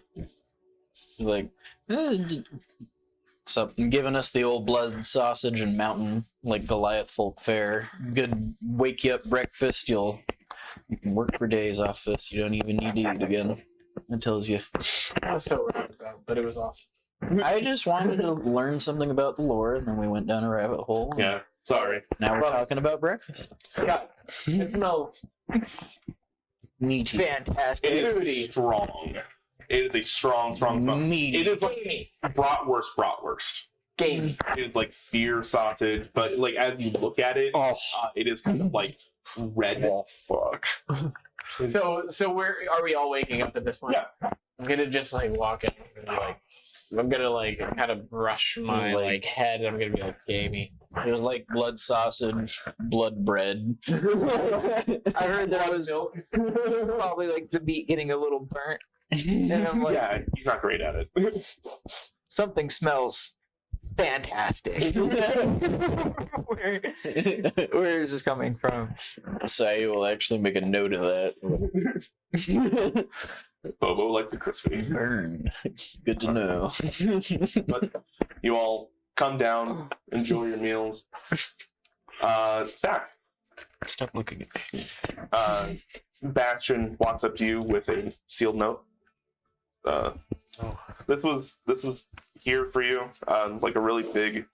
something giving us the old blood sausage and mountain Goliath folk fare. Good wake you up breakfast. You can work for days off this. You don't even need to eat again. It tells you. I was so wrong about, but it was awesome. I just wanted to learn something about the lore, and then we went down a rabbit hole. and Yeah, sorry. Now we're Well- talking about breakfast. Yeah. It smells Meaty. Fantastic. It is strong. It is a strong smell. Meaty. It is gamey. bratwurst. Gamey. It is beer sausage, but as you look at it, it is kind of red. Oh, fuck. So where are we all waking up at this point? Yeah. I'm gonna just walk in and be I'm gonna kind of brush my head. I'm gonna be gamey. It was blood sausage, blood bread. I heard there was milk. probably the meat getting a little burnt. And I'm Yeah, he's not great at it. something smells fantastic. Where is this coming from? Say will actually make a note of that. Bobo likes the crispy. Burn. Good to know. But you all come down, enjoy your meals. Zach, Stop looking at me. Bastion walks up to you with a sealed note. This was here for you. A really big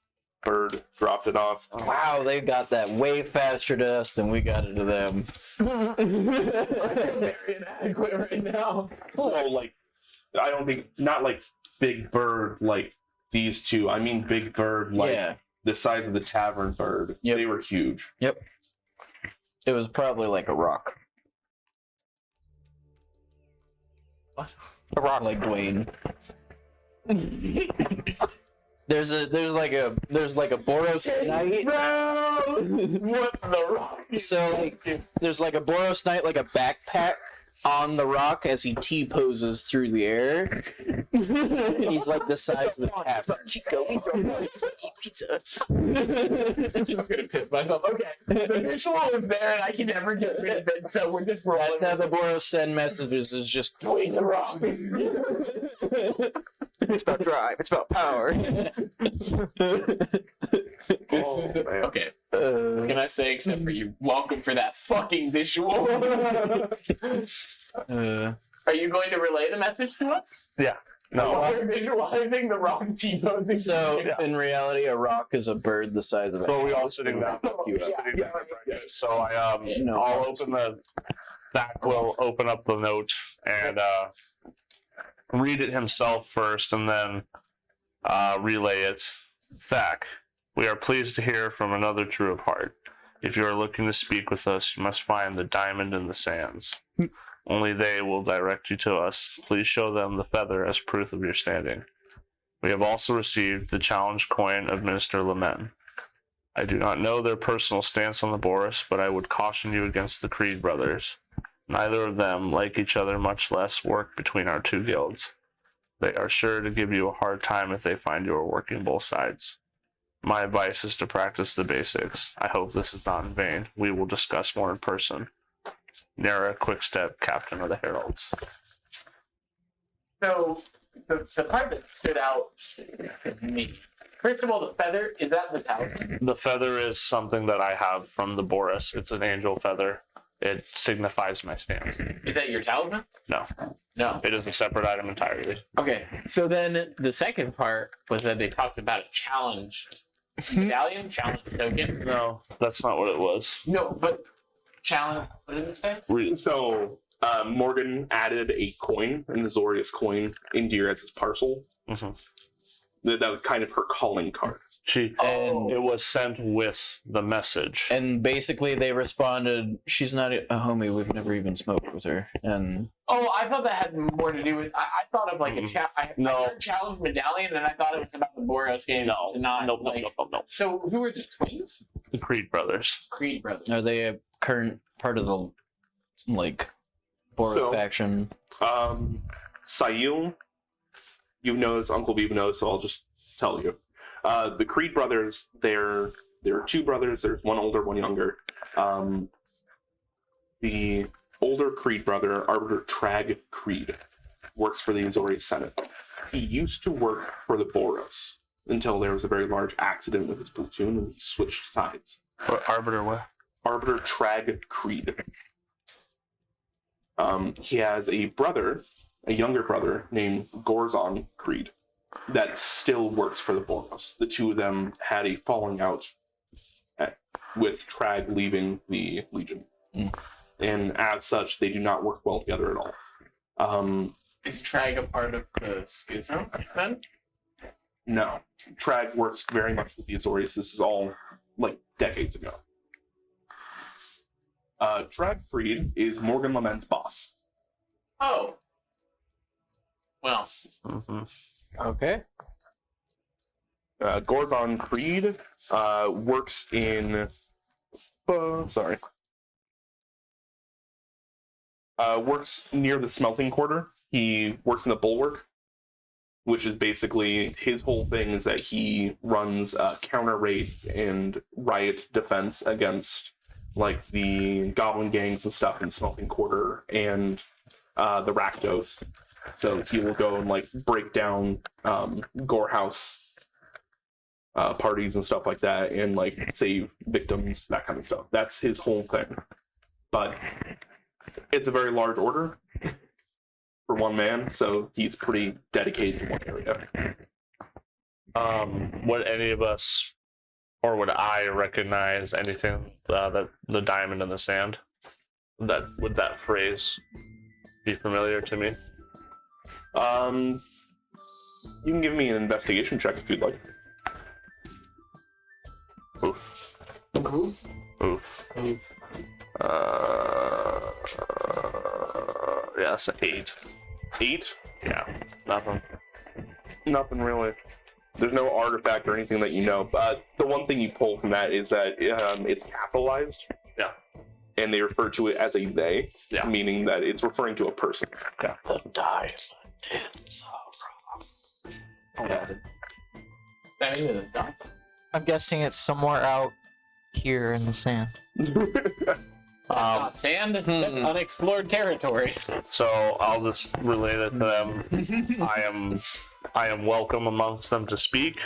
bird dropped it off. Wow, they got that way faster to us than we got it to them. I feel very inadequate right now. Oh, I don't think not big bird these two. I mean big bird Yeah, the size of the tavern bird. Yep. They were huge. it was probably a rock. What? A rock like Dwayne. There's like a Boros Knight. What the rock? So like, there's like a Boros Knight, like a backpack on the rock as he T-poses through the air. He's like the size of the tavern. Chico, we throw eat pizza. I'm gonna piss myself. Okay, the visual is there, and I can never get rid of it. So we're just rolling. That's how the Boros send messages, is just Dwayne the Rock. It's about drive. It's about power. Okay. What can I say except for you? Welcome for that fucking visual. Are you going to relay the message to us? Yeah. No. We're visualizing the wrong T-posing. So in reality, a rock is a bird the size of a So we all house. sitting down. You up. Sitting down, right? So I No. I'll open the. Zach will open up the note and read it himself first, and then relay it. Zach, we are pleased to hear from another true of heart. If you are looking to speak with us, you must find the diamond in the sands. Only they will direct you to us. Please show them the feather as proof of your standing. We have also received the challenge coin of Minister Lament. I do not know their personal stance on the Boris, but I would caution you against the Creed brothers. Neither of them like each other, much less work between our two guilds. They are sure to give you a hard time if they find you are working both sides. My advice is to practice the basics. I hope this is not in vain. We will discuss more in person. Nara Quickstep, Captain of the Heralds. So the part that stood out to me. First of all, the feather, is that the talisman? The feather is something that I have from the Boris. It's an angel feather. It signifies my stance. Is that your talisman? No, No. it is a separate item entirely. Okay. So then the second part was that they talked about a challenge medallion, challenge token. No, that's not what it was. No, but challenge. What did it say? So Morgan added a coin, an Azorius coin, into your guys' parcel. Mm-hmm. That was kind of her calling card. Oh. It was sent with the message. And basically they responded, she's not a homie, we've never even smoked with her. And Oh, I thought that had more to do with. I thought of like a I No. heard challenge medallion, and I thought it was about the Boros game. No, to not, no. So who are the twins? The Creed brothers. Creed brothers. are they a current part of the like Boros So- faction? Sayul, you know as Uncle Viva knows, so I'll just tell you. The Creed brothers, there are two brothers. There's one older, one younger. The older Creed brother, Arbiter Trag Creed, works for the Azorius Senate. He used to work for the Boros until there was a very large accident with his platoon and he switched sides. What, Arbiter what? Arbiter Trag Creed. He has a brother, a younger brother named Gorzon Creed, that still works for the Boros. The two of them had a falling out with Trag leaving the Legion. And as such, they do not work well together at all. Is Trag a part of the schism then? No. Trag works very much with the Azorius. This is all like decades ago. Trag Creed is Morgan Lament's boss. Oh. Well, Mm-hmm. Okay. Gorzon Creed works in. Works near the smelting quarter. He works in the bulwark, which is basically his whole thing is that he runs counter raids and riot defense against like the goblin gangs and stuff in the smelting quarter and the Rakdos. So he will go and like break down Gorehouse parties and stuff like that and like save victims, that kind of stuff. That's his whole thing. But it's a very large order for one man, so he's pretty dedicated to one area. Would any of us, or would I recognize anything that the diamond in the sand? Would that phrase be familiar to me? You can give me an investigation check if you'd like. Oof. Oof. Yeah, that's an 8. 8? Yeah, nothing. Nothing really. There's no artifact or anything that you know. But the one thing you pull from that is that it's capitalized. Yeah. And they refer to it as a they, Yeah. meaning that it's referring to a person. The diamond is That is the dots. I'm guessing it's somewhere out here in the sand. Sand. That's unexplored territory. So I'll just relate it to them. I am welcome amongst them to speak.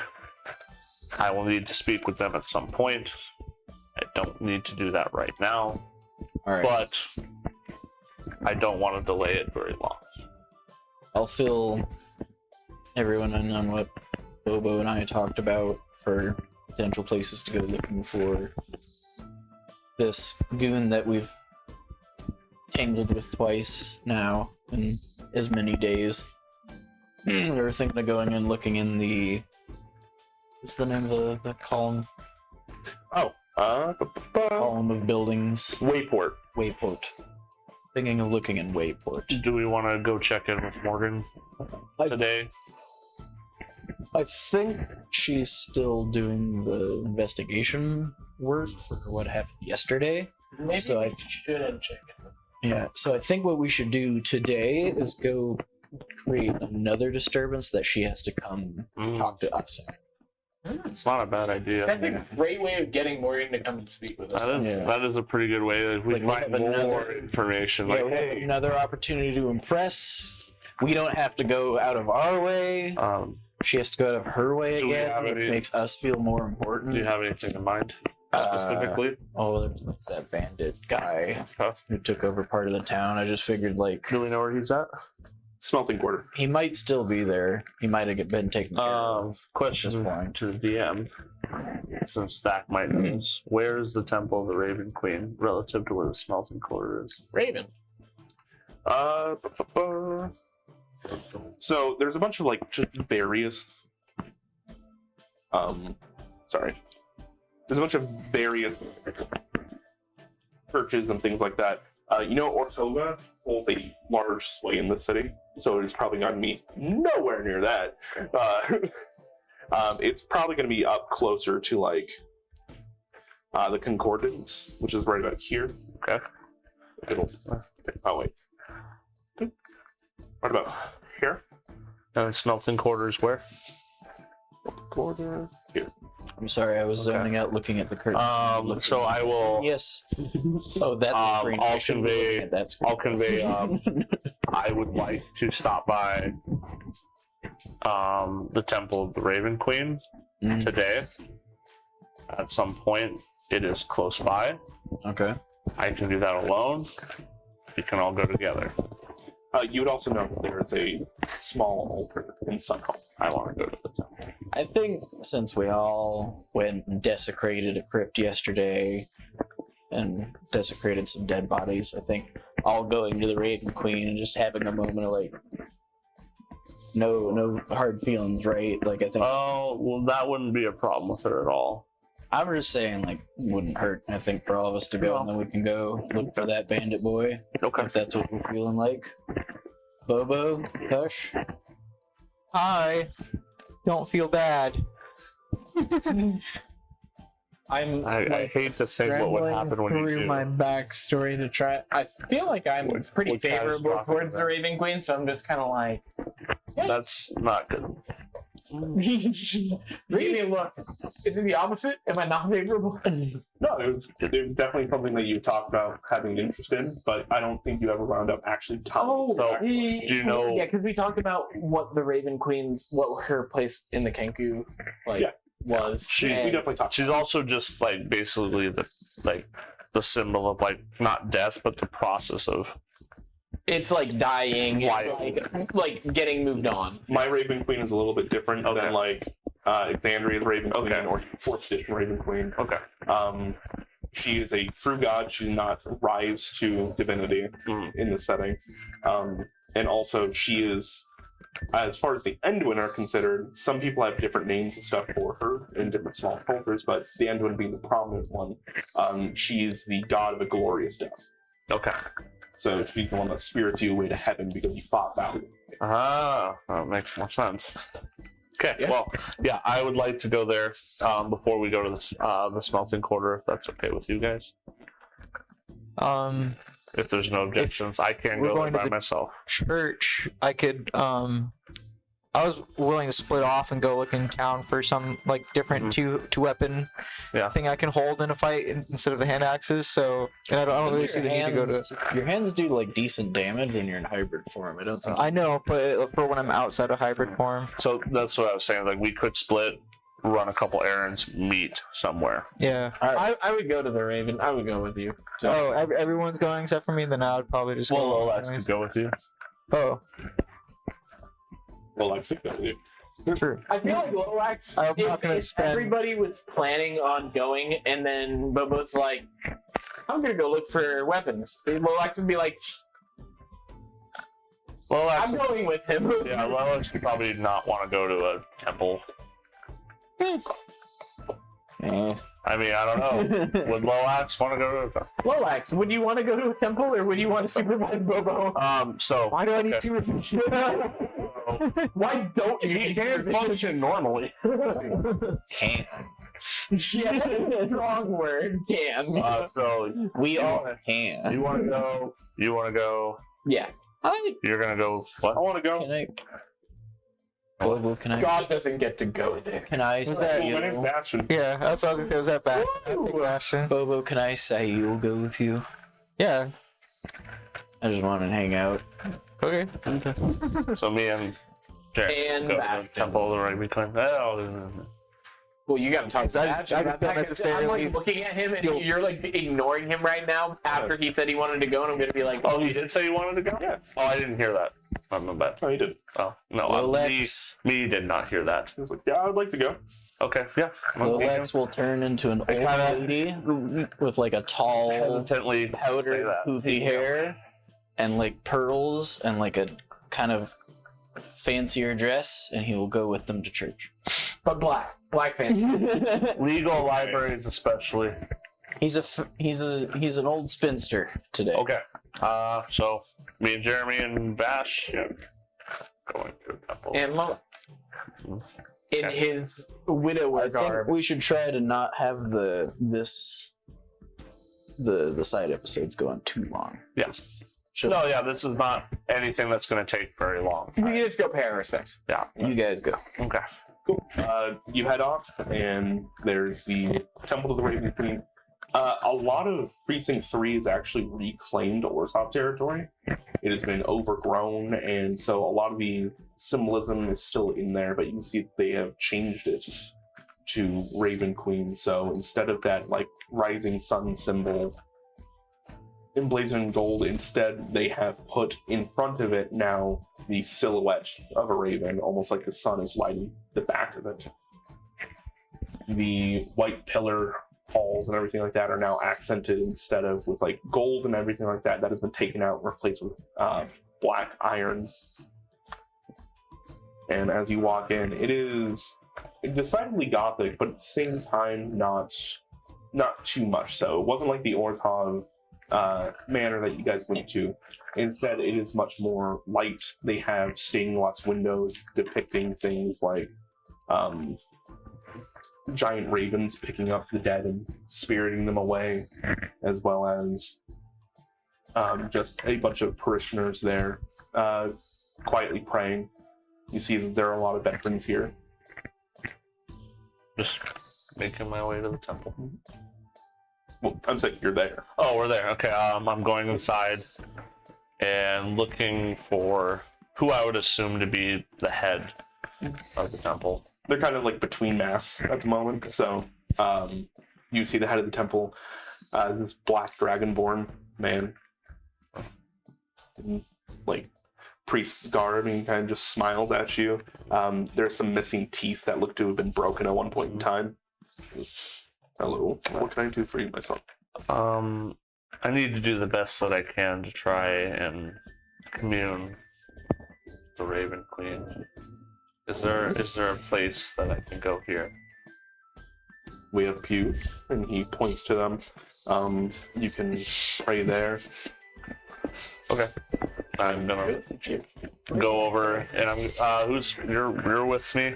I will need to speak with them at some point. I don't need to do that right now, All right. but I don't want to delay it very long. I'll fill everyone in on what Bobo and I talked about for potential places to go looking for this goon that we've tangled with twice now in as many days. We were thinking of going and looking in the... What's the name of the column? Column of buildings. Wayport. Wayport. Thinking of looking in Wayport. Do we want to go check in with Morgan today? I think she's still doing the investigation work for what happened yesterday. Maybe So we I- shouldn't check it. Yeah, so I think what we should do today is go create another disturbance that she has to come talk to us. It's not a bad idea. That's a great way of getting Morgan to come and speak with us. That is a pretty good way. If we Like, we find have more another- information, Yeah, like, we have hey, another opportunity to impress. We don't have to go out of our way. She has to go out of her way Do we again. have It any- makes us feel more important. do you have anything in mind specifically? There's like that bandit guy Huh? who took over part of the town. I just figured like Do we know where he's at? Smelting quarter. he might still be there. He might have been taken care of. Question At this point. to the DM, since Stack might know this. Where is the Temple of the Raven Queen relative to where the smelting quarter is? Raven. So there's a bunch of like just various there's a bunch of various churches and things like that. Ortoga holds a large sway in the city, so it's probably not going to be nowhere near that. It's probably going to be up closer to like the Concordance, which is right about here. Okay. Wait. Right about here. And the smelting quarter is where? Quarter here. I'm sorry, I was zoning out looking at the curtains. So I will. Yes. Oh, that's screen. I'll I shouldn't be convey- looking at that screen. I'll convey. I would like to stop by the Temple of the Raven Queen Mm, today. At some point, it is close by. okay. I can do that alone. We can all go together. You would also know that there is a small altar in Sunhome. I want to go to the temple. I think since we all went and desecrated a crypt yesterday and desecrated some dead bodies, I think all going to the Raven Queen and just having a moment of like no hard feelings, right? Like I think Oh, well, that wouldn't be a problem with her at all. I'm just saying like wouldn't hurt. I think for all of us to go and then we can go look for that bandit boy Okay. if that's what we're feeling like. Bobo, Hush. Hi. Don't feel bad. I'm I like, hate to think what would scrambling happen when you through do. my backstory to try. I feel like I'm pretty What kind of favorable stuff towards is the that? Raven Queen, so I'm just kind of like, That's not good. give me a look. Is it the opposite? Am I not favorable? No, it was definitely something that you talked about having an interest in, but I don't think you ever wound up actually telling. So, do you know- Yeah, because we talked about what the Raven Queen's, what her place in the Kenku Yeah. was. She- we and- definitely talked. She's also just like basically the symbol of like not death, but the process of it's like dying, Why? like getting moved on. My Raven Queen is a little bit different Okay. than like Exandria's Raven Queen Okay. or 4th edition Raven Queen. okay. She is a true god. She did not rise to divinity Mm. in this setting. And also, she is, as far as the Enduin are considered, some people have different names and stuff for her in different small cultures, but the Enduin being the prominent one, she is the god of a glorious death. Okay. So she's the one that spirits you away to heaven because you fought Valor. Ah, that makes more sense. Okay, Yeah. well, yeah, I would like to go there before we go to the smelting quarter, if that's okay with you guys. If there's no objections, I can we're go there going to by the- myself. Church, I could I was willing to split off and go look in town for some like different two weapon Yeah. thing I can hold in a fight instead of the hand axes. So and I don't really see the need to go to. Your hands do like decent damage when you're in hybrid form. I don't think. I know, but for when I'm outside of hybrid form, So that's what I was saying. Like, we could split, run a couple errands, meet somewhere. yeah. I would go to the Raven. I would go with you. So. Oh, everyone's going except for me. Then I would probably just Well, go. Lolex could go with you. Oh, Well, I think that you. true. I feel like Lorax, I'm not if, gonna if spend- everybody was planning on going and then Bobo's like, I'm gonna go look for weapons. Lorax would be like, I'm Lolex, going with him. yeah, Lolex would probably not want to go to a temple. I mean, I don't know. Would Lolex want to go to a Lorax, would you want to go to a temple or would you want to supervise Bobo? So Why do I need okay. supervision? Why don't you? He can't function normally. Can. Yeah, that's a strong word. Can. So We You all wanna- can. you want to go? You want to go? Yeah. You're gonna go? What? I want to go. Can I? Bobo, can I? God doesn't get to go there. Can I Was say that My name's you? Bastion. Yeah, that's what I was gonna say. Was that bad? I'll take Bastion. Bobo, can I say you'll go with you? Yeah. I just want to hang out. Okay. So me and Jack And go to Bastion. the temple of the Rugby Clan. Oh, Well, you gotta talk to I that. just don't I'm necessarily- like looking at him and you're like ignoring him right now after he said he wanted to go, and I'm gonna be like, oh, you did say you wanted to go? Yeah. Oh, I didn't hear that. I'm bad. Oh, you did. Oh no, Lolex, me did not hear that. He was like, yeah, I'd like to go. Okay, yeah. Lolex will turn into an old kinda- lady with like a tall, Hesitantly say powdered, that. poofy hair and like pearls and like a kind of fancier dress, and he will go with them to church. but black fan. Legal libraries, especially. He's an old spinster today. Okay. So me and Jeremy and Bash, yeah, going to the temple. And Lois. In his widower I think garb. we should try to not have the side episodes go on too long. Yes. Should No, yeah, this is not anything that's going to take very long. You can just go pay our respects. Yeah. you guys go? Okay. Cool. You head off, and there's the Temple of the Raven Queen. A lot of Precinct 3 is actually reclaimed Orsop territory. It has been overgrown, and so a lot of the symbolism is still in there, but you can see that they have changed it to Raven Queen. So instead of that like rising sun symbol emblazoned in gold, instead they have put in front of it now the silhouette of a raven, almost like the sun is lighting the back of it. The white pillar halls and everything like that are now accented instead of with like gold and everything like that. That has been taken out and replaced with black iron. And as you walk in, it is decidedly gothic, but at the same time not too much so. It wasn't like the Ortov manor that you guys went to. Instead, it is much more light. They have stained glass windows depicting things like giant ravens picking up the dead and spiriting them away, as well as just a bunch of parishioners there quietly praying. You see that there are a lot of veterans here. Just making my way to the temple. Well, I'm saying you're there. Oh, we're there. Okay. I'm going inside and looking for who I would assume to be the head of the temple. They're kind of like between mass at the moment. So you see the head of the temple, this black dragonborn man, like priest's garb, and he kind of just smiles at you. There's some missing teeth that look to have been broken at one point in time. Just, hello, what can I do for you, my son? I need to do the best that I can to try and commune with the Raven Queen. Is there a place that I can go here? We have pews, and he points to them. You can pray there. Okay. I'm gonna go over, and you're with me?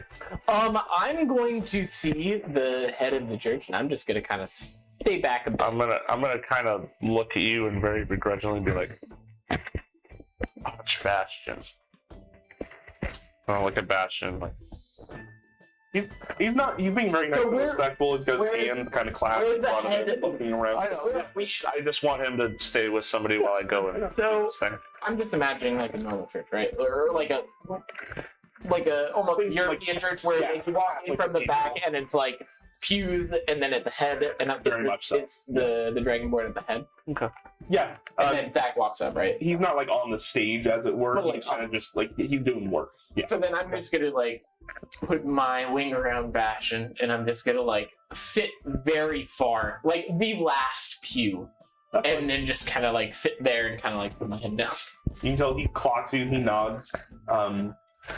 I'm going to see the head of the church, and I'm just gonna kind of stay back a bit. I'm gonna kind of look at you and very begrudgingly be like, "Watch Bastion." Look at Bastion like. He's being very nice So and where- respectful. He's got his where- hands kind of clasped where's in the front of him, head? looking around. I know. I just want him to stay with somebody while I go and So thing. I'm just imagining like a normal church, right? Or like a almost European church where like, you walk in from the back and it's like pews, and then at the head, and up Very much so. it's the dragonborn at the head, Yeah, and then Zach walks up, right? he's not like on the stage as it were. But, like, He's kind of just like he's doing work. Yeah. So then I'm just gonna like put my wing around Bastion, and I'm just gonna like sit very far, like the last pew, and then just kind of like sit there and kind of like put my head down. You can tell he clocks you. He nods.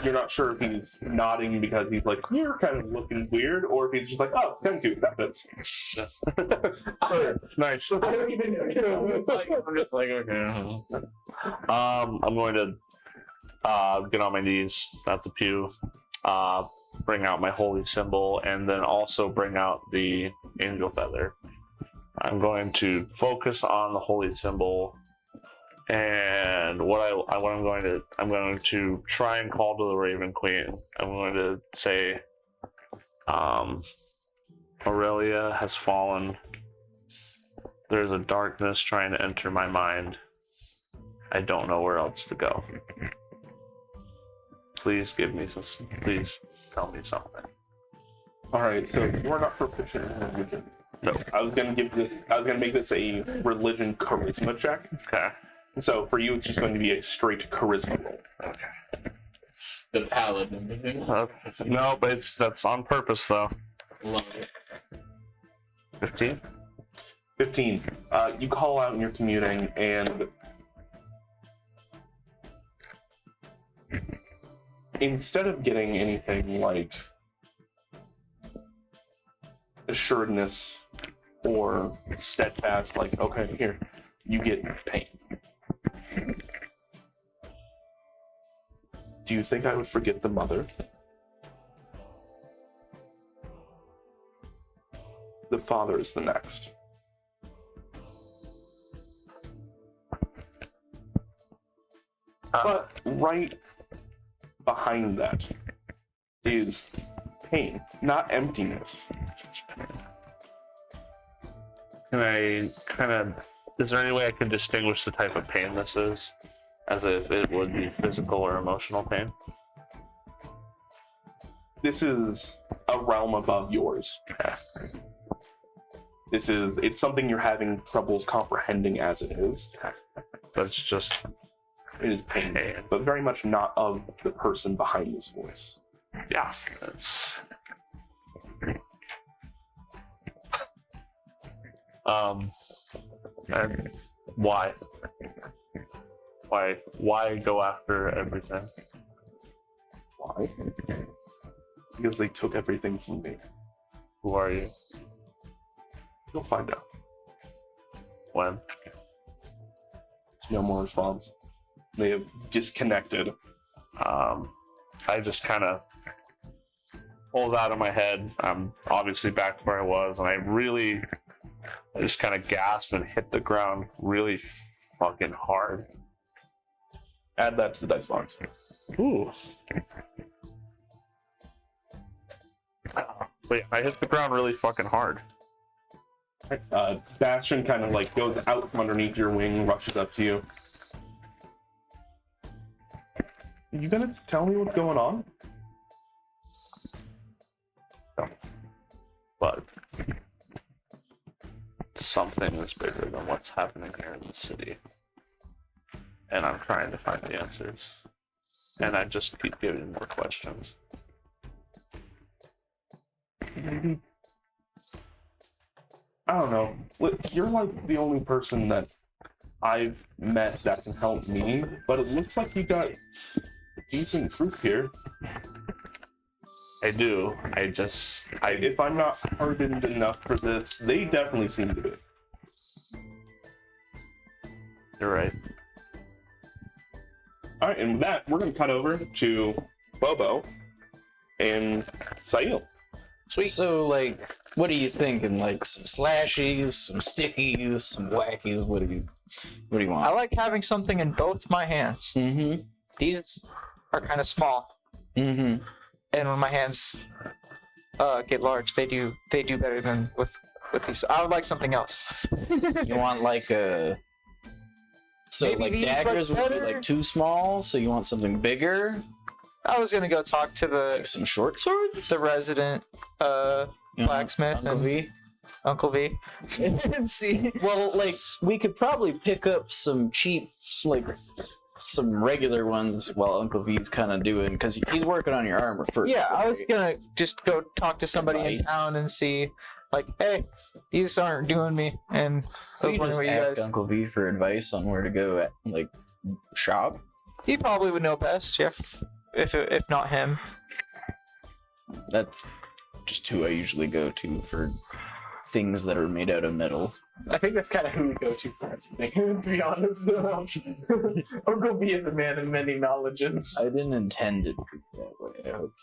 You're not sure if he's nodding because he's like, you're kind of looking weird, or if he's just like, oh, thank you, that fits. Nice. I don't even know. I'm just like, okay. I'm going to get on my knees at the pew, bring out my holy symbol, and then also bring out the angel feather. I'm going to focus on the holy symbol, and I'm going to try and call to the Raven Queen. I'm going to say, Aurelia has fallen. There's a darkness trying to enter my mind. I don't know where else to go. Please give me some. Please tell me something. All right, so you're not proficient in religion. No. I was gonna make this a religion charisma check. Okay. So for you, it's just going to be a straight charisma roll. Okay. The paladin. No, but that's on purpose though. Love it. 15. 15. You call out and you're commuting, and instead of getting anything like assuredness or steadfast, like, okay, here, you get pain. Do you think I would forget the mother? The father is the next. But right behind that is pain, not emptiness. Can I kind of? Is there any way I can distinguish the type of pain this is, as if it would be physical or emotional pain? This is a realm above yours. It's something you're having troubles comprehending as it is. But it's just It is pain, but very much not of the person behind this voice. yeah. It's and why? Why go after everything? Why? Because they took everything from me. Who are you? You'll find out. When? No more response. They have disconnected. I just kind of pulled out of my head. I'm obviously back to where I was, and I just kind of gasped and hit the ground really fucking hard. Add that to the dice box. Ooh. Wait, I hit the ground really fucking hard. Bastion kind of like goes out from underneath your wing, rushes up to you. You gonna tell me what's going on? But something is bigger than what's happening here in the city. And I'm trying to find the answers. And I just keep getting more questions. Maybe. I don't know. Look, you're like the only person that I've met that can help me, but it looks like you got decent proof here. I do. If I'm not hardened enough for this, they definitely seem to be. You're right. All right, and with that, we're gonna cut over to Bobo and Sail. Sweet. So, like, what are you thinking? Like some slashies, some stickies, some wackies. What do you I want? like having something in both my hands. Mm-hmm. These are kind of small, Mm-hmm. and when my hands get large, they do better than with these. I would like something else. You want like a. So Maybe like these daggers look would be better? like too small. So you want something bigger, I was gonna go talk to like some short swords. the resident You know, blacksmith Uncle and V? Uncle V and see. Well, like we could probably pick up some cheap, like some regular ones while Uncle V's kind of doing, because he's working on your armor first. Yeah, I was right? gonna just go talk to somebody in Advice. town and see, like, hey, these aren't doing me, and I We was can just wondering what you ask guys. Uncle V for advice on where to go at, like, shop. He probably would know best, yeah. If not him. That's just who I usually go to for things that are made out of metal. I think that's kind of who we go to for everything, to be honest. Uncle B is a man of many knowledges. I didn't intend it that way. I hope.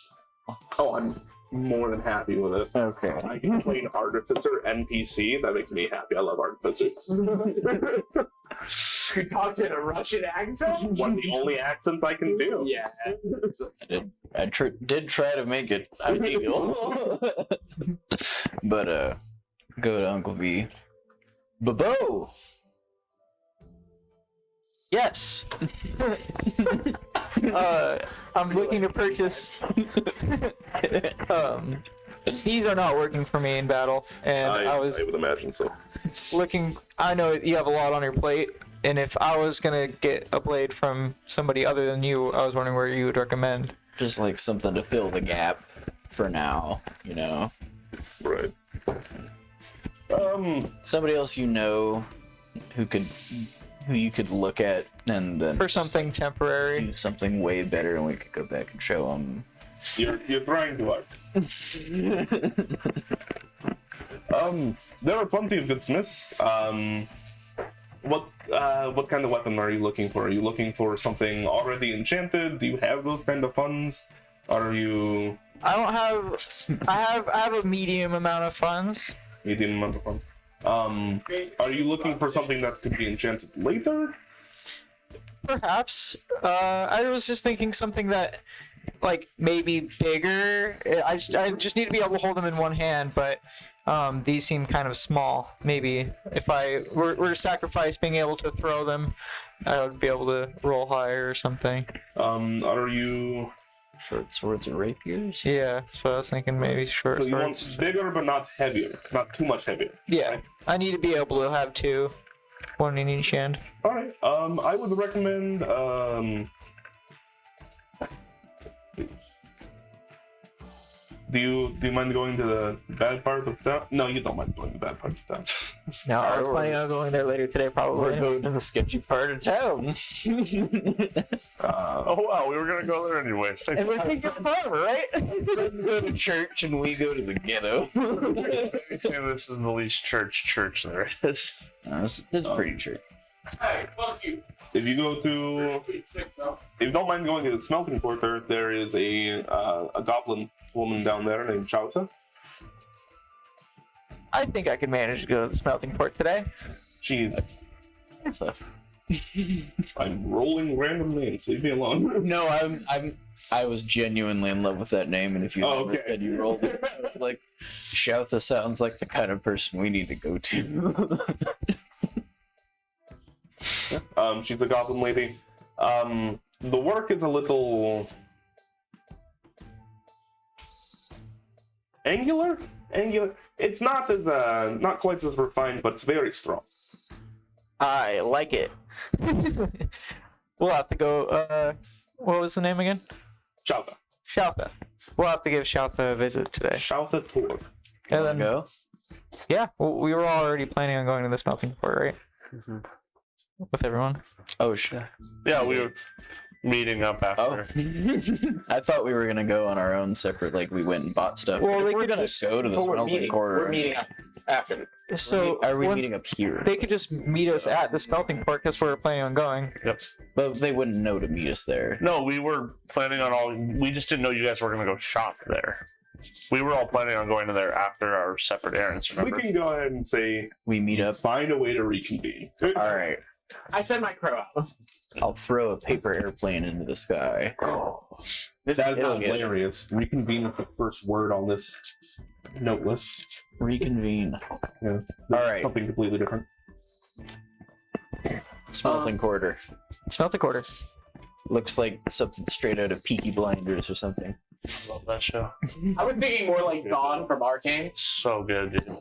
Oh, I'm more than happy with it. Okay. I can play an artificer NPC. That makes me happy. I love artificers. Who talks in a Russian accent? One of the only accents I can do. Yeah. I did try to make it ideal. But, go to Uncle V. Bobo! Yes. I'm looking to purchase. These are not working for me in battle, and I was would imagine so. looking. I know you have a lot on your plate, and if I was gonna get a blade from somebody other than you, I was wondering where you would recommend. Just like something to fill the gap for now, you know? Right. Somebody else you know who you could look at and then For something temporary. do something way better, and we could go back and show them. You're trying too hard. There are plenty of good smiths. What kind of weapon are you looking for? Are you looking for something already enchanted? Do you have those kind of funds? Are you I don't have. I have a medium amount of funds. medium amount of funds? Are you looking for something that could be enchanted later? Perhaps. I was just thinking something that, like, maybe bigger. I just need to be able to hold them in one hand, but these seem kind of small. Maybe if I were to sacrifice being able to throw them, I would be able to roll higher or something. Are you? Short swords and rapiers? Yeah, that's what I was thinking. Maybe short So you want swords. bigger but not heavier, not too much heavier. Yeah, I need to be able to have two, one in each hand. All right. I would recommend. Do you mind going to the bad part of town? No, you don't mind going to the bad part of town. No, I was planning on going there later today, probably. We're going to the sketchy part of town. Oh wow, we were gonna go there anyway. And we're thinking forever, right? Let's go to church and we go to the ghetto. This is the least church there is. It's pretty church. Hey, fuck you. If you go to, if you don't mind going to the smelting quarter, there is a goblin woman down there named Shausa. I think I can manage to go to the smelting port today. She's. I'm rolling random names. Leave me alone. No, I was genuinely in love with that name, and if you Oh, never okay. said you rolled it, I was like, Shoutha sounds like the kind of person we need to go to. She's a goblin lady. The work is a little angular. It's not as not quite as refined, but it's very strong. I like it. We'll have to go. What was the name again? Shauta. Shoutha. We'll have to give Shoutha a visit today. Shauta Tor. And then, Go. yeah, we were already planning on going to the smelting port, right? With everyone. Oh shit. Yeah, meeting up Oh, after. I thought we were gonna go on our own separate. Like we went and bought stuff. Well, But they if we're could gonna just- go to the smelting quarter. We're meeting up after. So Are we once- meeting up here? They could just meet us at the smelting port because we're planning on going. Yep. But they wouldn't know to meet us there. No, we were planning on all. We just didn't know you guys were going to go shop there. We were all planning on going to there after our separate errands. We Remember? can go ahead and say, We meet up. find a way to reconvene. All right. I send my crow out. I'll throw a paper airplane into the sky. This That is it'll get- hilarious. Reconvene is the first word on this note list. Reconvene. Yeah. All right. Something completely different. Smelting quarter. Smelting quarter. Looks like something straight out of Peaky Blinders or something. Love that show. I was thinking more like Dawn from Arcane. So good, dude.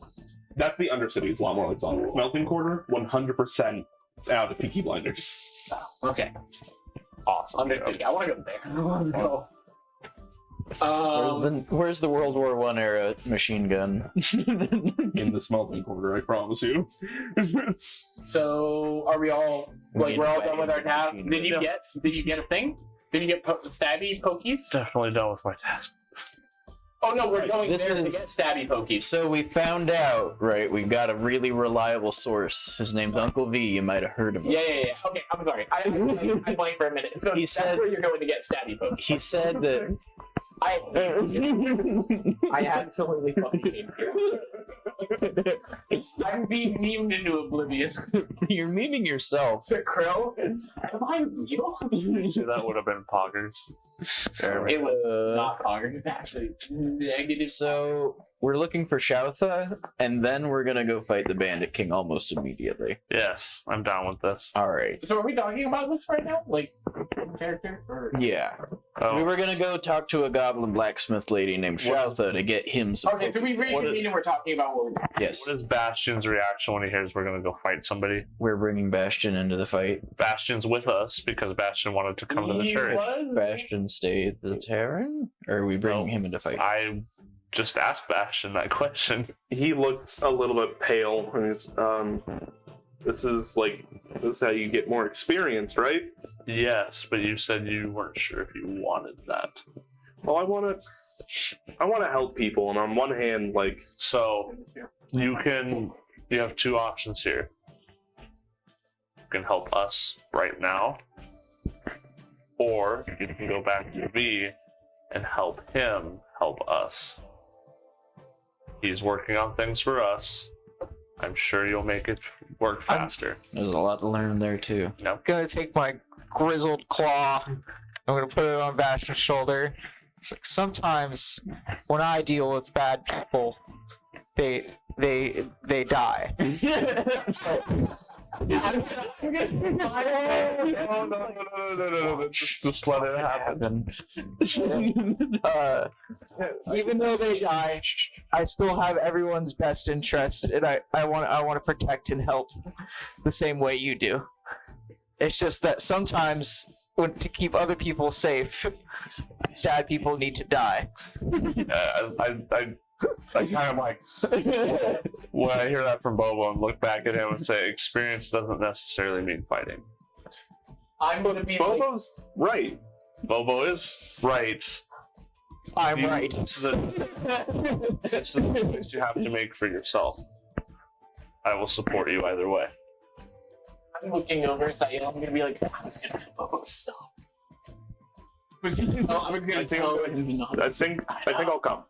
That's the Undercity. It's a lot more like Song. Smelting Quarter, 100% out of Peaky Blinders. Okay. Awesome. Understood. I want to go there. I want to go. Where's the World War One era machine gun? In the Smelting Quarter, I promise you. So are we all like we're all done with our task? Did you Yeah. get a thing? Did you get stabby pokies? Definitely done with my task. Oh no, we're going This there to is- get stabby pokies. So we found out, right? We got a really reliable source. His name's Uncle V. You might have heard of him. Yeah. Okay, I'm sorry. I blanked for a minute. So He that's said- where you're going to get stabby pokies. He said that I absolutely fucking hate you. I'm being memed into oblivion. you're memeing yourself. The crow? Am I real? That would have been poggers. It was not Poggers. It's actually negative. So we're looking for Shoutha, and then we're gonna go fight the Bandit King almost immediately. Yes, I'm down with this. All right. So are we talking about this right now? Like, character? Or... Yeah. Oh, We were gonna go talk to a goblin blacksmith lady named Shoutha to get him some. Okay, so we focus. reconvene and we're talking about what we're doing. Yes, what is Bastion's reaction when he hears we're going to go fight somebody? we're bringing Bastion into the fight. Bastion's with us because Bastion wanted to come to the He church. was? Bastion stay at the Terran, or are we bringing him into fight? I just asked Bastion that question. He looks a little bit pale. And he's, this is how you get more experience, right? Yes, but you said you weren't sure if you wanted that. Well, I want to help people, and on one hand, like, So you have two options here. You can help us right now, or you can go back to V and help him help us. He's working on things for us. I'm sure you'll make it work faster. There's a lot to learn there too. Gonna take my grizzled claw. I'm gonna put it on Bastion's shoulder. It's like sometimes when I deal with bad people, they die. No. Just let it happen. Even though they die, I still have everyone's best interest, and I want to protect and help the same way you do. It's just that sometimes, to keep other people safe, bad people need to die. I kind of like when I hear that from Bobo and look back at him and say, experience doesn't necessarily mean fighting. I'm going to be like, Bobo's right. Bobo is right. I'm You- right. It's the choice you have to make for yourself. I will support you either way. I'm looking over at Saeed. I'm going to be like, I was going to tell Bobo to stop. I was going to tell him to not. I think I'll come.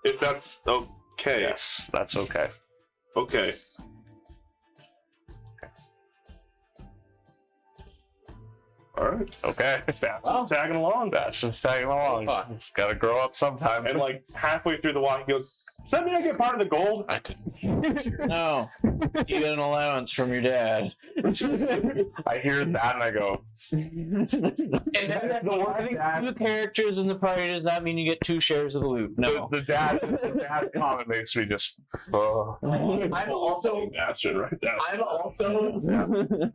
If that's okay. Yes, that's okay. Okay. All right. Okay. Well. Tagging along. Bastion's tagging along. Fuck. It's got to grow up sometime. And like halfway through the walk, he goes, "Does that mean I get part of the gold?" No, you get an allowance from your dad. I hear that and I go, And then Having two characters in the party does not mean you get 2 shares of the loot. No. the dad comment makes me just, I'm also Bastion right now. I'm also,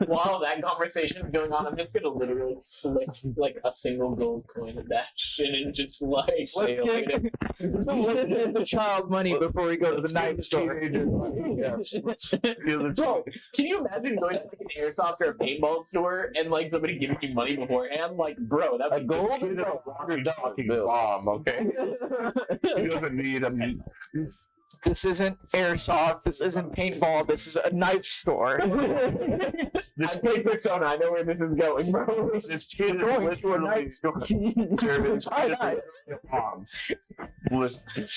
while that conversation is going on, I'm just gonna literally flick like a single gold coin at that shit and just like Let's get the child money before we go to the knife store. Bro, can you imagine going to like an airsoft or a paintball store and like somebody giving you money beforehand? Like, bro, that'd A be gold He's a walkie-talkie bomb, okay? He doesn't need a This isn't airsoft. This isn't paintball. This is a knife store. I played Persona. I know where this is going, bro. This kid is Going to a literally knife store. Jeremy's Try kid knives. is a bomb. Listen.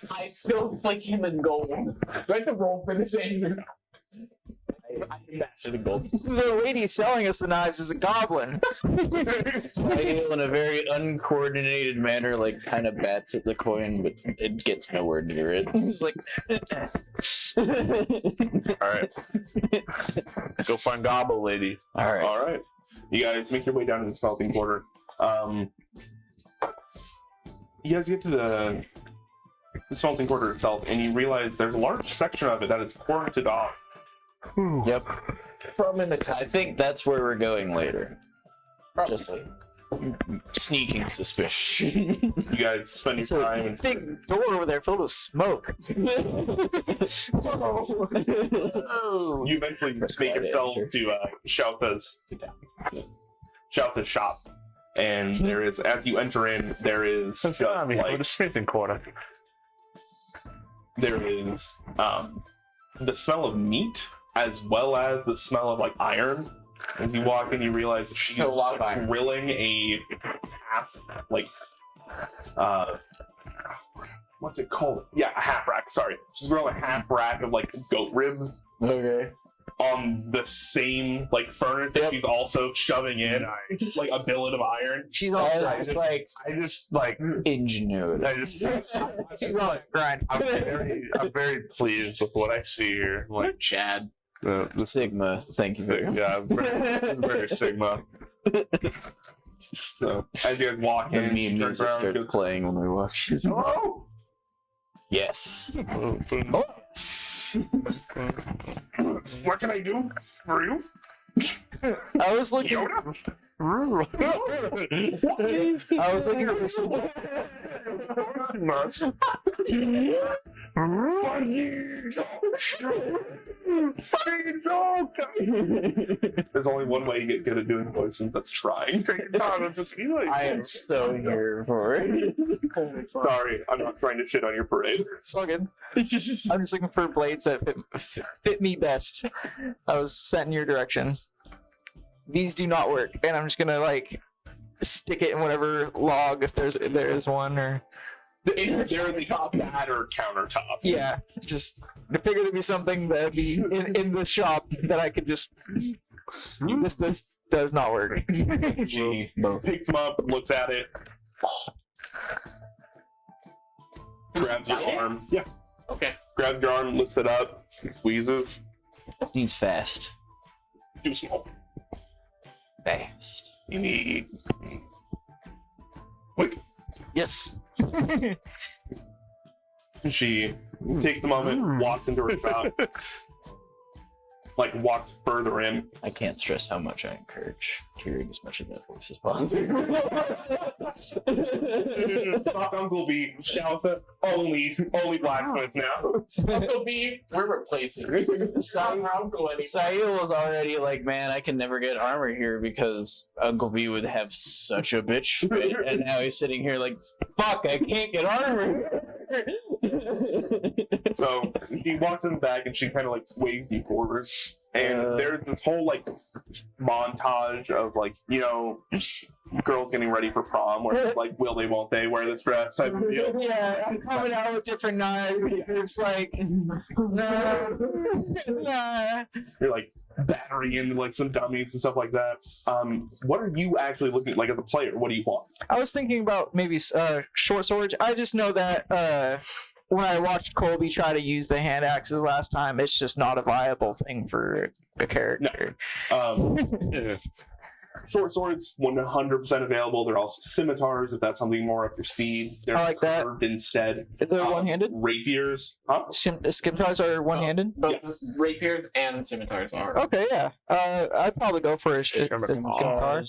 I still flick him in gold. Do I have to roll for this, Andrew? I invested in gold. The lady selling us the knives is a goblin. Smile in a very uncoordinated manner, like kind of bats at the coin, but it gets nowhere near it. He's like, All right. Go find Gobble Lady. all right. All right. You guys make your way down to the smelting quarter. You guys get to the smelting quarter itself, and you realize there's a large section of it that is quartered off. Yep. From an I think that's where we're going later. Just a sneaking suspicion. You guys spend your It's a time and big door over there filled with smoke. you eventually make yourself to Shoutha's shop. And there is, as you enter in, there is just, Go to like, smithing quarter. there is the smell of meat as well as the smell of like iron. As you walk in, you realize that she's So a lot of iron. grilling a half like what's it called? Yeah, a half rack. Sorry, she's grilling a half rack of like goat ribs Okay. on the same like furnace that she's also shoving in like a billet of iron. She's all I was like I just like ingenuity. she's on grind. I'm very pleased with what I see here. Like Chad. the Sigma, thank you very much. yeah, this is very Sigma. So as you guys walk The in, she meme turns music around and starts goes, playing when we watch. "Hello." Yes. What can I do for you? I was looking. Yoda? I was looking for some. There's only one way you get good at doing voices, that's trying. I am so here for it. Sorry, I'm not trying to shit on your parade. It's all good. I'm just looking for blades that fit me best. I was sent in your direction. These do not work, and I'm just gonna like stick it in whatever log if there is one, or There is a top pad or countertop. yeah, just I figured it'd be something that'd be in the shop that I could just. This does not work. She picks them up, looks at it, grabs your arm. Yeah. Okay. Grabs your arm, lifts it up, squeezes. Needs fast. Too small. Fast. You need. Quick. Yes. She takes a moment, walks into her shop, like walks further in. I can't stress how much I encourage hearing as much of that voice as possible. Fuck Uncle B, shout the only blacksmith now. Uncle B, we're replacing. Song Uncle anymore. Sail was already like, man, I can never get armor here because Uncle B would have such a bitch fit. And now he's sitting here like, fuck, I can't get armor. So he walks in the back and she kind of like waves you forward. And there's this whole like montage of like, you know, girls getting ready for prom where it's like, will they, won't they wear this dress type of deal. Yeah, I'm coming out with different knives. And it's like, nah. You're like battering into like some dummies and stuff like that. What are you actually looking like as a player? What do you want? I was thinking about maybe short swords. I just know that when I watched Colby try to use the hand axes last time, it's just not a viable thing for a character. Short swords, 100% available. They're also scimitars if that's something more up your speed. They're I like that. curved instead. They're one-handed. Rapiers. Huh? Scimitars are one-handed. Rapiers and scimitars are. Okay, yeah. I'd probably go for a scimitar.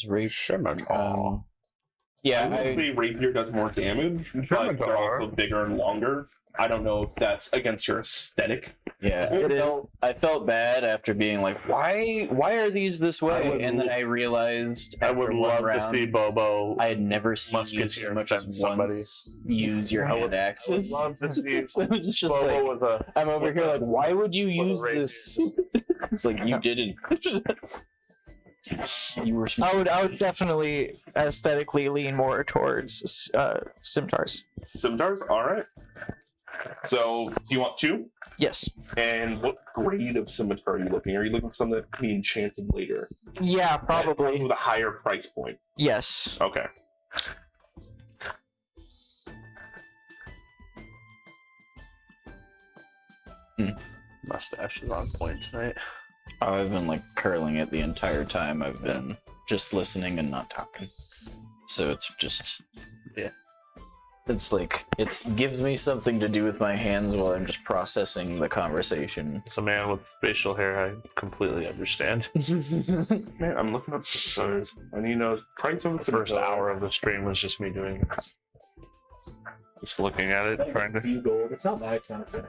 Yeah, Technically, rapier does more damage, but they're also bigger and longer. I don't know if that's against your aesthetic. Yeah, I felt bad after being like, why are these this way? And then I realized I after would one love round, to see Bobo. I had never seen you Musketeer so much as defend somebody. once use your I would hand axes. love to see So it's just Bobo like, with a. I'm over here like, why would you with a use rapier. this? It's like you didn't. You were. I would definitely aesthetically lean more towards scimitars. Scimitars? Alright. So, you want 2? Yes. And what grade of scimitar are you looking? Are you looking for something that can be enchanted later? Yeah, probably. With a higher price point. Yes. Okay. Mustache is on point tonight. I've been like curling it the entire time. I've been just listening and not talking. So it's just. Yeah. It's like, it gives me something to do with my hands while I'm just processing the conversation. As a man with facial hair, I completely understand. Man, I'm looking up scimitars. And you know, price of The first hour of the stream was just me doing. Just looking at it, trying to. Gold. It's not that expensive.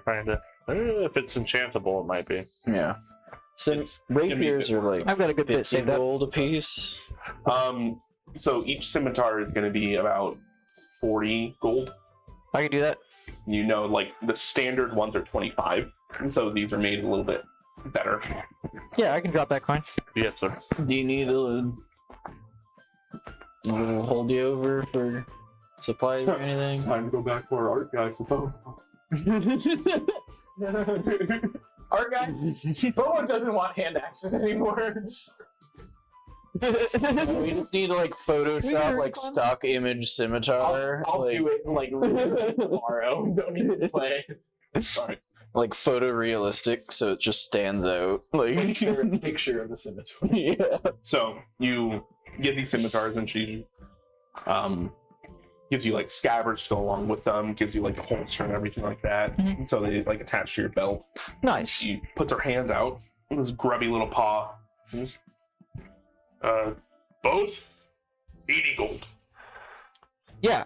If it's enchantable, it might be. Yeah. So It's gonna be rapiers good. are like I've got a good bit 50 saved up. gold a piece. So each scimitar is going to be about 40 gold. I can do that. You know, like the standard ones are 25, and so these are made a little bit better. Yeah, I can drop that coin. Yes, sir. Do you need a hold you over for supplies or anything? Time to go back to our art guy, suppose. Our guy, Bobo doesn't want hand axes anymore. We just need to like Photoshop like stock image scimitar. I'll like, do it like tomorrow. Don't even play. Sorry. like photorealistic so it just stands out. Like Picture of the scimitar. yeah. So you get these scimitars, and she gives you like scabbards to go along with them, gives you like the holster and everything like that. Mhm. So they like attach to your belt. Nice. She puts her hand out with this grubby little paw. Both 80 gold. Yeah,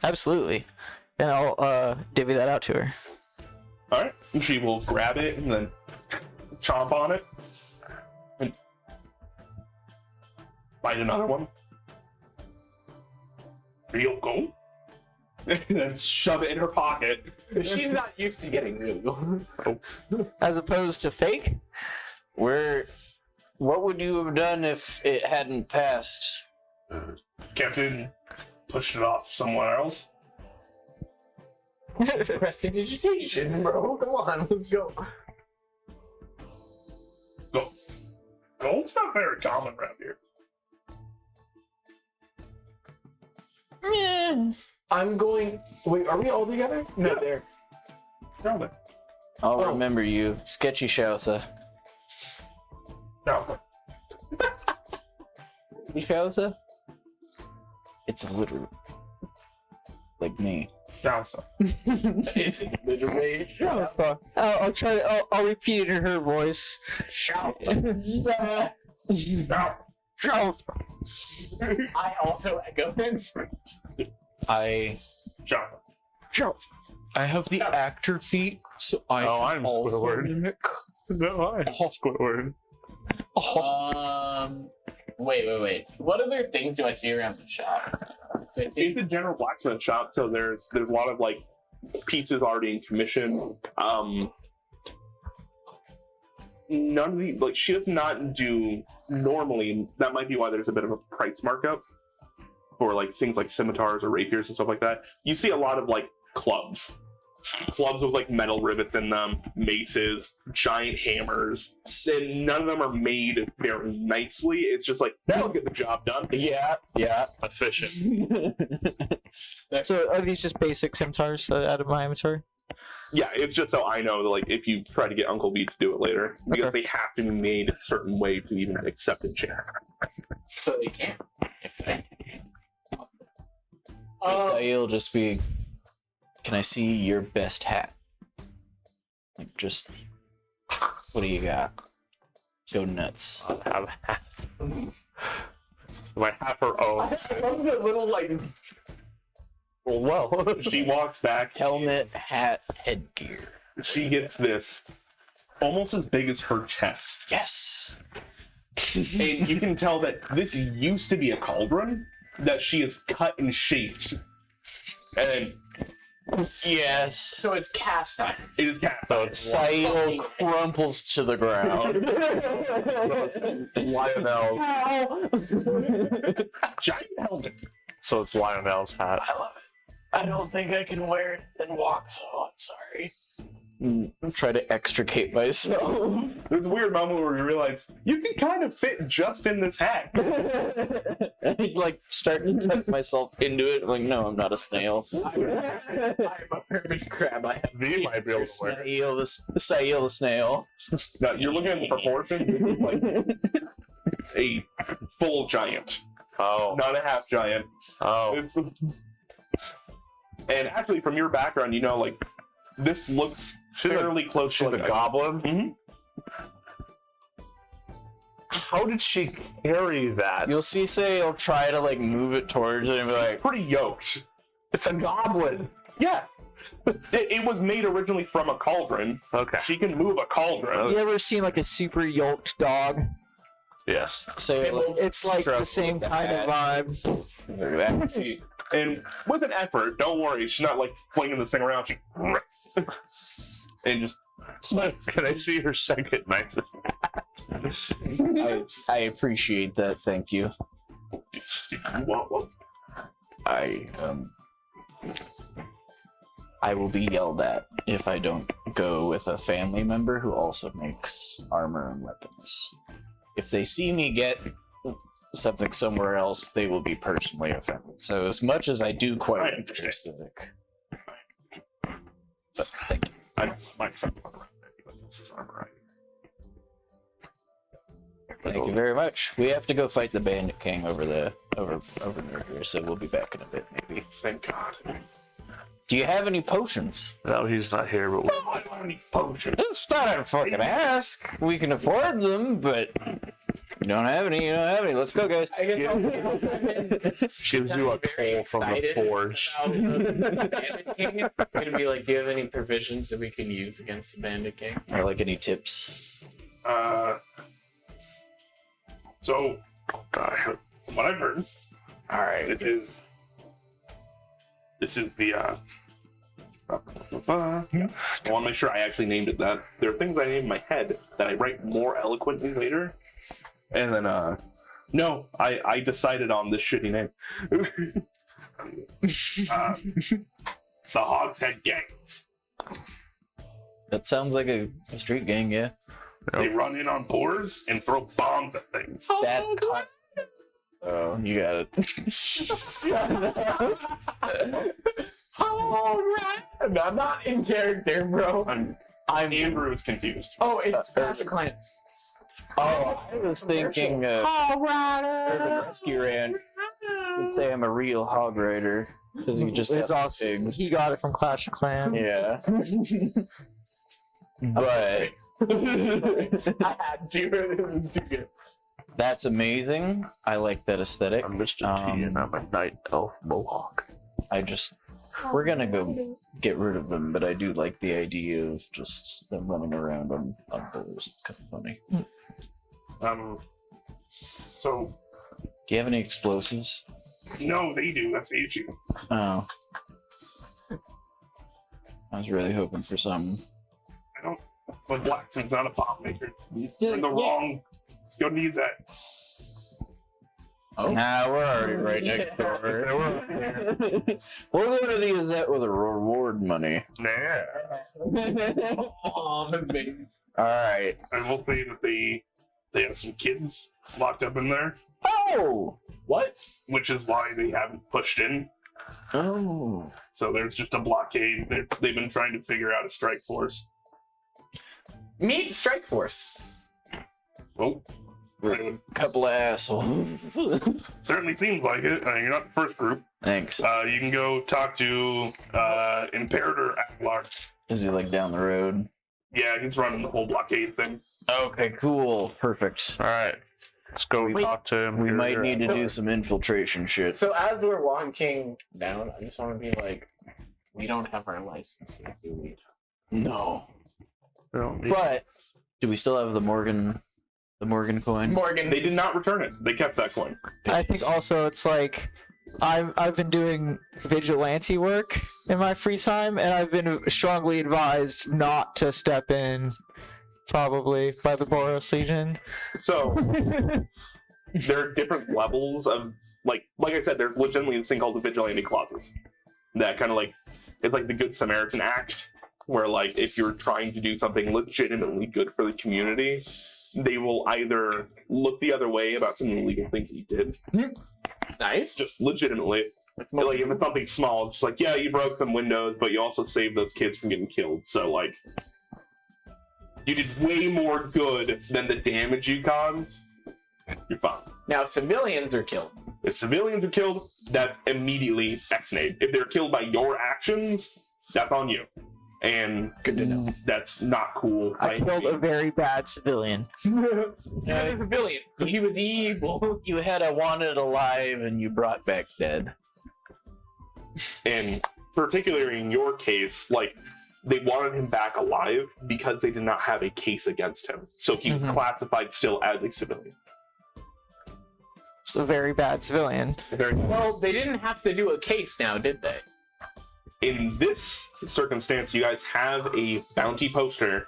absolutely. And I'll divvy that out to her. All right. And she will grab it and then chomp on it and bite another one. Real gold. And then shove it in her pocket. She's not used to getting real gold. As opposed to fake? What would you have done if it hadn't passed? Kept it and pushed it off somewhere else. Prestidigitation, bro. Come on, let's go. Gold's not very common around here. I'm going. Wait, are we all together? No, Yeah. there. No. I'll Oh. remember you. Sketchy Shoutha. No. Shoutha? It's literally like me. Johnson. It's literally. I'll try. I'll repeat it in her voice. No. I also echo him. I Johnson. have the actor feat, so I Oh, I'm also Squidward. mimic. No, I'm Squidward. Wait. What other things do I see around the shop? Do I see? It's a general blacksmith shop, so there's a lot of like pieces already in commission. None of the like she does not do normally. That might be why there's a bit of a price markup for like things like scimitars or rapiers and stuff like that. You see a lot of like clubs with like metal rivets in them, maces, giant hammers, and none of them are made very nicely. It's just like that'll get the job done. Yeah. Efficient. So are these just basic scimitars out of my inventory? Yeah, it's just so I know that like if you try to get Uncle B to do it later, because they have to be made a certain way to even accept a chance. So they can't. So it'll just be, can I see your best hat? Like, just, what do you got? Go nuts. I have a hat. My hat her own. I love the little like. Well, She walks back. Helmet, hat, headgear. She gets this almost as big as her chest. Yes. And you can tell that this used to be a cauldron that she has cut and shaped. And Yes. So it's cast iron. it is cast. So it's Sail crumples to the ground. Lionel. Giant helmet. So it's Lionel's hat. I love it. I don't think I can wear it and walk, so I'm sorry. Try to extricate myself. There's a weird moment where you realize you can kind of fit just in this hat. I like starting to tuck myself into it. Like, no, I'm not a snail. I'm a hermit crab. I have V might be able to wear it. Sail the snail. Now, you're looking at the proportions. This is like a full giant, Oh. not a half giant. Oh. It's, and actually, from your background, you know, like this looks fairly close She's to a like goblin? Mhm. How did she carry that? You'll see Sail try to like move it towards it and be like, Pretty yoked. It's a goblin. Yeah. It was made originally from a cauldron. Okay. She can move a cauldron. You ever seen like a super yoked dog? Yes. Sail. It's like the Struggle same with the kind of vibe. Look at that. And with an effort, don't worry, she's not like flinging this thing around. She and just Can I see her second nicest hat? I appreciate that. Thank you. What? I will be yelled at if I don't go with a family member who also makes armor and weapons. If they see me get something somewhere else, they will be personally offended. So as much as I do quite I like the understand. aesthetic. But thank you. I my son. This is armor. Thank you very much. We have to go fight the Bandit King over near here, so we'll be back in a bit, maybe. Thank God. Do you have any potions? No, he's not here, but I don't have any potions. It's not a fucking ask. We can afford them, but you don't have any. You don't have any. Let's go, guys. I guess gives you a coal from the forge. Bandit King. I'm gonna be like, do you have any provisions that we can use against the Bandit King? Or like any tips? So, what I've heard, All right. this is the, I want to make sure I actually named it that. There are things I name in my head that I write more eloquently later. And then, no, I decided on this shitty name. The Hog's Head Gang. That sounds like a street gang, yeah. They run in on boars and throw bombs at things. That's oh, you got it. All right. I'm not in character, bro. I'm Andrew is confused. Oh, it's Clash of Clans. Oh, I was thinking Urban Rescue Ranch. You'd say I'm a real hog rider because you just It's got awesome. pigs. He got it from Clash of Clans. Yeah. But I had to. It was too good. that's amazing. I like that aesthetic. I'm Mr. T and I'm a night elf mohawk. We're gonna go get rid of them, but I do like the idea of just them running around on poles. It's kind of funny. So, Do you have any explosives? no, they do. That's the issue. Oh. I was really hoping for some. But Blacksmith's not a bomb maker. You're in the wrong. Go needs that. Oh. Nah, we're already right next door. We'll go to the Gazette with a reward money. Nah. Oh, baby. Alright. I will say that they have some kids locked up in there, Oh! What? which is why they haven't pushed in. Oh. So there's just a blockade. They've been trying to figure out a strike force. Meet Strike Force. Well, We're a couple of assholes. certainly seems like it. You're not the first group. Thanks. You can go talk to Imperator Aguilar. Is he like down the road? Yeah, he's running the whole blockade thing. Okay, cool. Perfect. Alright. Let's go talk to him. We Here, might here. need to do some infiltration shit. So as we're walking down, I just want to be like, we don't have our license yet, do we? No. But do we still have the Morgan coin? Morgan. They did not return it. They kept that coin. I think also it's like I've been doing vigilante work in my free time, and I've been strongly advised not to step in, probably by the Boros Legion. So there are different levels of like I said, there's legitimately this thing called the vigilante clauses. That kind of like it's like the Good Samaritan Act, where like if you're trying to do something legitimately good for the community, they will either look the other way about some illegal things that you did, Nice. just legitimately. Like if it's something small, it's just like, yeah, you broke some windows, but you also saved those kids from getting killed. So like, you did way more good than the damage you caused. You're fine. Now, if civilians are killed. If civilians are killed, that's immediately ex-nate. If they're killed by your actions, that's on you. And Good to know. that's not cool. I killed a very bad civilian. Yeah, civilian. He was evil. You had a wanted alive and you brought back dead. And particularly in your case, like, they wanted him back alive because they did not have a case against him. So he was classified still as a civilian. It's a very bad civilian. Well, they didn't have to do a case now, did they? In this circumstance, you guys have a bounty poster.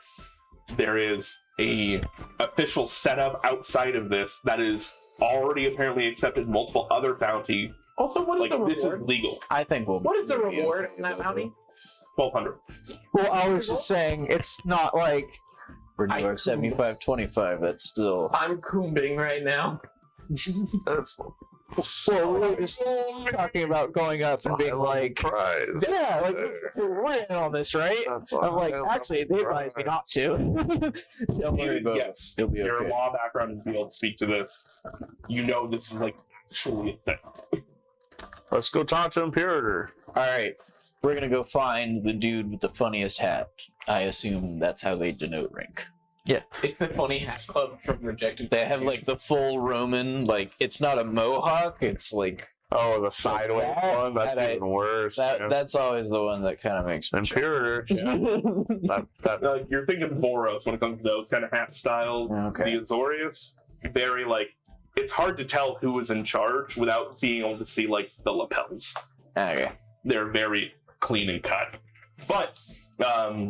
There is a official setup outside of this that is already apparently accepted multiple other bounty. Also, what is Like, the reward? this is legal. I think we'll. What is the we'll be reward okay in that with bounty? it. 1,200. Well, I was just saying, it's not like We're doing 75-25. That's still. I'm coombing right now. well, we were just talking about going up and being like, prize. yeah, like we're in on this, right? I'm like, actually, they advised me not to. Don't worry about it. Yes. You'll be Your okay. law background is be able to speak to this. You know this is like truly a thing. Let's go talk to Imperator. All right, we're gonna go find the dude with the funniest hat. I assume that's how they denote rank. It's the funny hat club from Rejected. They have like the full Roman, like it's not a mohawk. It's like Oh, the sideways that- one? That's that I- even worse. that. man. That's always the one that kind of makes me. Imperator. That You're thinking Boros when it comes to those kind of hat styles. Okay. The Azorius, very like, it's hard to tell who is in charge without being able to see like the lapels. Okay. They're very clean and cut. But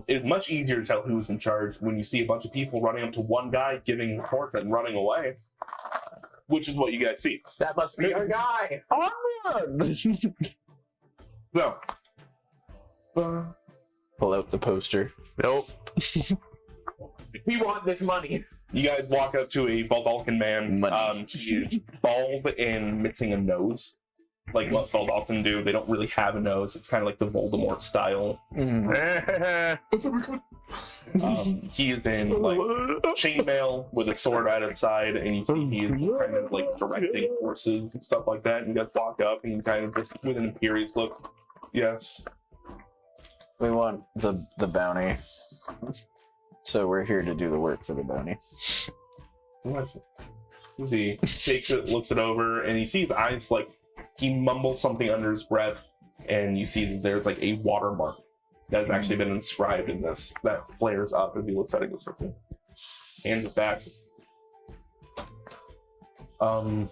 it's much easier to tell who's in charge when you see a bunch of people running up to one guy, giving reports and running away, which is what you guys see. That must be our guy. So, Pull out the poster. nope. We want this money. you guys walk up to a Baldalkin man. Money. He is bald and missing a nose. Like most Baldalkin do. They don't really have a nose. It's kind of like the Voldemort style. He is in like chainmail with a sword at his side, and you see he is kind of like directing forces and stuff like that. And you guys walk up and you kind of just with an imperious look. Yes. We want the bounty. So we're here to do the work for the bounty. He takes it, looks it over, and you see his eyes like he mumbles something under his breath, and you see that there's like a watermark that has actually been inscribed in this that flares up as he looks at it. Goes like, hands it back. I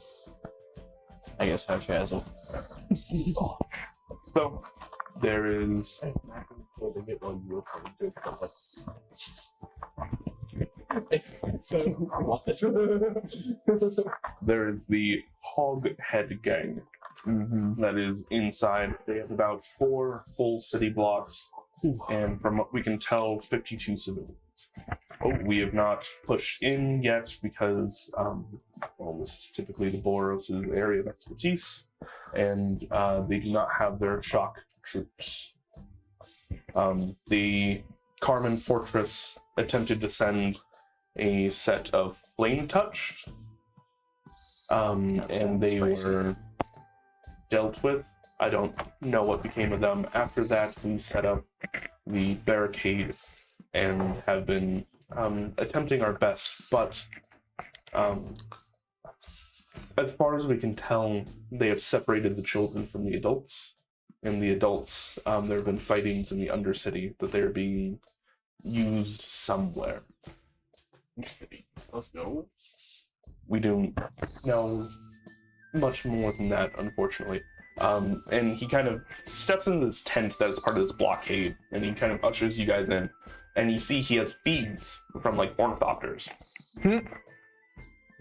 guess how Chazzel. So there is there is the Hoghead Gang Mm-hmm. that is inside. They have about 4 full city blocks, and from what we can tell, 52 civilians. We have not pushed in yet because, well, this is typically the Boros' area of expertise, and they do not have their shock troops. The Carmen Fortress attempted to send a set of flame touch, and they were dealt with. I don't know what became of them. After that, we set up the barricade and have been attempting our best, but as far as we can tell, they have separated the children from the adults. And the adults, there have been sightings in the Undercity that they're being used somewhere. Let's go. We don't know much more than that, unfortunately. And he kind of steps into this tent that is part of this blockade, and he kind of ushers you guys in. And you see he has feeds from like ornithopters.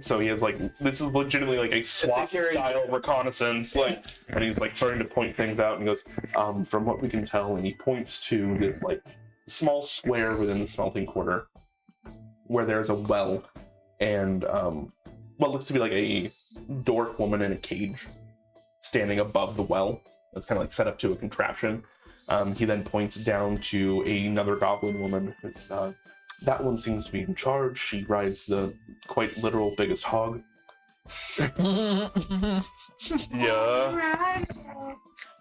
So he has like, this is legitimately like a SWAT style reconnaissance, like, and he's like starting to point things out, and he goes, from what we can tell, and he points to this like small square within the smelting quarter where there's a well and what looks to be like a dwarf woman in a cage standing above the well. That's kind of like set up to a contraption. He then points down to another goblin woman. It's, that one seems to be in charge. She rides the quite literal biggest hog. Yeah.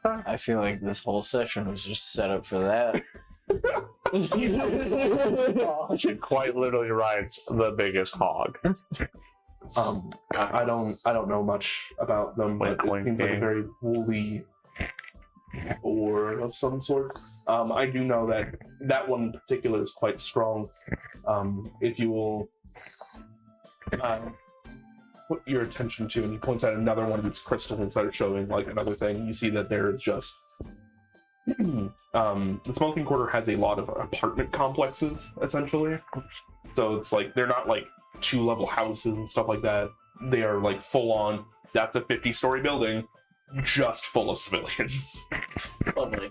I feel like this whole session was just set up for that. She quite literally rides the biggest hog. I don't know much about them, but it seems like a very woolly or of some sort. I do know that that one in particular is quite strong. If you will put your attention to, and he points out another one of its crystals that are showing like another thing, you see that there is just the smelting quarter has a lot of apartment complexes, essentially. So it's like they're not like 2-level houses and stuff like that. They are like full on, that's a 50-story building just full of civilians. Lovely.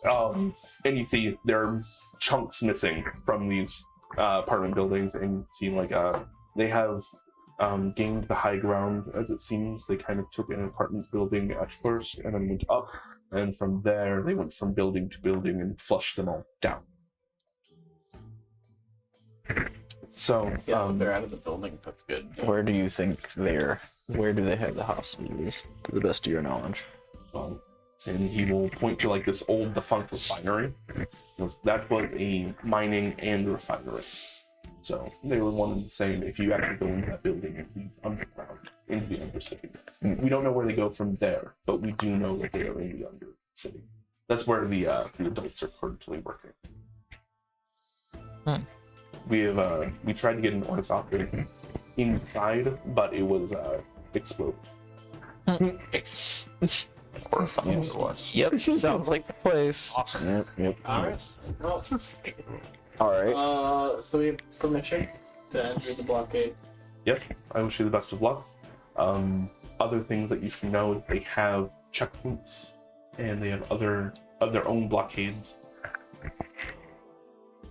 And you see there are chunks missing from these apartment buildings, and you see like they have gained the high ground, as it seems. They kind of took an apartment building at first and then went up, and from there they went from building to building and flushed them all down. So They're out of the building. That's good. Where do you think where do they have the hostages, to the best of your knowledge? and he will point to like this old defunct refinery. That was a mining and refinery. So they were one and the same. If you actually go into that building, it leads underground into the Undercity. We don't know where they go from there, but we do know that they are in the Undercity. That's where the adults are currently working. We tried to get an ornithopter inside, but it was exploded. Yep, sounds like the place. Awesome. Yep. Alright. Well, All right. so we have permission to enter the blockade. Yes, I wish you the best of luck. Other things that you should know is they have checkpoints and they have other of their own blockades.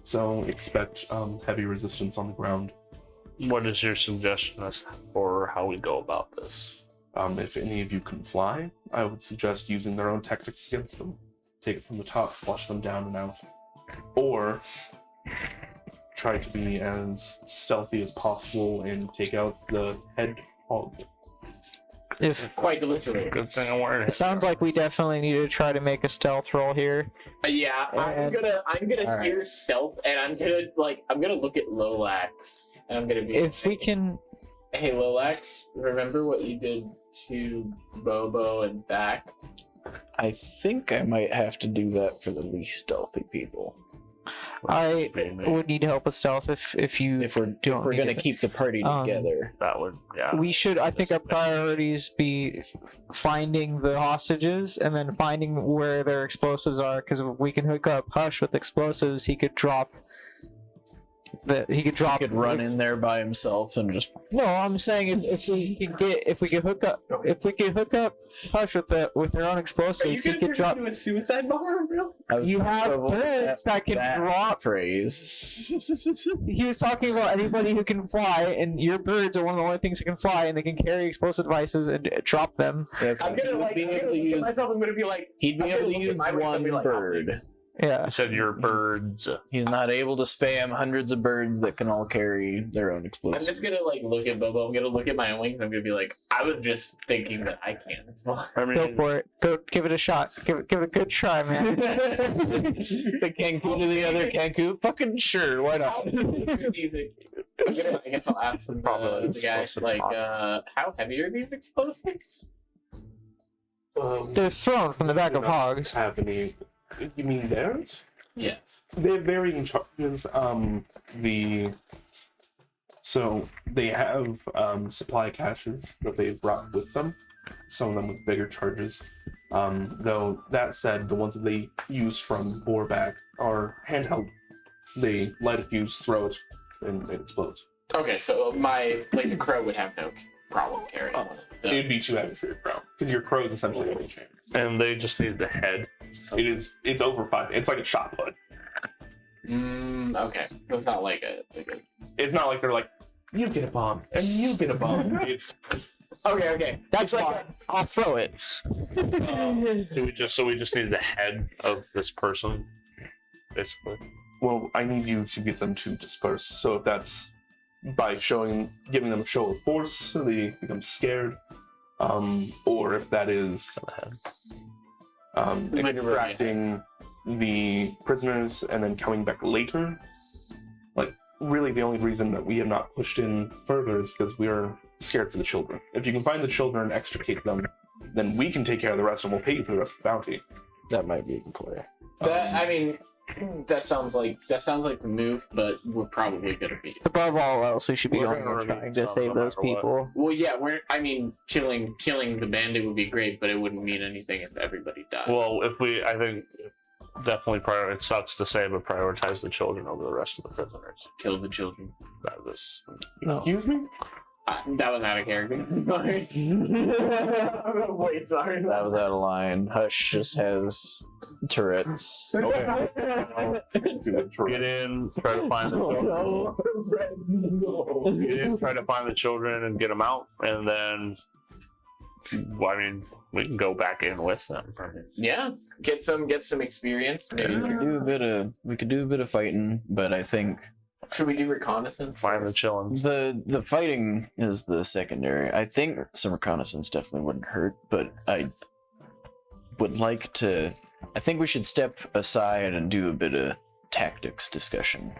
So expect heavy resistance on the ground. What is your suggestion as for how we go about this? If any of you can fly, I would suggest using their own tactics against them. Take it from the top, flush them down and out. Or try to be as stealthy as possible and take out the head hog. If Quite literally. Good thing I'm wearing it it. sounds like we definitely need to try to make a stealth roll here. Yeah, I'm gonna Alright. hear stealth, and I'm gonna look at Lolax, and I'm gonna be. If we can, Hey Lolax, remember what you did to Bobo and Dak? I think I might have to do that for the least stealthy people. I would need help with stealth if you If we're don't need gonna it. keep the party together. That would, yeah. We should. I think our priorities be finding the hostages and then finding where their explosives are. Because if we can hook up Hush with explosives, he could drop. He could Run in there by himself and just. No, I'm saying if we could hook up Hush with their own explosives, he could drop. into a suicide bomber, bro? You have birds that can drop. Phrase. He was talking about anybody who can fly, and your birds are one of the only things that can fly, and they can carry explosive devices and drop them. I'm gonna be able to use. myself. I'm gonna be like. He'd be I'm able gonna to look at use my birds and one be like, bird. Yeah. You said your birds. He's not able to spam hundreds of birds that can all carry their own I'm explosives. just gonna look at Bobo. I'm gonna look at my own wings. I'm gonna be like, I was just thinking that I can't fly. I mean, Go for it. Go give it a shot. Give it a good try, man. The Cancun to the other Cancun? Fucking sure, why not? I guess I'll ask the guy, how heavy are these explosives? They're thrown from the back of hogs. Have any? You mean theirs? Yes. They have varying charges. So they have supply caches that they've brought with them. Some of them with bigger charges. Though that said, the ones that they use from Boreback are handheld. They light a fuse, throw it, and it explodes. Okay, so a crow would have no problem carrying one of those. It'd be too heavy for your crow because your crow is essentially a chain. And they just need the head. It's over 5. It's like a shot put. Okay. So it's not like a It's not like they're like, you get a bomb and you get a bomb. It's Okay. That's like I'll throw it. We just need the head of this person, basically. well, I need you to get them to disperse. So if that's by giving them a show of force, so they become scared, or if that is extracting the prisoners and then coming back later. Like, really, the only reason that we have not pushed in further is because we are scared for the children. If you can find the children and extricate them, then we can take care of the rest and we'll pay you for the rest of the bounty. That might be the play. That sounds like the move, but we're probably gonna be. Above all else, we should be We're going gonna and trying remain to some save no those matter what. people. Well, yeah, killing the bandit would be great, but it wouldn't mean anything if everybody died. Well, I think definitely it sucks to say, but prioritize the children over the rest of the prisoners. Kill the children. That was Excuse me? That was out of character. Sorry. Wait, sorry. That was out of line. Hush just has Tourette's. okay. Get in, try to find the children. Get in, try to find the children and get them out, and then, well, I mean, we can go back in with them. Yeah, get some experience. Maybe. We could do a bit of fighting, but I think Should we do reconnaissance? Find the chillins. the fighting is the secondary. I think some reconnaissance definitely wouldn't hurt, but I would like to. I think we should step aside and do a bit of tactics discussion.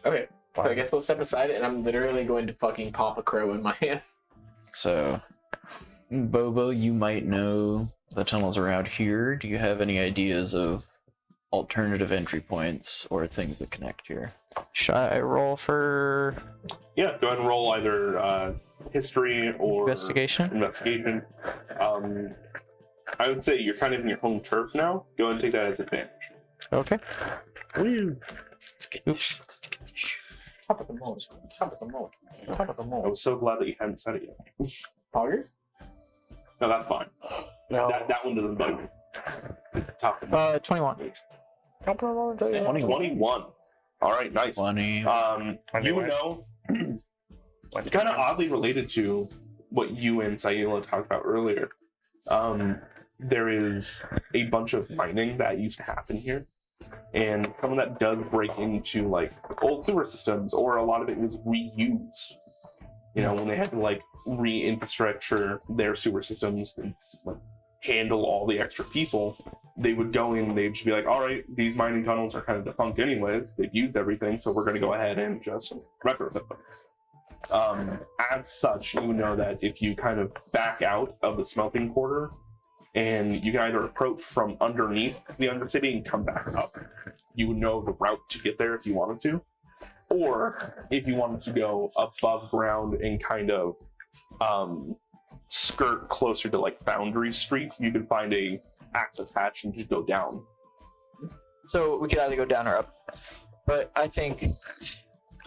Okay, so I guess we'll step aside, and I'm literally going to fucking pop a crow in my hand. So, Bobo, you might know the tunnels around here. Do you have any ideas of alternative entry points or things that connect here? Should I roll for Yeah, go ahead and roll either history or investigation? I would say you're kind of in your home turf now. Go ahead and take that as advantage. Okay. Oops. Top of the mold. Top of the mold. Top of the I mold. was so glad that you hadn't said it yet. Poggers? No, that's fine. No. That one doesn't bug me. It's the top. 21. 21. All right, nice. 20. You know, kind of oddly related to what you and Saila talked about earlier. There is a bunch of mining that used to happen here, and some of that does break into like old sewer systems, or a lot of it was reused. You know, when they had to like re-infrastructure their sewer systems and like handle all the extra people, they would go in, they'd just be like, all right, these mining tunnels are kind of defunct anyways, they've used everything, so we're going to go ahead and just retrofit them. As such, you know that if you kind of back out of the smelting quarter, and you can either approach from underneath the Undercity and come back up, you would know the route to get there if you wanted to. Or if you wanted to go above ground and kind of skirt closer to like Foundry Street, you could find a access hatch and just go down. So we could either go down or up. But I think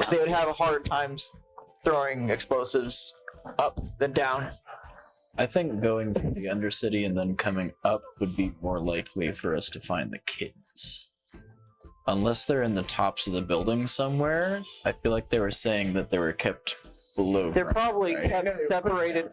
they would have a harder time throwing explosives up than down. I think going through the Undercity and then coming up would be more likely for us to find the kids. Unless they're in the tops of the building somewhere, I feel like they were saying that they were kept below They're ground, probably right? kept separated.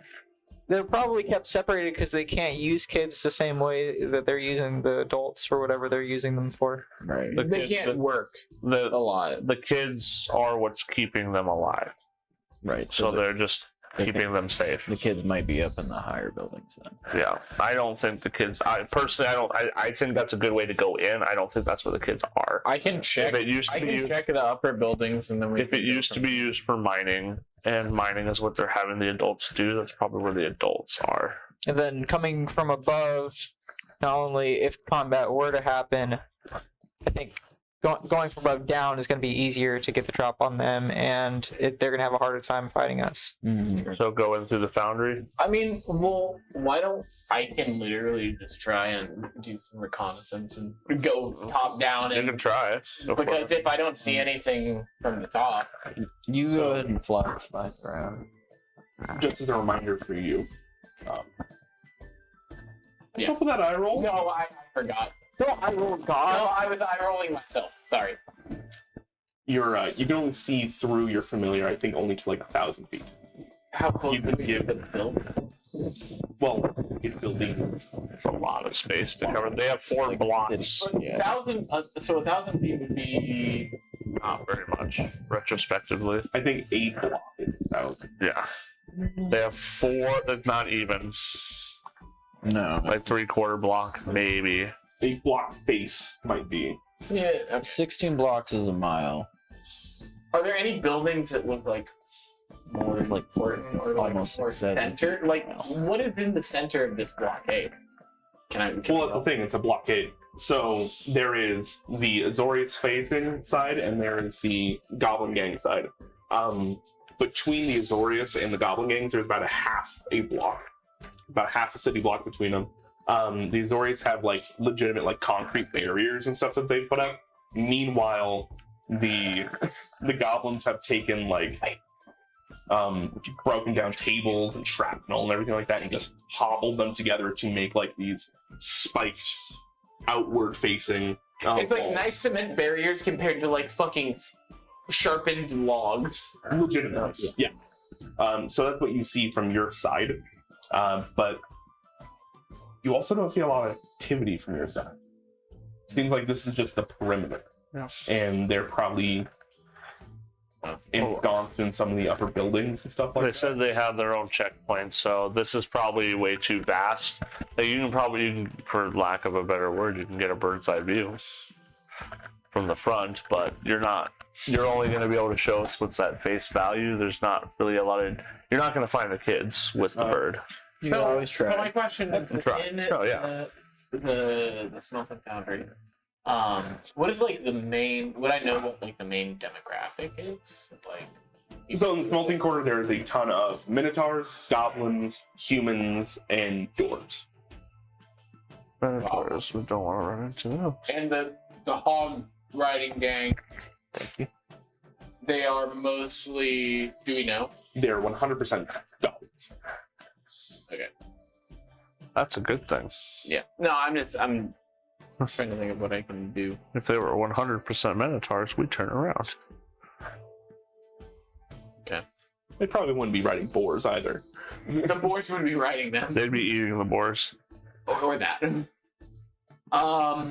They're probably kept separated because they can't use kids the same way that they're using the adults for whatever they're using them for. Right. They can't work a lot. The kids are what's keeping them alive, Right. so So they're just they keeping them safe. the kids might be up in the higher buildings then. Yeah, I don't think the kids. I think that's a good way to go in. I don't think that's where the kids are. I can check. If it used to I be can used, check the upper buildings, and then we. if it used to be used for mining, and mining is what they're having the adults do, that's probably where the adults are. And then coming from above, not only if combat were to happen, I think going from above down is going to be easier to get the drop on them, and they're going to have a harder time fighting us. So go in through the foundry. I mean, well, why don't I can literally just try and do some reconnaissance and go top down, You and can try it. Go for because it. if I don't see anything from the top, You go ahead and fly to my ground. Just as a reminder for you. What's Yeah. up with that eye roll? no, I forgot. No, I rolled No, God. I was eye rolling myself. Sorry. You can only see through your familiar, I think, only to like 1,000 feet. How close You are could we give- to the building? Well, it's building. It's a lot of space to cover. They have 4 blocks. Yeah. 1,000. So 1,000 feet would be. Not very much, retrospectively. I think 8 block is 1,000. Yeah. They have 4, that's not even. No. Like 3/4 block, maybe. 8 block face might be. Yeah. Okay. 16 blocks is a mile. Are there any buildings that look like more Like, important or like almost more 6, 7. centered? Like, what is in the center of this blockade? Can I? Can Well, that's the thing. It's a blockade. So there is the Azorius facing side, and there is the Goblin Gang side. Between the Azorius and the Goblin Gangs, there's about a block, about half a city block between them. The Azorius have like legitimate like concrete barriers and stuff that they put up. Meanwhile, the goblins have taken like broken down tables and shrapnel and everything like that, and just hobbled them together to make like these spiked, outward facing. It's like walls. nice cement barriers compared to like fucking sharpened logs. Legitimate, yeah. So that's what you see from your side, but you also don't see a lot of activity from your side. Seems like this is just the perimeter, and they're probably ensconced in some of the upper buildings and stuff like They that. said they have their own checkpoints, so this is probably way too vast. Like you can, for lack of a better word, you can get a bird's eye view from the front, but you're only going to be able to show us what's that face value. There's not really a lot of, you're not going to find the kids with the bird. You can always try. So my question is, Try. in Oh, yeah. the smelting foundry, what is like the main? Would I know what like the main demographic is? Like, So in the smelting quarter, there is a ton of minotaurs, goblins, humans, and dwarves. Minotaurs, we don't want to run into them. and the hog riding gang. They are mostly. Do we know? They're 100% goblins. Okay. That's a good thing. Yeah. No, I'm trying to think of what I can do. If they were 100% Minotaurs, we'd turn around. They probably wouldn't be riding boars either. The boars would be riding them, They'd be eating the boars. or that. I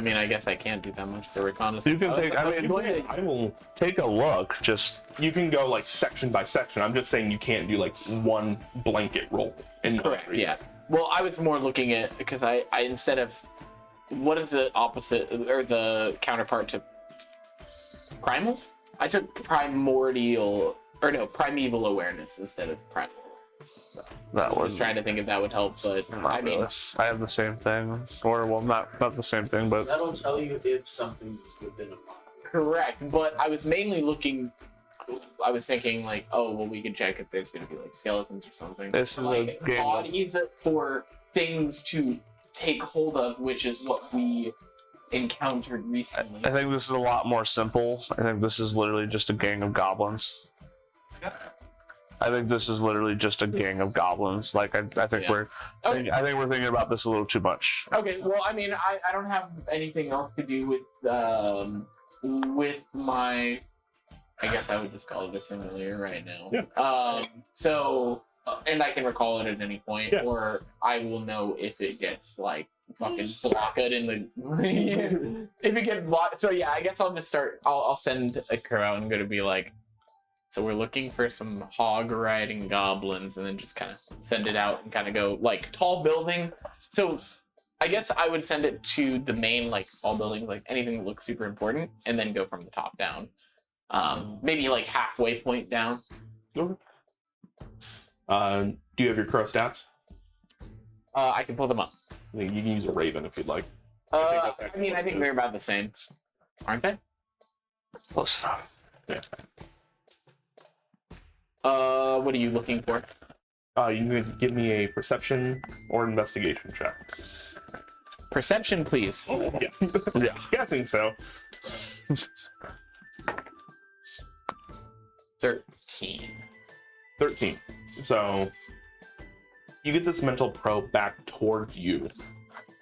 mean, I guess I can't do that much for reconnaissance. You can take, I will. take a look, just You can go like section by section. I'm just saying you can't do like one blanket roll. Correct. Yeah. Well, I was more looking at because I instead of what is the opposite or the counterpart to primal? I took primeval awareness instead of primal. So that I was was trying to think if that would help, but I mean, I have the same thing, or well, not the same thing, but That'll tell you if something is within a mile. correct. But I was mainly looking. I was thinking like, oh, well, we can check if there's going to be like skeletons or something. this is Like a game. bodies for things to take hold of, which is what we encountered recently. I think this is a lot more simple. I think this is literally just a gang of goblins. I think this is literally just a gang of goblins. Like I think Yeah. I think we're thinking about this a little too much. Okay, well, I mean, I don't have anything else to do with my. I guess I would just call it a familiar right now. Yeah. So, and I can recall it at any point, Yeah. or I will know if it gets like fucking blocked in the. If it gets blocked, so yeah, I guess I'll just start. I'll send a crew out. I'm gonna be like. So we're looking for some hog riding goblins, and then just kind of send it out and kind of go like tall building. So I guess I would send it to the main like tall buildings, like anything that looks super important, and then go from the top down. Maybe like halfway point down. Do you have your crow stats? I can pull them up. I think you can use a raven if you'd like. I mean, I think they're about the same, aren't they? Close enough. What are you looking for? You can give me a perception or investigation check. Perception, please. Yeah. Yeah. Guessing so. 13. 13. So you get this mental probe back towards you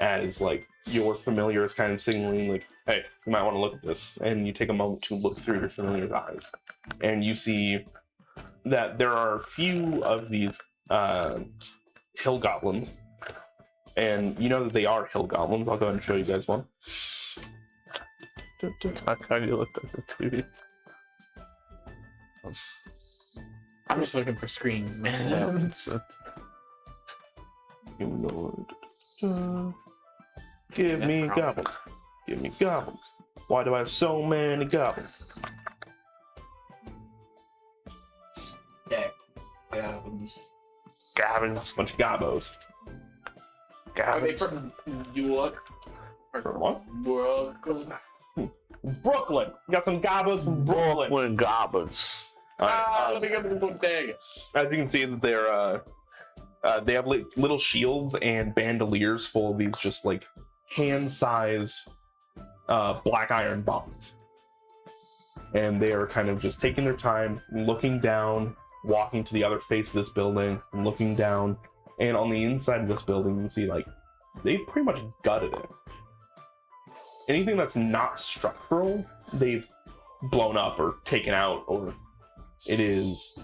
as like your familiar is kind of signaling like, hey, you might want to look at this. And you take a moment to look through your familiar's eyes. And you see that there are a few of these hill goblins. And you know that they are hill goblins. I'll go ahead and show you guys one. How you looked at the TV? I'm just looking for screen, man. Give That's me probably- goblins. Give me goblins. Why do I have so many goblins? Stack goblins. Gavin's. Bunch of gobos. Are they Gavin's. from York? Or From what? Brooklyn? Brooklyn. We got some gobos from Brooklyn. Brooklyn Goblins. Let me go to the bodega. As you can see, that they're they have like little shields and bandoliers full of these just like hand-sized black iron bombs, and they are kind of just taking their time, looking down, walking to the other face of this building, and looking down, and on the inside of this building, you can see like they pretty much gutted it. Anything that's not structural, they've blown up or taken out, or it is.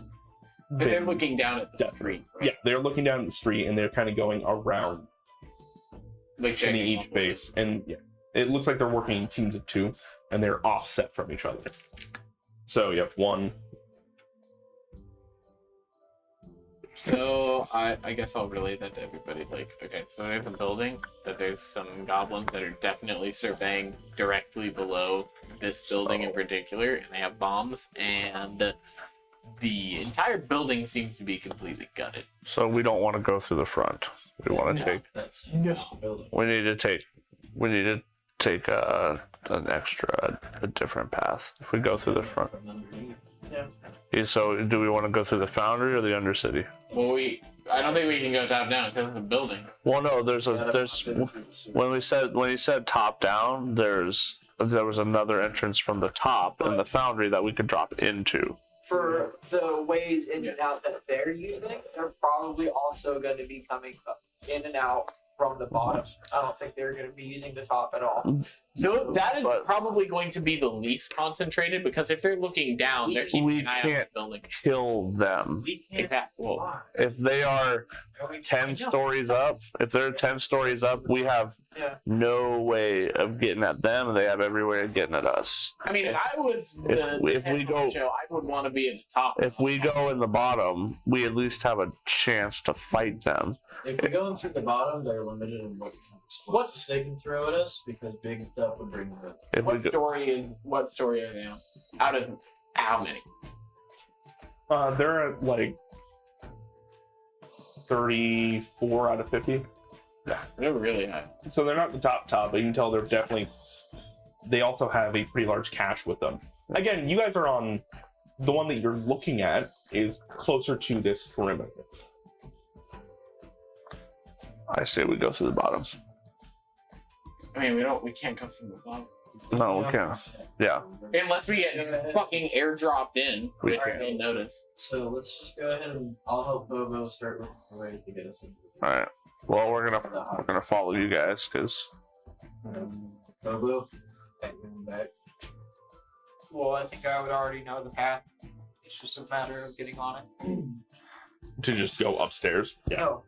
And they're been- looking down at the street, right? Yeah, they're looking down at the street and they're kind of going around Like checking checking each base. And yeah, it looks like they're working in teams of 2 and they're offset from each other. So you have one. So I guess I'll relay that to everybody. Like, okay, so there's a building that there's some goblins that are definitely surveying directly below this building in particular, and they have bombs, and the entire building seems to be completely gutted. So we don't want to go through the front. We want to take. That's No. building. We need to take. We need to take an extra, a different path. If we go through the front. From underneath. Yeah, so do we want to go through the Foundry or the Undercity? Well, I don't think we can go top down because it's a building. Well, no. There's Gotta there's pop in through the sewer. when he said top down. There was another entrance from the top in the Foundry that we could drop into. For the ways in and out that they're using, they're probably also going to be coming up in and out from the bottom. I don't think they're going to be using the top at all. So that is But- probably going to be the least concentrated because if they're looking down, they're keeping We an eye on the can't- building. Kill them. We can't. Exactly. Well, If they are Are we 10 stories up, if they're 10 stories up, we have Yeah. no way of getting at them, and they have every way of getting at us. I mean, if I was the if we head go- honcho, I would want to be at the top. If we go in the bottom, we at least have a chance to fight them. If we go in through the bottom, they're limited in what kind of explosives What's- they can throw at us because big stuff would bring them. If we What go, story are they on? Out of how many? They're at like 34 out of 50. They're really high. So they're not the top, but you can tell they're definitely. They also have a pretty large cache with them. Again, you guys are on. The one that you're looking at is closer to this perimeter. I say we go through the bottom. I mean, we can't go from the bottom No, we can't. Yeah. unless we get fucking airdropped in, We which can't. you'll notice. So let's just go ahead and I'll help Bobo start looking for ways to get us in. All right. Well, we're gonna follow you guys because Bobo, back. Well, I think I would already know the path. It's just a matter of getting on it. To just go upstairs. Yeah. No,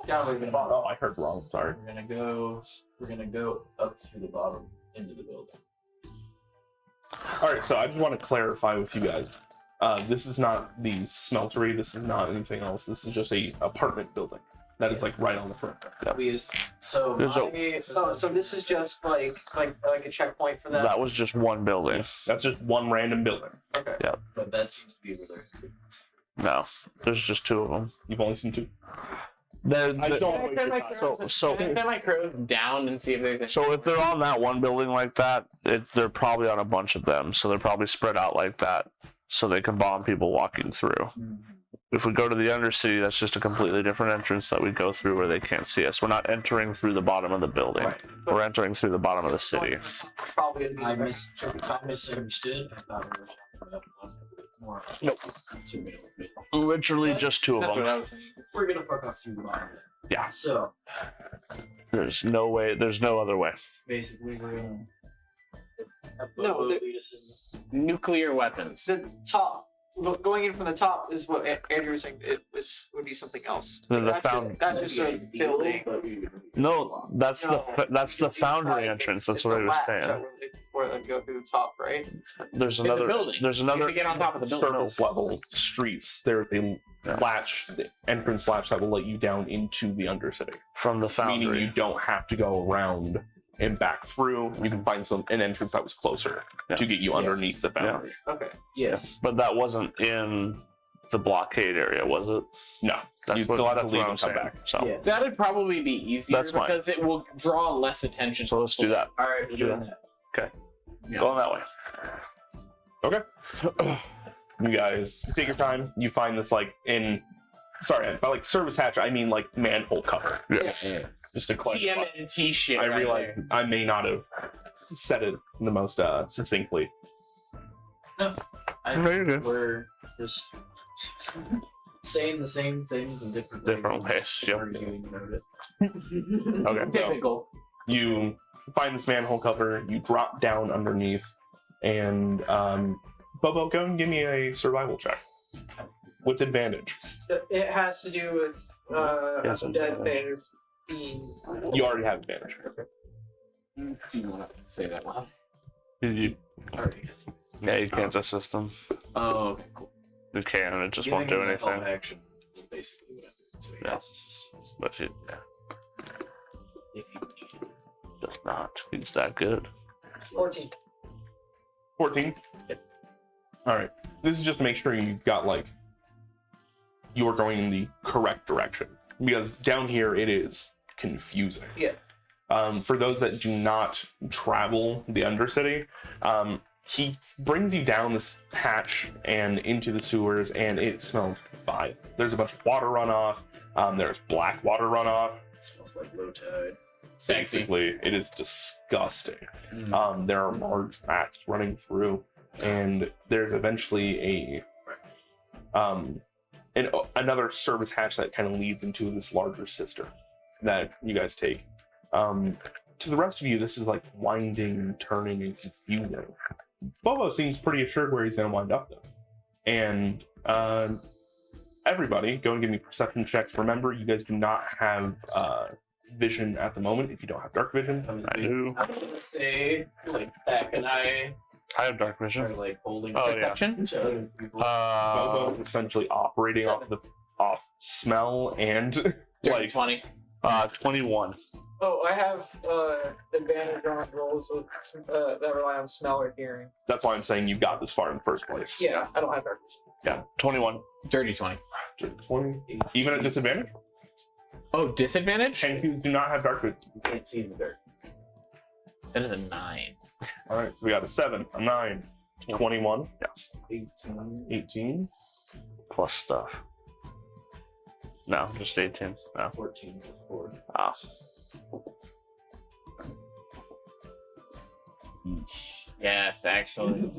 down to the bottom. Oh, I heard wrong. Sorry. We're gonna go up through the bottom into the building. All right. So I just want to clarify with you guys. This is not the smeltery. This is not anything else. This is just a apartment building that is like right on the front. We used so There's So this is just like a checkpoint for them. that was just one building. That's just one random building. Okay. but that seems to be where they're. No, there's just 2 of them. You've only seen 2. I don't want to waste your time. Can I send my crows down and see if there's So if they're on that one building like that, they're probably on a bunch of them. So they're probably spread out like that, so they can bomb people walking through. If we go to the Undercity, that's just a completely different entrance that we go through where they can't see us. We're not entering through the bottom of the building. Right. We're entering through the bottom of the city. It's probably gonna be I misunderstood. I thought we were talking about one more. Nope. Two middle. Literally just two of That's what them. I was saying. We're gonna fuck off through the bottom. Yeah. So There's no way. There's no other way. basically, we're gonna. No, lead us in. Nuclear weapons. the top. Going in from the top is what Andrew was saying. Would be something else. That's just a building. No, that's the foundry entrance. That's what I was saying. Where they go through the top, right? There's It's a another. building. There's You have another. to get on top of the building. Surface level streets. There's a latch, the entrance latch that will let you down into the Undercity. From the Meaning you foundry. don't have to go around and back through. You can find an entrance that was closer Yeah. to get you underneath the boundary. Okay. Yes. But that wasn't in the blockade area, was it? No, That's you what, still have to that's leave what and I'm come saying. back. So, Yes. That'd probably be easier That's fine. because it will draw less attention. so let's do that. All right, we're doing that. Yeah. Going that way. Okay. You guys take your time. You find this by like service hatch, I mean like manhole cover. Yes. Yeah. Just to clarify. TMNT shit. I right realize there. I may not have said it the most succinctly. I No, you're think good. we're just saying the same things in different Ways, yep. Arguing about it. Okay, so Typical. you find this manhole cover, you drop down underneath, and Bobo, go and give me a survival check. With advantage. It has to do with Yes, dead things being. You already have advantage. Do you want to say that loud? You, Already is. yeah, you can't assist them. Oh, okay, cool. You can, it just Giving won't do him that call anything. to action is basically what I do. So he Yeah. has assistance But you, yeah, if you need it. just not. He's that good. 14. 14? All right. This is just to make sure you got you're going in the correct direction. Because down here it is confusing. Yeah. For those that do not travel the Undercity, he brings you down this hatch and into the sewers, and it smells vile. There's a bunch of water runoff. There's black water runoff. It smells like low tide. Sexy. Basically, it is disgusting. Mm. There are large rats running through, and there's eventually another service hatch that kind of leads into this larger sister that you guys take. To the rest of you, this is like winding, turning, and confusing. Bobo seems pretty assured where he's going to wind up, though. And everybody, go and give me perception checks. Remember, you guys do not have vision at the moment if you don't have dark vision. I do. I'm gonna say, Beck and I I have dark are vision. holding Oh, yeah. Perception? to other people. Bobo is essentially operating off smell and Dirty 20. 21. Oh, I have advantage on rolls that rely on smell or hearing. that's why I'm saying you got this far in the first place. Yeah, I don't have dark vision. Yeah, 21. Dirty 20. 20, even at disadvantage? Oh, disadvantage? And you do not have dark vision. You can't see in the dark. That is a 9. All right, so we got a 7, a 9, 21, 18. 18. Plus stuff. No, just 18. No. 14 before. Ah. Yes, excellent.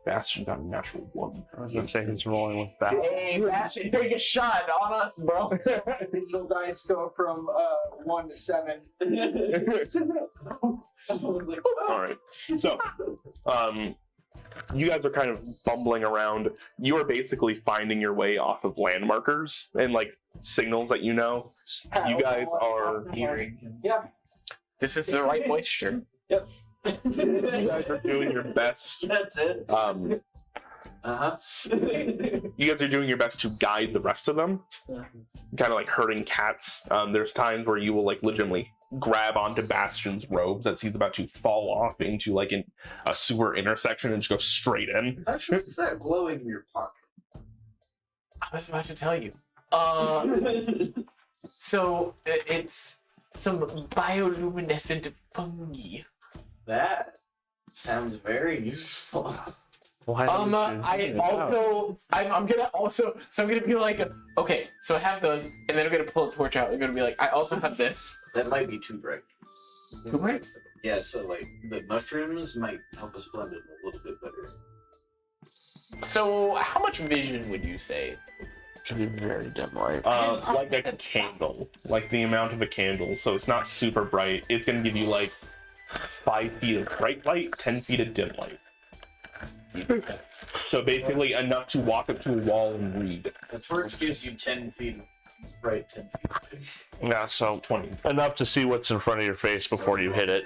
Bastion got a natural 1. I was gonna say he's rolling with that. Hey, you actually take a shot on us, bro. Digital dice go from 1 to 7. All right, so you guys are kind of bumbling around. You are basically finding your way off of landmarkers and signals that you know. You guys are Yeah. This is the right moisture. you guys are doing your best. That's it. You guys are doing your best to guide the rest of them, kind of like herding cats. There's times where you will legitimately grab onto Bastion's robes as he's about to fall off into a sewer intersection and just go straight in. What's that glowing in your pocket? I was about to tell you. So it's some bioluminescent fungi. That sounds very useful. I'm gonna also, so I'm gonna be like, okay, so I have those, and then I'm gonna pull a torch out. I'm gonna be like, I also have this. That might be too bright. Too bright? Yeah, so like the mushrooms might help us blend it a little bit better. So how much vision would you say? Could be very dim light. Like a candle, like the amount of a candle. So it's not super bright. It's gonna give you like 5 feet of bright light, 10 feet of dim light. So basically enough to walk up to a wall and read. The torch gives you 10 feet of bright, 10 feet. Yeah, so 20. enough to see what's in front of your face before you hit it.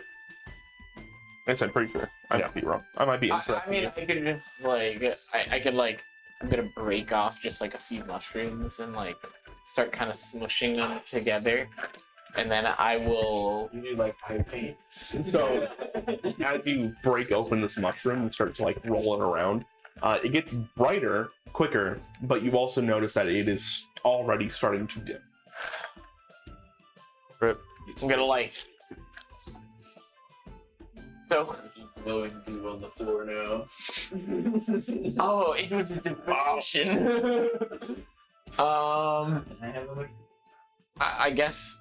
I said pretty sure. I might be wrong. I might be incorrect. I mean, I could just like, I could like, I'm gonna break off just like a few mushrooms and like start kind of smushing them together, and then I will. You need like high paint. So as you break open this mushroom and start to like roll it around, it gets brighter quicker, but you also notice that it is already starting to dim. Rip. I'm gonna like. So. Glowing blue on the floor now. Oh, it was a devotion. I guess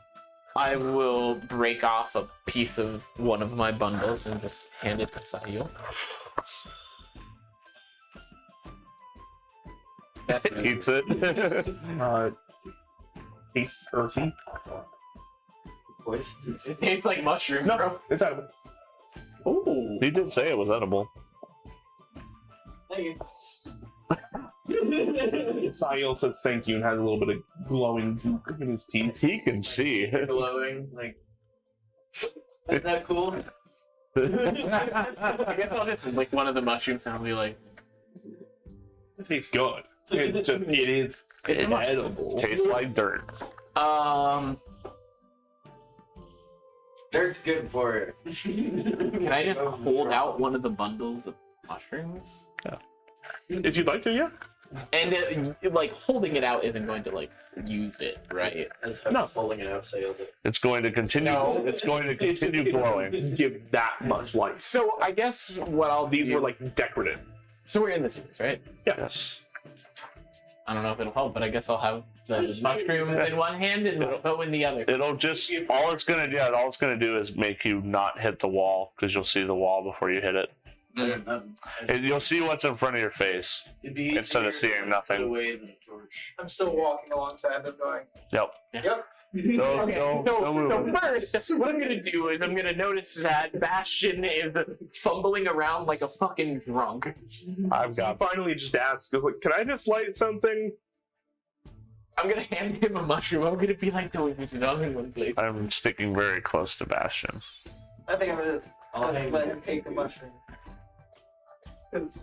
I will break off a piece of one of my bundles and just hand it to Sahil. That's it. Eats it. Tastes earthy. Poisons. It tastes like mushroom, No, bro. it's edible. Ooh. He did say it was edible. Thank you. Sahil says thank you and has a little bit of glowing goop in his teeth. He can see. Glowing, like. Isn't that cool? I guess I'll just lick one of the mushrooms and I'll be like, It tastes good. It's just, it is edible. Tastes like dirt. Dirt's good for it. can I just hold out one of the bundles of mushrooms? If you'd like to, yeah. And like holding it out isn't going to like use it, right? As I was holding it out, sailed it. It's going to continue. No. It's going to continue glowing. Give that much light. So I guess what I'll These do. were like decorative. So we're in the series, right? Yes. I don't know if it'll help, but I guess I'll have the mushrooms in one hand and the bow in the other. It'll just all it's gonna do is make you not hit the wall because you'll see the wall before you hit it. And you'll see what's in front of your face. It'd be Instead of easier seeing to nothing. put away than a torch. I'm still walking alongside them going, Yep. yep. Don't Okay, don't so move. first, what I'm gonna do is I'm gonna notice that Bastion is fumbling around like a fucking drunk. I've I got. finally just asked, like, can I just light something? I'm gonna hand him a mushroom. I'm gonna be like, don't use it all in one place. I'm sticking very close to Bastion. I think I'm gonna I'll hang let him take the mushroom. Because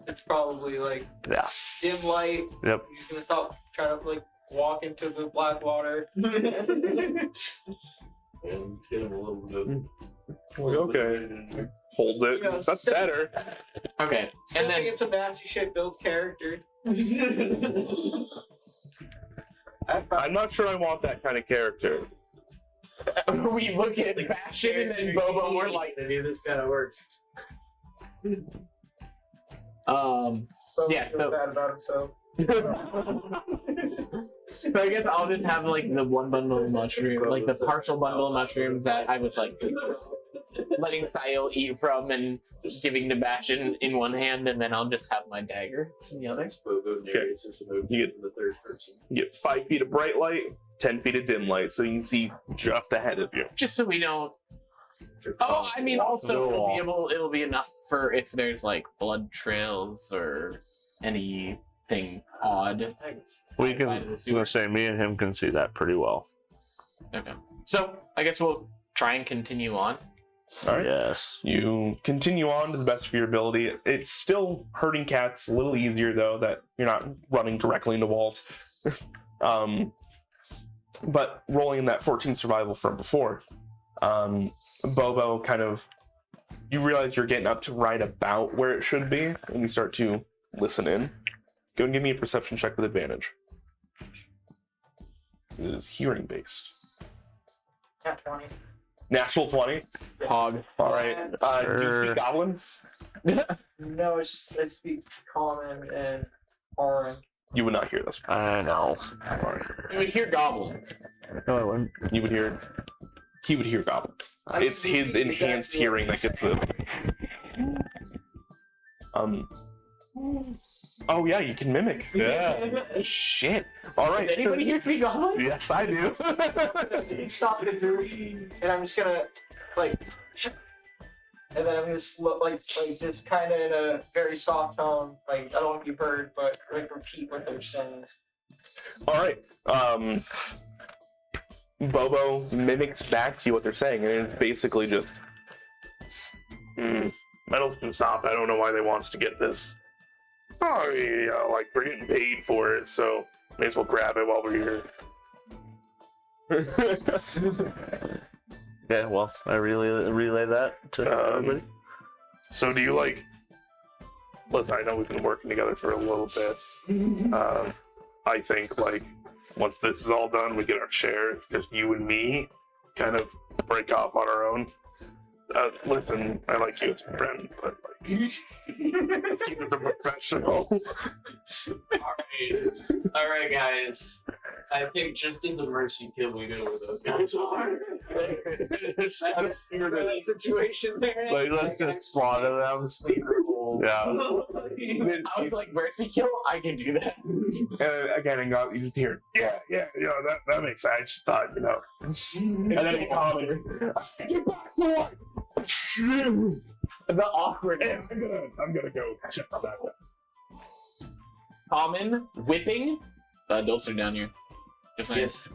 it's probably like Yeah. dim light. Yep. He's gonna stop trying to like walk into the black water. And hit him a little bit. Okay. Holds it. Yeah, That's still- better. Okay, Still and think then it's a nasty shit builds character. I'm not sure I want that kind of character. we look at Bastion and then Bobo. We're like, maybe this kind of works. So Yeah, he feels so- bad about himself. So I guess I'll just have like the one bundle of mushrooms, like the partial bundle of mushrooms that I was like letting Sahil eat from and giving to Bastion in one hand, and then I'll just have my dagger in the other. Bobo narrates this movie You in the third person. You get 5 feet of bright light, 10 feet of dim light, so you can see just ahead of you. Just so we don't. Oh, I mean, also it'll be enough for if there's like blood trails or anything odd. We outside can. of the I was sewer. gonna say me and him can see that pretty well. Okay. So I guess we'll try and continue on. All right. Yes. You continue on to the best of your ability. It's still hurting cats, a little easier though, that you're not running directly into walls. But rolling that 14 survival from before, Bobo kind of, you realize you're getting up to right about where it should be, and you start to listen in. Go and give me a perception check with advantage. is hearing based. Yeah, 20. Natural 20. Hog. All right. Do you speak Goblin? No, I speak common and orange. You would not hear this. I know. You would hear goblins. No, I wouldn't. You would hear. He would hear goblins. It's his enhanced hearing that gets this. Oh yeah, you can mimic. Yeah. Shit. All right. Does anybody here speak goblin? Yes, I do. Stop it, and I'm just gonna like, and then I'm gonna just kind of in a very soft tone, like I don't want to be heard, but like repeat what they're saying. All right. Bobo mimics back to you what they're saying, and it's basically just, metals can stop. I don't know why they want us to get this. Oh, yeah, like we're getting paid for it, so may as well grab it while we're here. Yeah, well, I relay that to everybody. So do you like? Listen, I know we've been working together for a little bit. I think like once this is all done, we get our share. It's just you and me kind of break off on our own. Listen, I like you as a friend, but like, let's keep it professional. Alright, guys. I think just as the mercy kill, we know where those guys are. I figured that situation there. Like, let's just slaughter them. Yeah. I was like, mercy kill? I can do that. Again, and you just hear, yeah, that makes sense. I just thought, and then you comment, get back to work. The awkward. I'm gonna go check that out. Common, whipping. Dulce are down here. Just saying. Yes.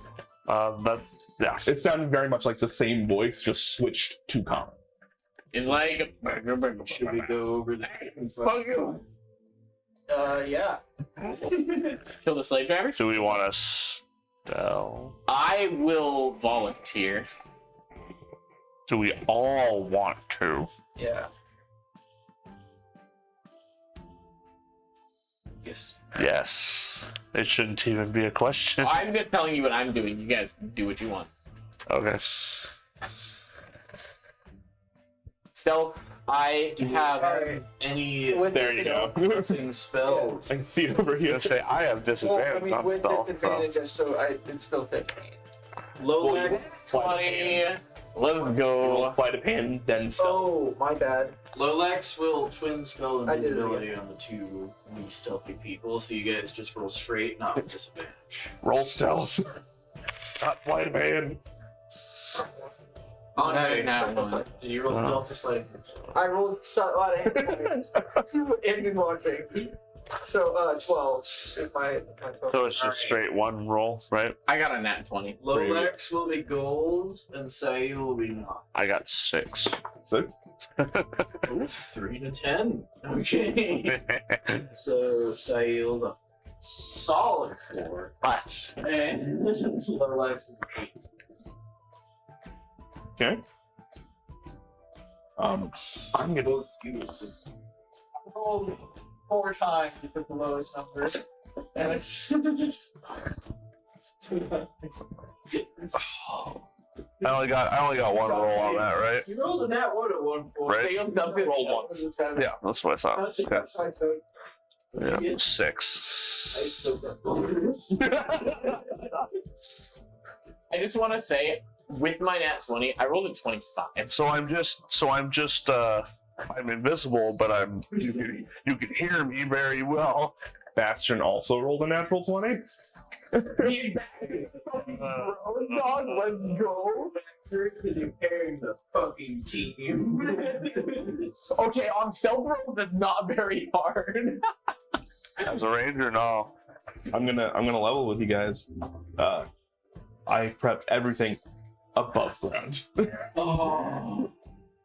Yeah. It sounded very much like the same voice, just switched to common. It's like, Should we go over the fuck you. Yeah. Kill the slave drivers? Do we want to stealth? I will volunteer. Do we all want to? Yeah. Yes. Yes. It shouldn't even be a question. I'm just telling you what I'm doing. You guys do what you want. Okay. Stealth, I have Any There you go. thing spells? I can see it over here. Let's say I have disadvantage on with stealth. disadvantage, so it's still 15. low Well, leg 20. Let's Go go. flight of hand, then stealth. Oh, my bad. Lolax will twin spell I did it invisibility on the two least stealthy people, so you guys just roll straight, not with disadvantage. Roll stealth. Not flight of hand. Oh, Hey, now one. Did you roll stealth just like I rolled a lot of hit points. Andy's watching. So, 12. If my 12. So it's just straight one roll, right? I got a nat 20. Lolax will be gold and Sayu will be not. I got 6. 6. Ooh, 3 to 10. Okay. So Sayul's a solid 4. And Lolax is 8. Okay. I'm gonna. Both you. rolled 4 times to put the lowest number. And it's I only got one roll on that, right? You rolled a nat 1 at one point. Right. Sales doesn't roll once. Yeah, that's what I thought. Okay. That's fine, so Yeah, I 6. still got bonus. I just want to say, with my nat 20, I rolled a 25. So I'm invisible, but you can hear me very well. Bastion also rolled a natural 20. Let's go. You're comparing the fucking team. Okay, on stealth rolls, that's not very hard. As a ranger, no. I'm gonna level with you guys. I prepped everything above ground. Oh.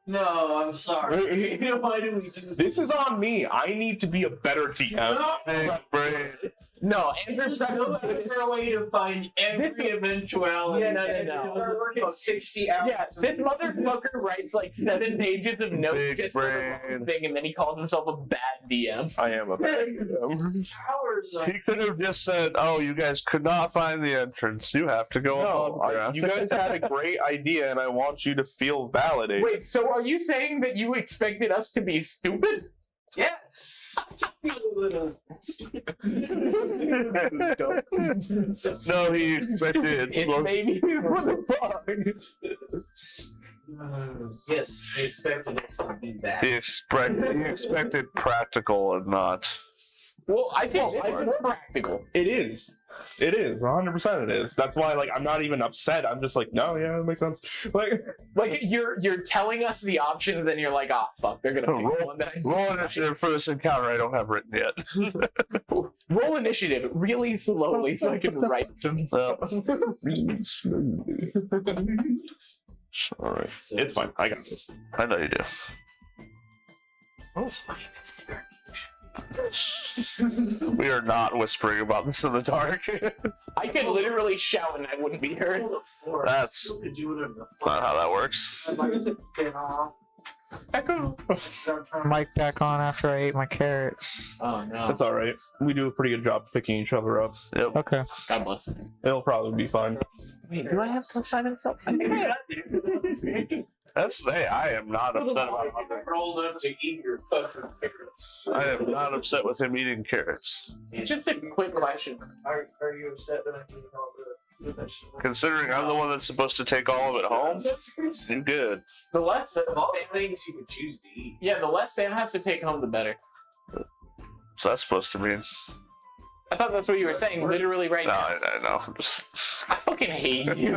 No, I'm sorry. Why do we do this? This is on me. I need to be a better DM. Hey, Brave. No, Andrew There's no better way to find every eventuality. No. We're working 60 hours. Yeah, this motherfucker writes like 7 pages of notes Big just for the brain. one thing, and then he calls himself a bad DM. I am a bad Hours of He could have just said, "Oh, you guys could not find the entrance. You have to go No, above ground." you guys had a great idea, and I want you to feel validated. Wait, so are you saying that you expected us to be stupid? yes. Feel a little No, he expected. It maybe is what the fuck. yes, they expected us to be that. He expected practical and not. Well, I think it's practical. It is. It is. 100% it is. That's why, like, I'm not even upset. I'm just like, no, yeah, that makes sense. Like you're telling us the options, and you're like, oh fuck, they're gonna pick the one that I Roll initiative for this encounter I don't have written yet. roll initiative really slowly so I can write some stuff. Alright. it's fine. I got this. I know you do. We are not whispering about this in the dark. I could literally shout and I wouldn't be heard. That's not how that works. Echo. Mic back on after I ate my carrots. Oh no. That's all right. We do a pretty good job picking each other up. Yep. Okay. God bless. It'll probably be fine. Wait, do I have plus 5 and stuff? I think I have. Hey, I am not upset about rolled up to eat your fucking carrots. I am not upset with him eating carrots. Just a quick question. Are you upset that I'm eating all the vegetables? Considering I'm the one that's supposed to take all of it home, you good. The less Of all the things you could choose to eat. yeah, the less Sam has to take home, the better. What's that supposed to mean? I thought that's what you were saying, literally right No, now. I know. I'm just. I fucking hate you.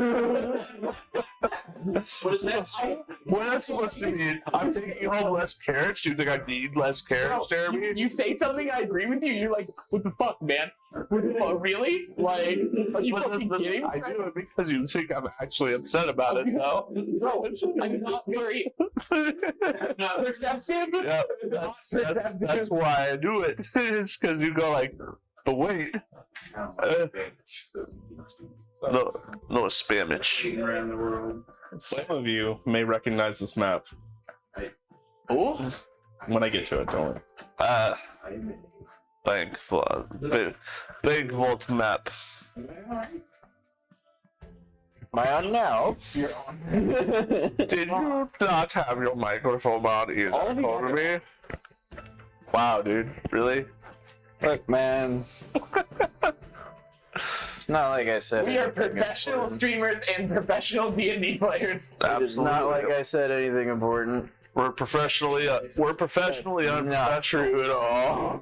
What is that? What is that supposed to mean? I'm taking home less carrots. Do you think I need less carrots, Jeremy? You say something, I agree with you. You're like, what the fuck, man? What the fuck, really? Like, are you fucking kidding? I do it because you think I'm actually upset about it, though. No, I'm not very perceptive. Yeah, that's why I do it. It's because you go like, but wait, no spamage. Around the world. Some of you may recognize this map. Oh, When I get to it, don't worry. Big vault map. Am I on now? you're on. Did you not have your microphone on either? All of you For me? Wow, dude, really? Look, man. It's not like I said. We are anything professional important. streamers and professional D&D players. It is not like I said anything important. We're professionally Not true at all.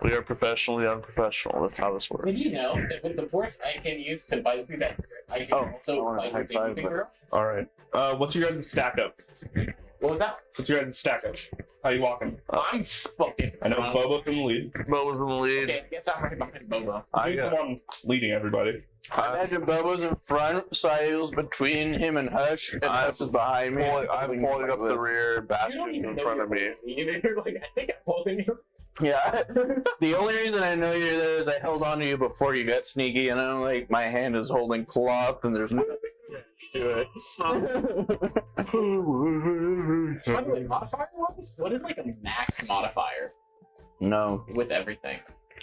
We are professionally unprofessional. That's how this works. Did you know that with the force I can use to bite through that, I can I also wanna bite high through five, the but- girl? All right. What's your guys' stack up? What was that? What's your guys' stack up? How you walking? I'm fucking. I know Bobo's in the lead. Bobo's in the lead. Okay, guess I'm right behind Bobo. He's the one leading everybody. I imagine Bobo's in front, Siles between him and Hush, and Hush is behind me. I'm pulling up the rear, You don't Bastion even in know front you're of me. holding me either. You're like, I think I'm holding you. Yeah. The only reason I know you're there is I held on to you before you got sneaky, and I'm like, my hand is holding cloth, and there's nothing to it. By the way, modifier ones? What is like a max modifier No. with everything?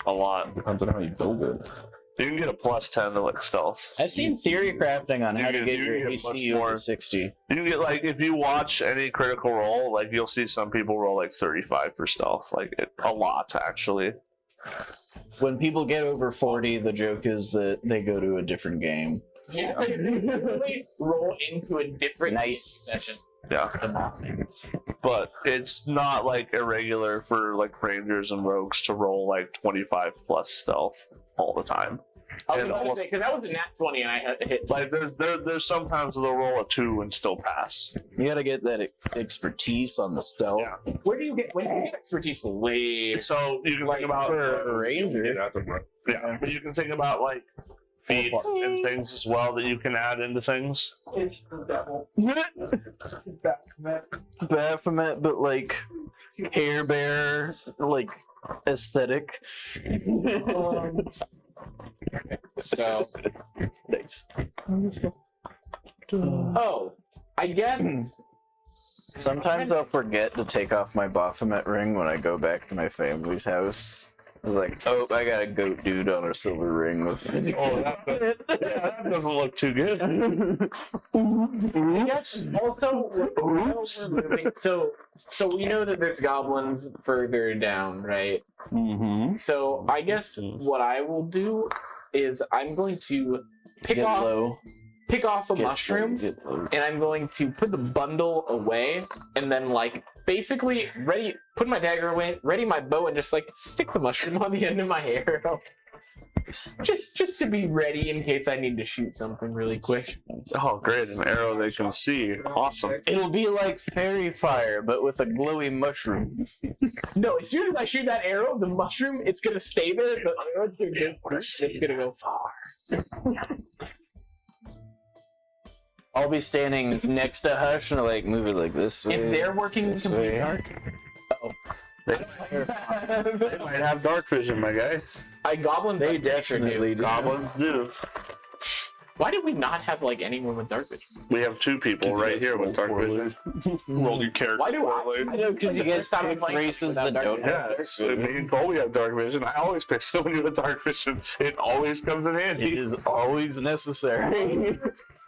A lot. Depends on how you build it. You can get a +10 to like stealth. I've seen theory crafting on how You to can- get you your can get AC much more. over 60. You can get like if you watch any critical roll, like you'll see some people roll like 35 for stealth, like a lot actually. When people get over 40, the joke is that they go to a different game. Yeah, they literally roll into a different Nice. session. Yeah, than nothing. but it's not like irregular for like rangers and rogues to roll like 25 plus stealth all the time. I was And about to almost- say, because that was a nat 20 and I had to hit. Like there's sometimes they'll roll a 2 and still pass. You gotta get that expertise on the stealth. Yeah. When do you get expertise later? So you can think about For a ranger. Yeah, that's a yeah, but you can think about like feet and things as well that you can add into things. Baphomet, but like Care Bear, like aesthetic. So, Nice. oh, I guess Sometimes I'll forget to take off my Baphomet ring when I go back to my family's house. I was like, oh, I got a goat dude on a silver ring with me. Oh, that doesn't look too good. I guess also while we're moving, so we know that there's goblins further down, right? Mm-hmm. So I guess what I will do is I'm going to pick Get off low. a Get mushroom, low, get low. and I'm going to put the bundle away, and then like basically put my dagger away, ready my bow, and just like stick the mushroom on the end of my arrow. Just to be ready in case I need to shoot something really quick. Oh, great. An arrow they can see. Awesome. It'll be like fairy fire, but with a glowy mushroom. No, as soon as I shoot that arrow, the mushroom, it's gonna stay there, but the arrow's gonna go far. I'll be standing next to Hush and like move it like this way. If they're working this complete way. dark, They might have dark vision, my guy. goblins. They I'm pretty sure definitely do. Goblins do. Why did we not have like anyone with dark vision? We have two people right here with dark vision. Roll your character. Why do I? I know, because you guys Stop pick playing races without that dark don't vision. have Yeah, dark it's, vision. me and Colby have dark vision. I always pick somebody with dark vision. It always comes in It handy. is always necessary.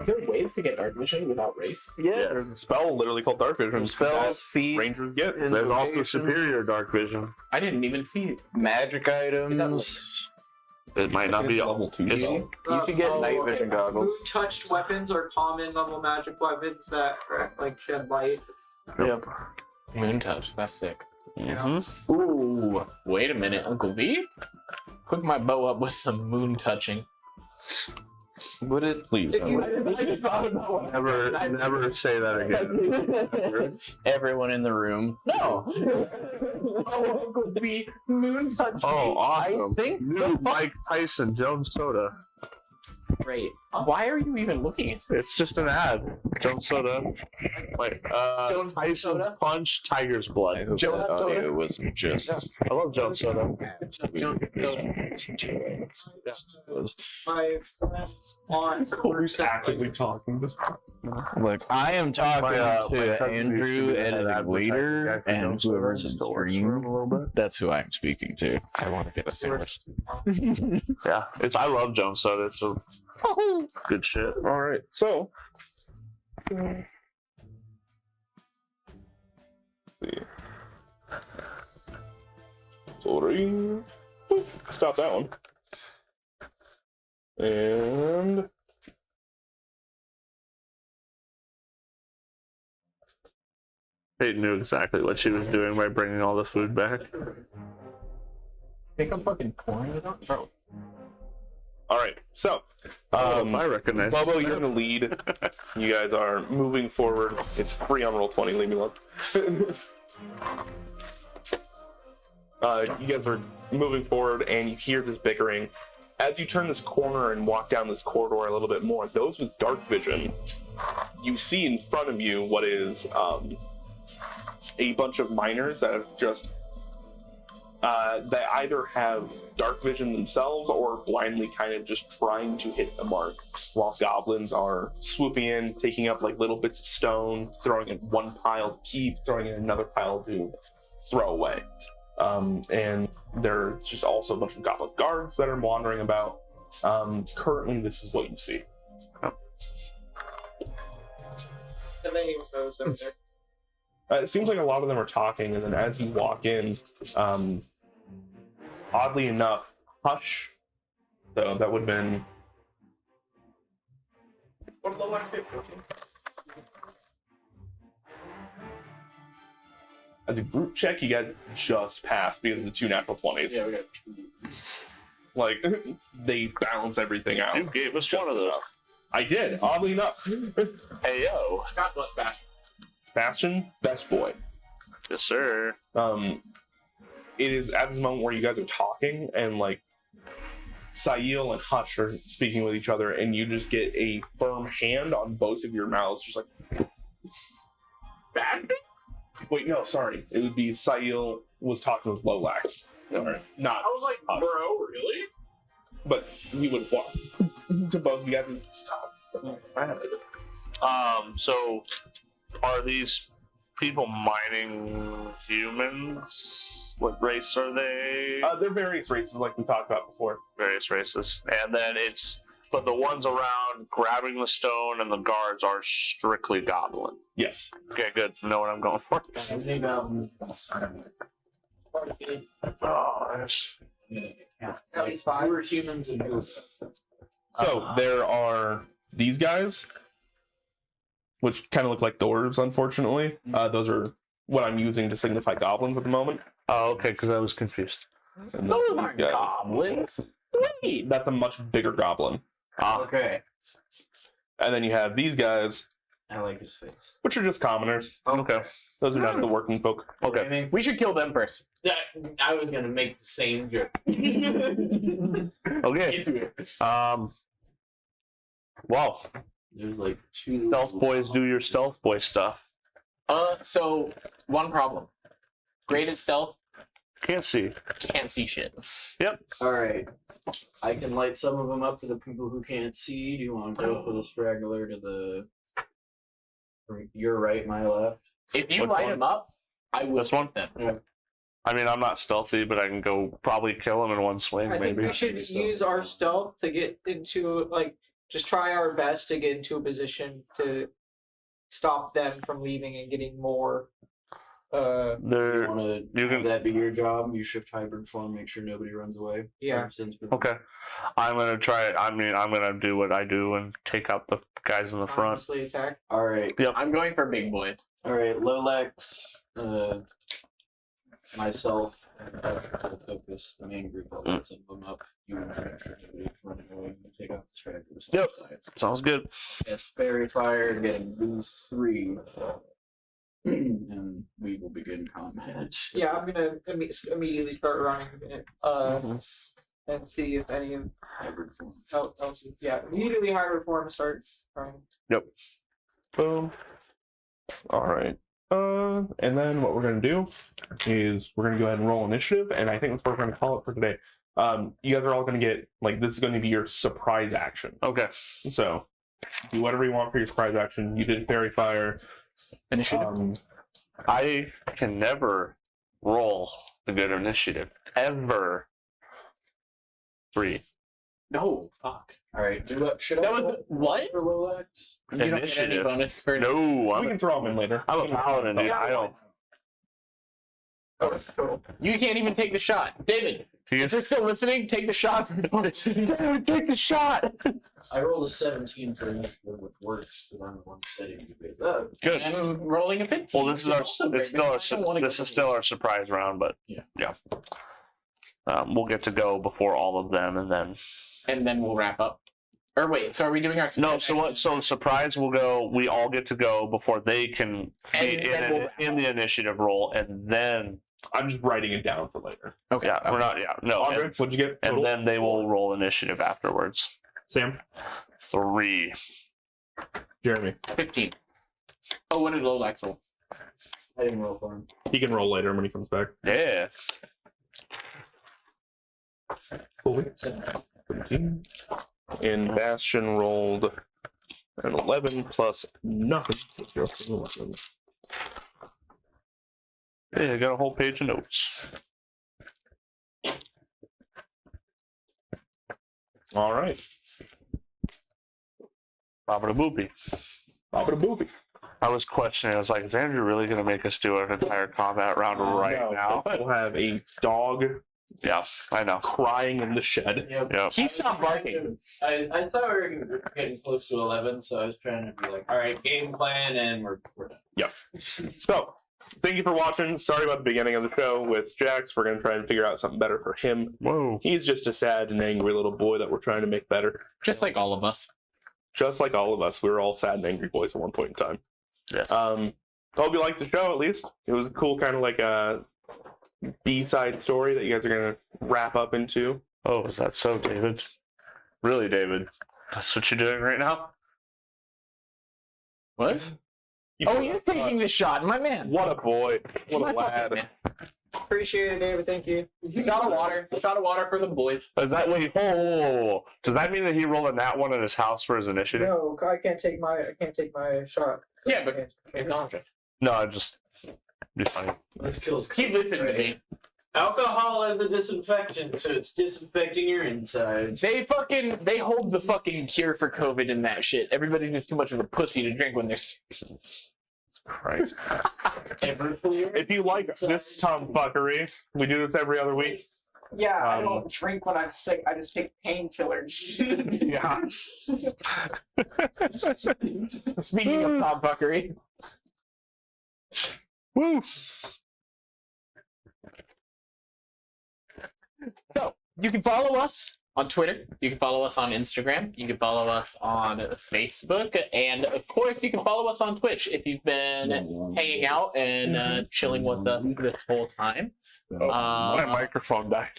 Is there ways to get dark vision without race? Yeah. There's a spell literally called Dark Vision. Spells, that feats, Rangers get. There's also invocations, superior dark vision. I didn't even see it. magic items. It might not be level 2. Is- You could get night vision goggles. Moon-touched weapons are common level magic weapons that like shed light. Yep. Moon touch. That's sick. Mm-hmm. Ooh, wait a minute, Uncle V. Hook my bow up with some moon touching. Would it Please. If you- I just thought about one. Never say that again. everyone in the room? No. Oh, Uncle V, moon touch. Oh, awesome. I think New Mike Tyson Jones Soda. great. Why are you even looking at It's just an ad. Jones Soda. Wait, Jones Tyson's Soda? Punch, Tiger's I Blood. hope Jones that audio Soda? wasn't just. I love Jones Soda. My friends on Who's actively talking? Look, I am talking My to cousin Andrew, used to be editing an waiter, advertising guy for and Jones Soda. whoever's in Still works for him a stream. little bit. That's who I'm speaking to. I want to get a sandwich. Yeah, I love Jones Soda. It's a good shit. All right. So. Sorry. Stop that one. And Kate knew exactly what she was doing by bringing all the food back. Think I'm fucking pouring it on? Bro. all right. So, I recognize. Bobo, you're in the lead. You guys are moving forward. It's free on roll 20. Leave me alone. You guys are moving forward, and you hear this bickering. As you turn this corner and walk down this corridor a little bit more, those with dark vision, you see in front of you what is a bunch of miners that have just that either have dark vision themselves or blindly kind of just trying to hit the mark, while goblins are swooping in, taking up like little bits of stone, throwing in one pile to keep, throwing in another pile to throw away. And there's just also a bunch of goblin guards that are wandering about. Currently, this is what you see. It seems like a lot of them are talking, and then as you walk in, oddly enough, Hush, so that would have been... What did the last get? 14? As a group check, you guys just passed because of the 2 natural 20s. Yeah, we got. Like, they balance everything out. You gave us one of those. I did, oddly enough. Hey yo. God bless Bastion. Bastion, best boy. Yes, sir. It is at this moment where you guys are talking, and like Sail and Hush are speaking with each other, and you just get a firm hand on both of your mouths, just like. Bad? Wait, no, sorry. It would be Sail was talking with Lolax. Sorry, not. I was like, Hush. bro, really? But we would walk to both of you guys and stop. So are these people mining humans? What race are they? They're various races, like we talked about before. Various races. And then but the ones around grabbing the stone and the guards are strictly goblin. Yes. Okay, good. Know what I'm going for. Oh, yes. At least 5. We're humans and So there are these guys, which kind of look like dwarves, unfortunately. Those are what I'm using to signify goblins at the moment. Oh, okay, because I was confused. And Those these aren't guys. goblins. Wait. That's a much bigger goblin. Okay. And then you have these guys, I like his face. which are just commoners. Okay. Those are not the working folk. Okay. We should kill them first. I was gonna make the same joke. Okay. Into it. Well, There's like 2 stealth boys do your stealth boy stuff. So one problem. Great at stealth, Can't see. can't see shit. Alright. I can light some of them up for the people who can't see. Do you want to go for the straggler to the your right, my left? If you Which light one? them up, I will This one? hit them. I mean, I'm not stealthy, but I can go probably kill him in one swing, I think maybe. we should use our stealth to get into, like, just try our best to get into a position to stop them from leaving and getting more. You They're want to you have can- that be your job? You shift hybrid form, make sure nobody runs away. Yeah. okay. I'm gonna try it. I mean, I'm gonna do what I do and take out the guys in the front. Honestly attack. Alright. I'm going for big boy. Alright, Lolex, myself, and focus the main group. I'll light some of them up. You make sure nobody's running away. You take out the stragglers on Yep. the sides. Sounds good. It's fairy fire, getting these 3. And we will begin combat. Yeah, I'm gonna immediately start running and see if any of Hybrid form. else. Yeah, immediately hybrid form start running. Boom. All right. And then what we're going to do is we're going to go ahead and roll initiative, and I think that's what we're going to call it for today. You guys are all going to get, like, this is going to be your surprise action. Okay. So, do whatever you want for your surprise action. You did fairy fire. Initiative. I can never roll a good initiative ever. 3. No, fuck. Alright, do what? Should I That roll was what? for Lolex? You don't get any Initiative. bonus for No, We can throw them in later. I'm a paladin, dude. I don't. You can't even take the shot. David, He if gets you're still listening, take the shot. David, take the shot. I rolled a 17 for initiative, which works because I'm the one setting you guys up. good. I'm rolling a 15. Well, this is our. It's still our. This is still our surprise round, but Yeah. we'll get to go before all of them, and then And then we'll wrap up. Or wait, so are we doing our no. So what? So surprise will go. We all get to go before they can be And then we'll- in the initiative roll, and then I'm just writing it down for later. Okay. yeah, we're not. Yeah, no. Andre, And, what'd you get? and total? then they will roll initiative afterwards. Sam, 3. Jeremy. 15. Oh, what did Lolax roll? I didn't roll for him. He can roll later when he comes back. Yeah. 17. And Bastion rolled an 11 plus nothing. So 11. Yeah, I got a whole page of notes. All right. Baba boopy. Baba boopy. I was questioning. I was like, is Andrew really going to make us do an entire combat round right now? We'll have a dog Yeah, I know. crying in the shed. Yep. Yeah. He stopped barking. I thought we were getting close to 11, so I was trying to be like, all right, game plan, and we're done. So, thank you for watching. Sorry about the beginning of the show with Jax. We're going to try and figure out something better for him. Whoa. He's just a sad and angry little boy that we're trying to make better. Just like all of us. Just like all of us, we were all sad and angry boys at one point in time. Yes. I hope you liked the show, at least. It was a cool kind of like a B-side story that you guys are going to wrap up into. Oh, is that so, David? Really, David? That's what you're doing right now? What? Oh, you're taking the shot, my man. What a boy. What My a fucking lad. man. Appreciate it, David. Thank you. Shot of water. Shot of water for the boys. Is that wait? Oh, does that mean that he rolled a nat one in his house for his initiative? No, I can't take my shot. Yeah, but acknowledge. No, I just be funny. This kills. Keep listening to me. Alcohol as a disinfectant, so it's disinfecting your insides. They hold the fucking cure for COVID in that shit. Everybody's just too much of a pussy to drink when they're Christ. If you like this tomfuckery, we do this every other week. Yeah, I Um, don't drink when I'm sick. I just take painkillers. Yeah. Speaking of tomfuckery. Woo! So, you can follow us on Twitter. You can follow us on Instagram. You can follow us on Facebook. And, of course, you can follow us on Twitch if you've been hanging out and chilling with us this whole time. My microphone died.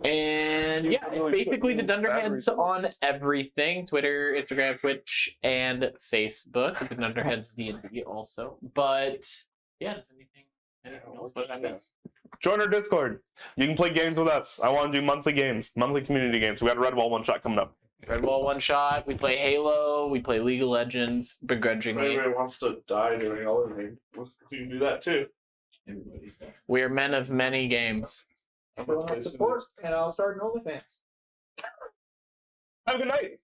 And, yeah, basically the Dunderheads on everything. Twitter, Instagram, Twitch, and Facebook. The Dunderheads D&D also. But, yeah, does anything else what did I miss? Join our Discord. You can play games with us. I want to do monthly games, monthly community games. We got a Redwall one shot coming up. Redwall one shot. We play Halo. We play League of Legends begrudgingly. wants to die during all of them, you can do that too. Everybody's there. We are men of many games. Support, and I'll start an OnlyFans. Have a good night.